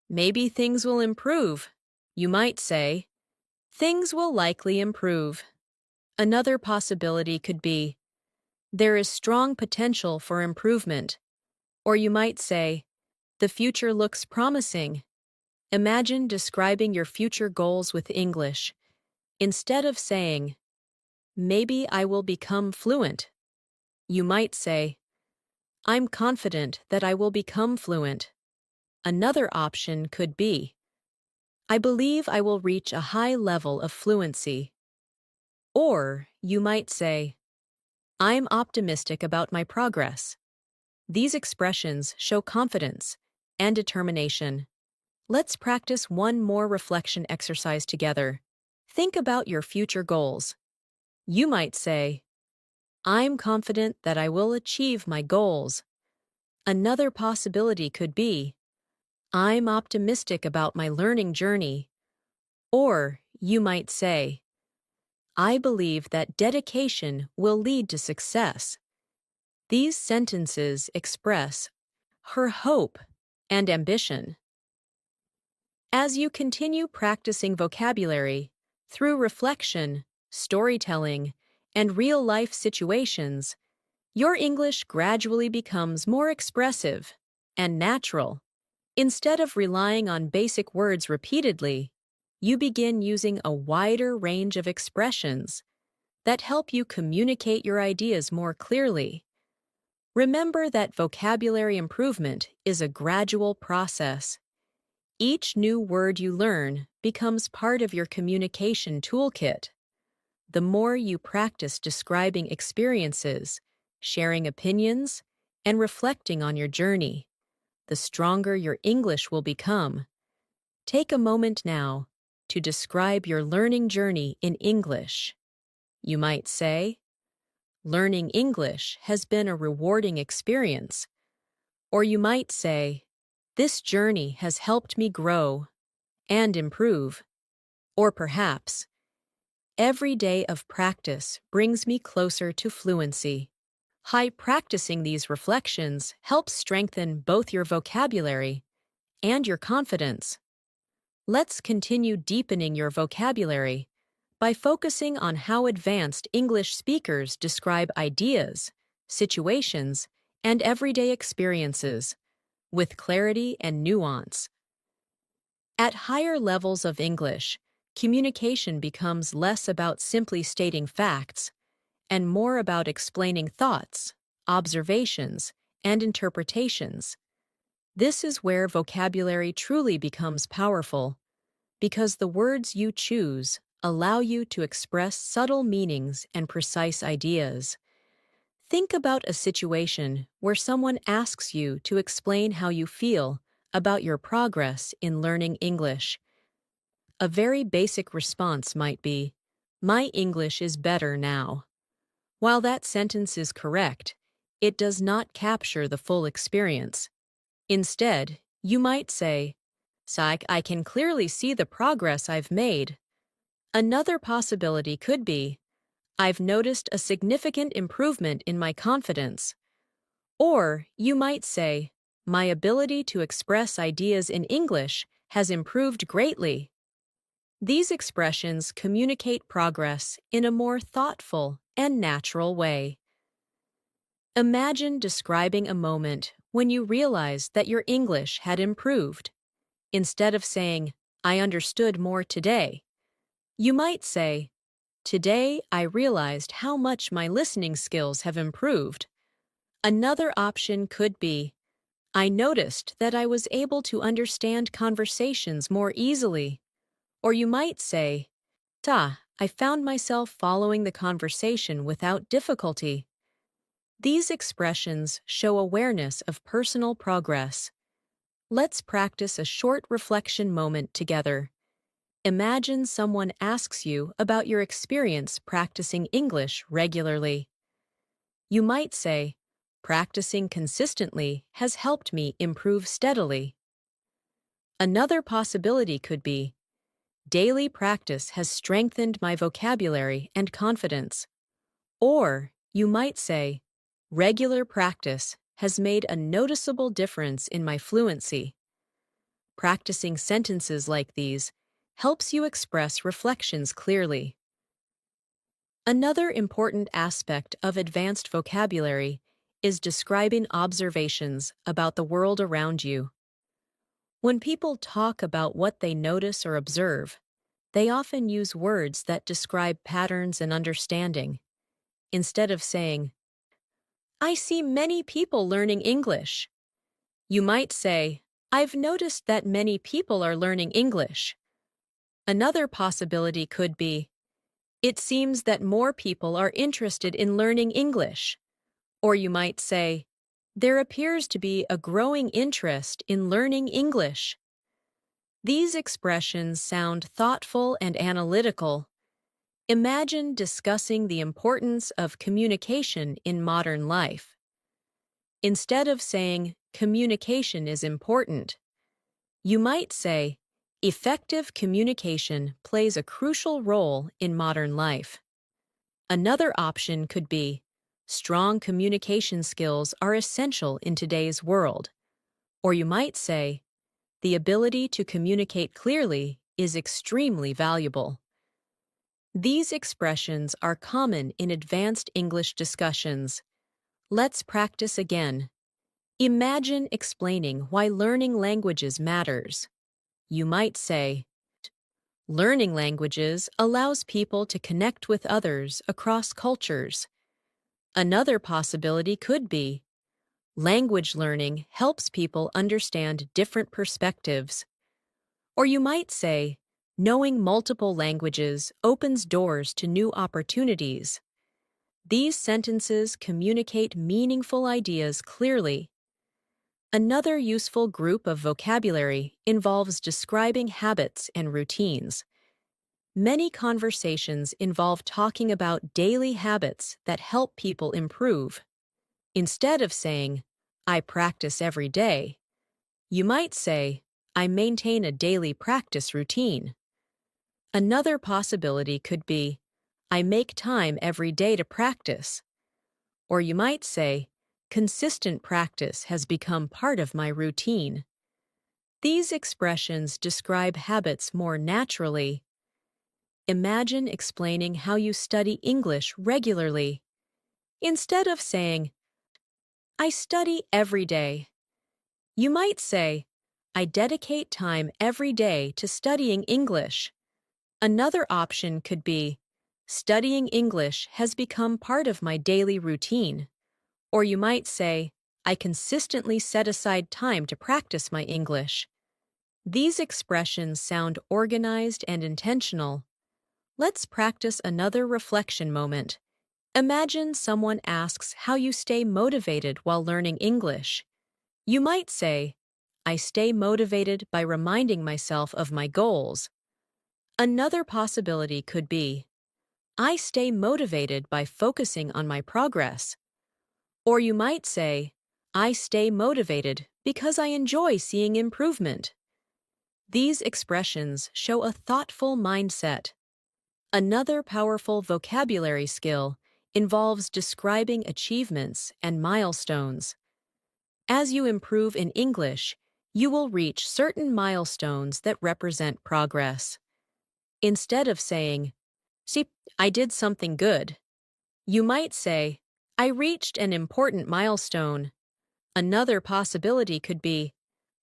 Speaker 1: maybe things will improve, you might say, things will likely improve. Another possibility could be, there is strong potential for improvement. Or you might say, the future looks promising. Imagine describing your future goals with English. Instead of saying, maybe I will become fluent, you might say, I'm confident that I will become fluent. Another option could be, I believe I will reach a high level of fluency. Or you might say, I'm optimistic about my progress. These expressions show confidence and determination. Let's practice one more reflection exercise together. Think about your future goals. You might say, I'm confident that I will achieve my goals. Another possibility could be, I'm optimistic about my learning journey. Or you might say, I believe that dedication will lead to success. These sentences express her hope and ambition. As you continue practicing vocabulary through reflection, storytelling, and real-life situations, your English gradually becomes more expressive and natural. Instead of relying on basic words repeatedly, you begin using a wider range of expressions that help you communicate your ideas more clearly. Remember that vocabulary improvement is a gradual process. Each new word you learn becomes part of your communication toolkit. The more you practice describing experiences, sharing opinions, and reflecting on your journey, the stronger your English will become. Take a moment now to describe your learning journey in English. You might say, learning English has been a rewarding experience. Or you might say, this journey has helped me grow and improve. Or perhaps, every day of practice brings me closer to fluency. Practicing these reflections helps strengthen both your vocabulary and your confidence. Let's continue deepening your vocabulary by focusing on how advanced English speakers describe ideas, situations, and everyday experiences with clarity and nuance. At higher levels of English, communication becomes less about simply stating facts and more about explaining thoughts, observations, and interpretations. This is where vocabulary truly becomes powerful, because the words you choose allow you to express subtle meanings and precise ideas. Think about a situation where someone asks you to explain how you feel about your progress in learning English. A very basic response might be, "My English is better now." While that sentence is correct, it does not capture the full experience. Instead, you might say, "Psych, I can clearly see the progress I've made." Another possibility could be, "I've noticed a significant improvement in my confidence." Or you might say, "My ability to express ideas in English has improved greatly." These expressions communicate progress in a more thoughtful and natural way. Imagine describing a moment when you realized that your English had improved. Instead of saying, "I understood more today," you might say, "Today I realized how much my listening skills have improved." Another option could be, "I noticed that I was able to understand conversations more easily." Or you might say, I found myself following the conversation without difficulty." These expressions show awareness of personal progress. Let's practice a short reflection moment together. Imagine someone asks you about your experience practicing English regularly. You might say, "Practicing consistently has helped me improve steadily." Another possibility could be, "Daily practice has strengthened my vocabulary and confidence." Or you might say, "Regular practice has made a noticeable difference in my fluency." Practicing sentences like these helps you express reflections clearly. Another important aspect of advanced vocabulary is describing observations about the world around you. When people talk about what they notice or observe, they often use words that describe patterns and understanding. Instead of saying, "I see many people learning English," you might say, "I've noticed that many people are learning English." Another possibility could be, "It seems that more people are interested in learning English." Or you might say, "There appears to be a growing interest in learning English." These expressions sound thoughtful and analytical. Imagine discussing the importance of communication in modern life. Instead of saying, "Communication is important," you might say, "Effective communication plays a crucial role in modern life." Another option could be, "Strong communication skills are essential in today's world." Or you might say, "The ability to communicate clearly is extremely valuable." These expressions are common in advanced English discussions. Let's practice again. Imagine explaining why learning languages matters. You might say, "Learning languages allows people to connect with others across cultures." Another possibility could be, "Language learning helps people understand different perspectives." Or you might say, "Knowing multiple languages opens doors to new opportunities." These sentences communicate meaningful ideas clearly. Another useful group of vocabulary involves describing habits and routines. Many conversations involve talking about daily habits that help people improve. Instead of saying, "I practice every day," you might say, "I maintain a daily practice routine." Another possibility could be, "I make time every day to practice." Or you might say, "Consistent practice has become part of my routine." These expressions describe habits more naturally. Imagine explaining how you study English regularly. Instead of saying, I study every day, you might say, I dedicate time every day to studying English. Another option could be, studying English has become part of my daily routine. Or you might say, I consistently set aside time to practice my English. These expressions sound organized and intentional. Let's practice another reflection moment. Imagine someone asks how you stay motivated while learning English. You might say, I stay motivated by reminding myself of my goals. Another possibility could be, I stay motivated by focusing on my progress. Or you might say, I stay motivated because I enjoy seeing improvement. These expressions show a thoughtful mindset. Another powerful vocabulary skill involves describing achievements and milestones. As you improve in English, you will reach certain milestones that represent progress. Instead of saying, see, I did something good, you might say, I reached an important milestone. Another possibility could be,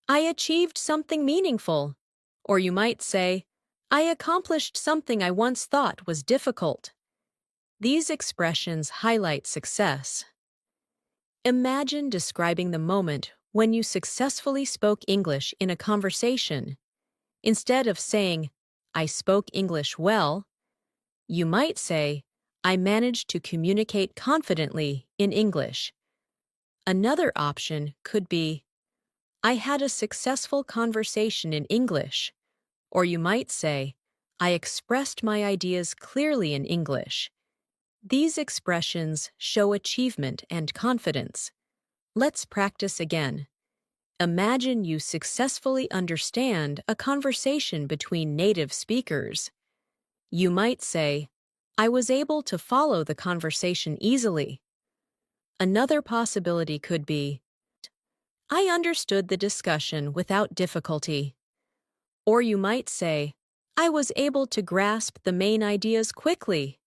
Speaker 1: I achieved something meaningful. Or you might say, I accomplished something I once thought was difficult. These expressions highlight success. Imagine describing the moment when you successfully spoke English in a conversation. Instead of saying, I spoke English well, you might say, I managed to communicate confidently in English. Another option could be, I had a successful conversation in English. Or you might say, I expressed my ideas clearly in English. These expressions show achievement and confidence. Let's practice again. Imagine you successfully understand a conversation between native speakers. You might say, I was able to follow the conversation easily. Another possibility could be, I understood the discussion without difficulty. Or you might say, I was able to grasp the main ideas quickly.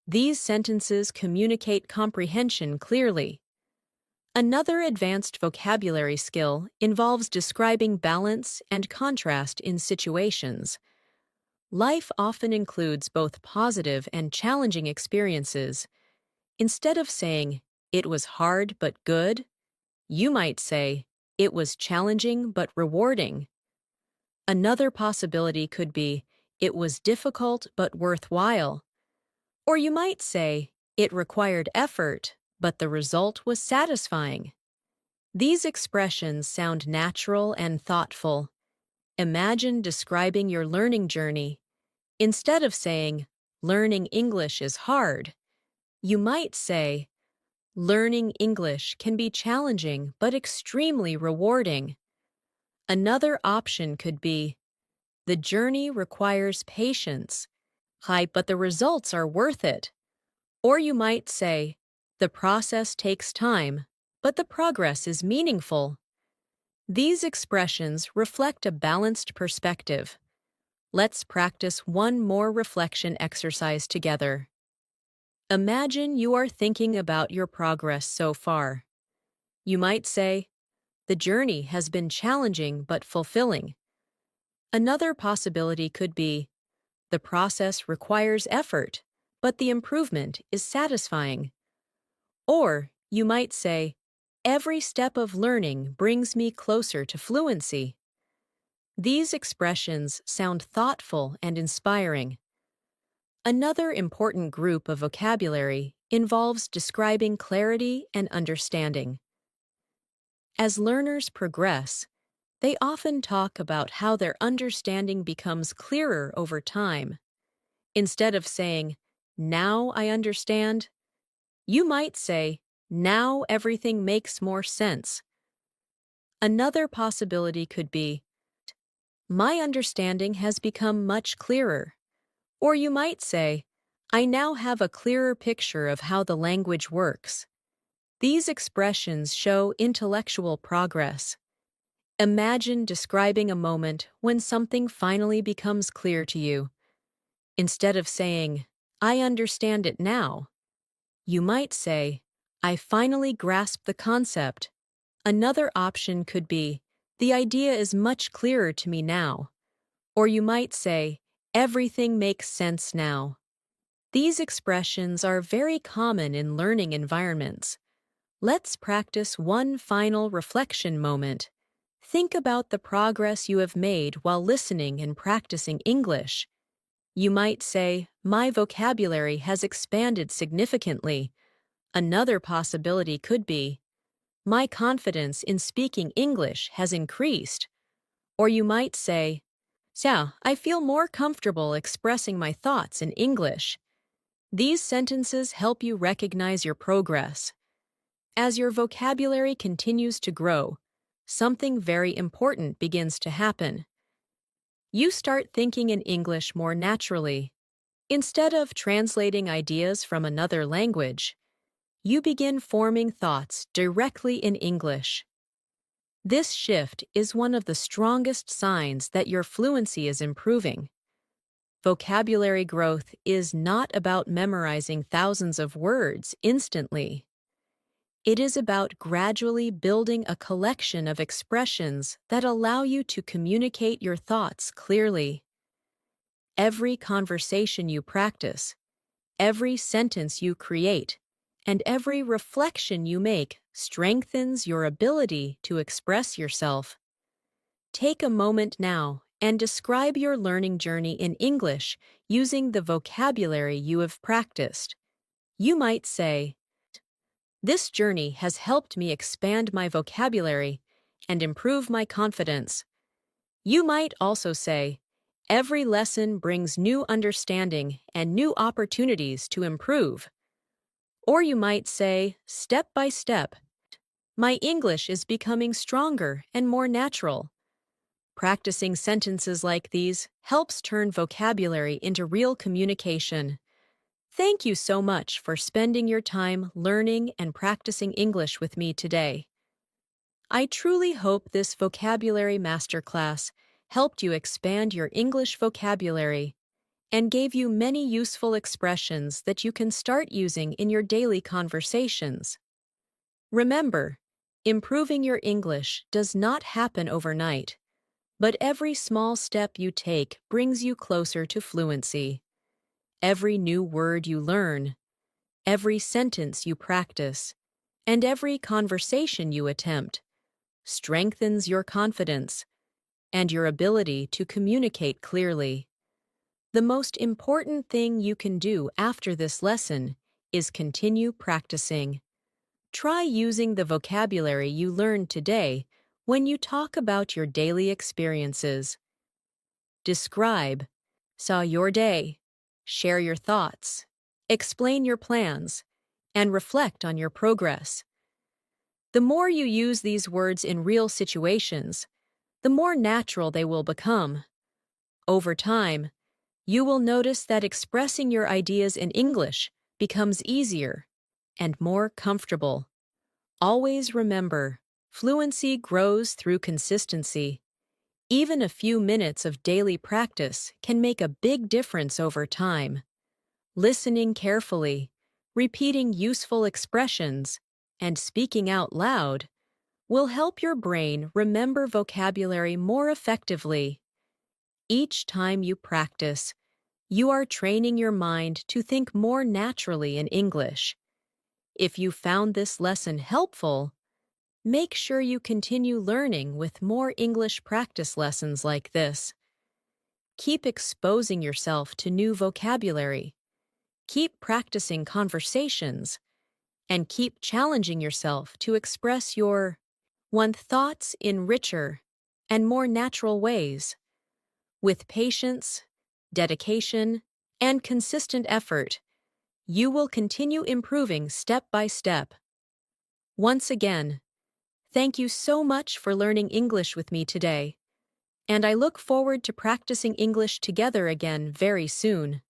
Speaker 1: These sentences communicate comprehension clearly. Another advanced vocabulary skill involves describing balance and contrast in situations. Life often includes both positive and challenging experiences. Instead of saying, it was hard but good, you might say, it was challenging but rewarding. Another possibility could be, it was difficult but worthwhile. Or you might say, it required effort, but the result was satisfying. These expressions sound natural and thoughtful. Imagine describing your learning journey. Instead of saying, learning English is hard, you might say, learning English can be challenging but extremely rewarding. Another option could be, the journey requires patience, but the results are worth it. Or you might say, the process takes time, but the progress is meaningful. These expressions reflect a balanced perspective. Let's practice one more reflection exercise together. Imagine you are thinking about your progress so far. You might say, the journey has been challenging but fulfilling. Another possibility could be, the process requires effort, but the improvement is satisfying. Or you might say, every step of learning brings me closer to fluency. These expressions sound thoughtful and inspiring. Another important group of vocabulary involves describing clarity and understanding. As learners progress, they often talk about how their understanding becomes clearer over time. Instead of saying, now I understand, you might say, now everything makes more sense. Another possibility could be, my understanding has become much clearer. Or you might say, I now have a clearer picture of how the language works. These expressions show intellectual progress. Imagine describing a moment when something finally becomes clear to you. Instead of saying, "I understand it now," you might say, "I finally grasp the concept." Another option could be, "The idea is much clearer to me now." Or you might say, "Everything makes sense now." These expressions are very common in learning environments. Let's practice one final reflection moment. Think about the progress you have made while listening and practicing English. You might say, "My vocabulary has expanded significantly." Another possibility could be, "My confidence in speaking English has increased." Or you might say, "Yeah, I feel more comfortable expressing my thoughts in English." These sentences help you recognize your progress. As your vocabulary continues to grow, something very important begins to happen. You start thinking in English more naturally. Instead of translating ideas from another language, you begin forming thoughts directly in English. This shift is one of the strongest signs that your fluency is improving. Vocabulary growth is not about memorizing thousands of words instantly. It is about gradually building a collection of expressions that allow you to communicate your thoughts clearly. Every conversation you practice, every sentence you create, and every reflection you make strengthens your ability to express yourself. Take a moment now and describe your learning journey in English using the vocabulary you have practiced. You might say, "This journey has helped me expand my vocabulary and improve my confidence." You might also say, "Every lesson brings new understanding and new opportunities to improve." Or you might say, "Step by step, my English is becoming stronger and more natural." Practicing sentences like these helps turn vocabulary into real communication. Thank you so much for spending your time learning and practicing English with me today. I truly hope this vocabulary masterclass helped you expand your English vocabulary and gave you many useful expressions that you can start using in your daily conversations. Remember, improving your English does not happen overnight, but every small step you take brings you closer to fluency. Every new word you learn, every sentence you practice, and every conversation you attempt strengthens your confidence and your ability to communicate clearly. The most important thing you can do after this lesson is continue practicing. Try using the vocabulary you learned today when you talk about your daily experiences. Describe, saw your day, share your thoughts, explain your plans, and reflect on your progress. The more you use these words in real situations, the more natural they will become. Over time, you will notice that expressing your ideas in English becomes easier and more comfortable. Always remember, fluency grows through consistency. Even a few minutes of daily practice can make a big difference over time. Listening carefully, repeating useful expressions, and speaking out loud will help your brain remember vocabulary more effectively. Each time you practice, you are training your mind to think more naturally in English. If you found this lesson helpful, make sure you continue learning with more English practice lessons like this. Keep exposing yourself to new vocabulary. Keep practicing conversations. And keep challenging yourself to express your thoughts in richer and more natural ways. With patience, dedication, and consistent effort, you will continue improving step by step. Once again, thank you so much for learning English with me today, and I look forward to practicing English together again very soon.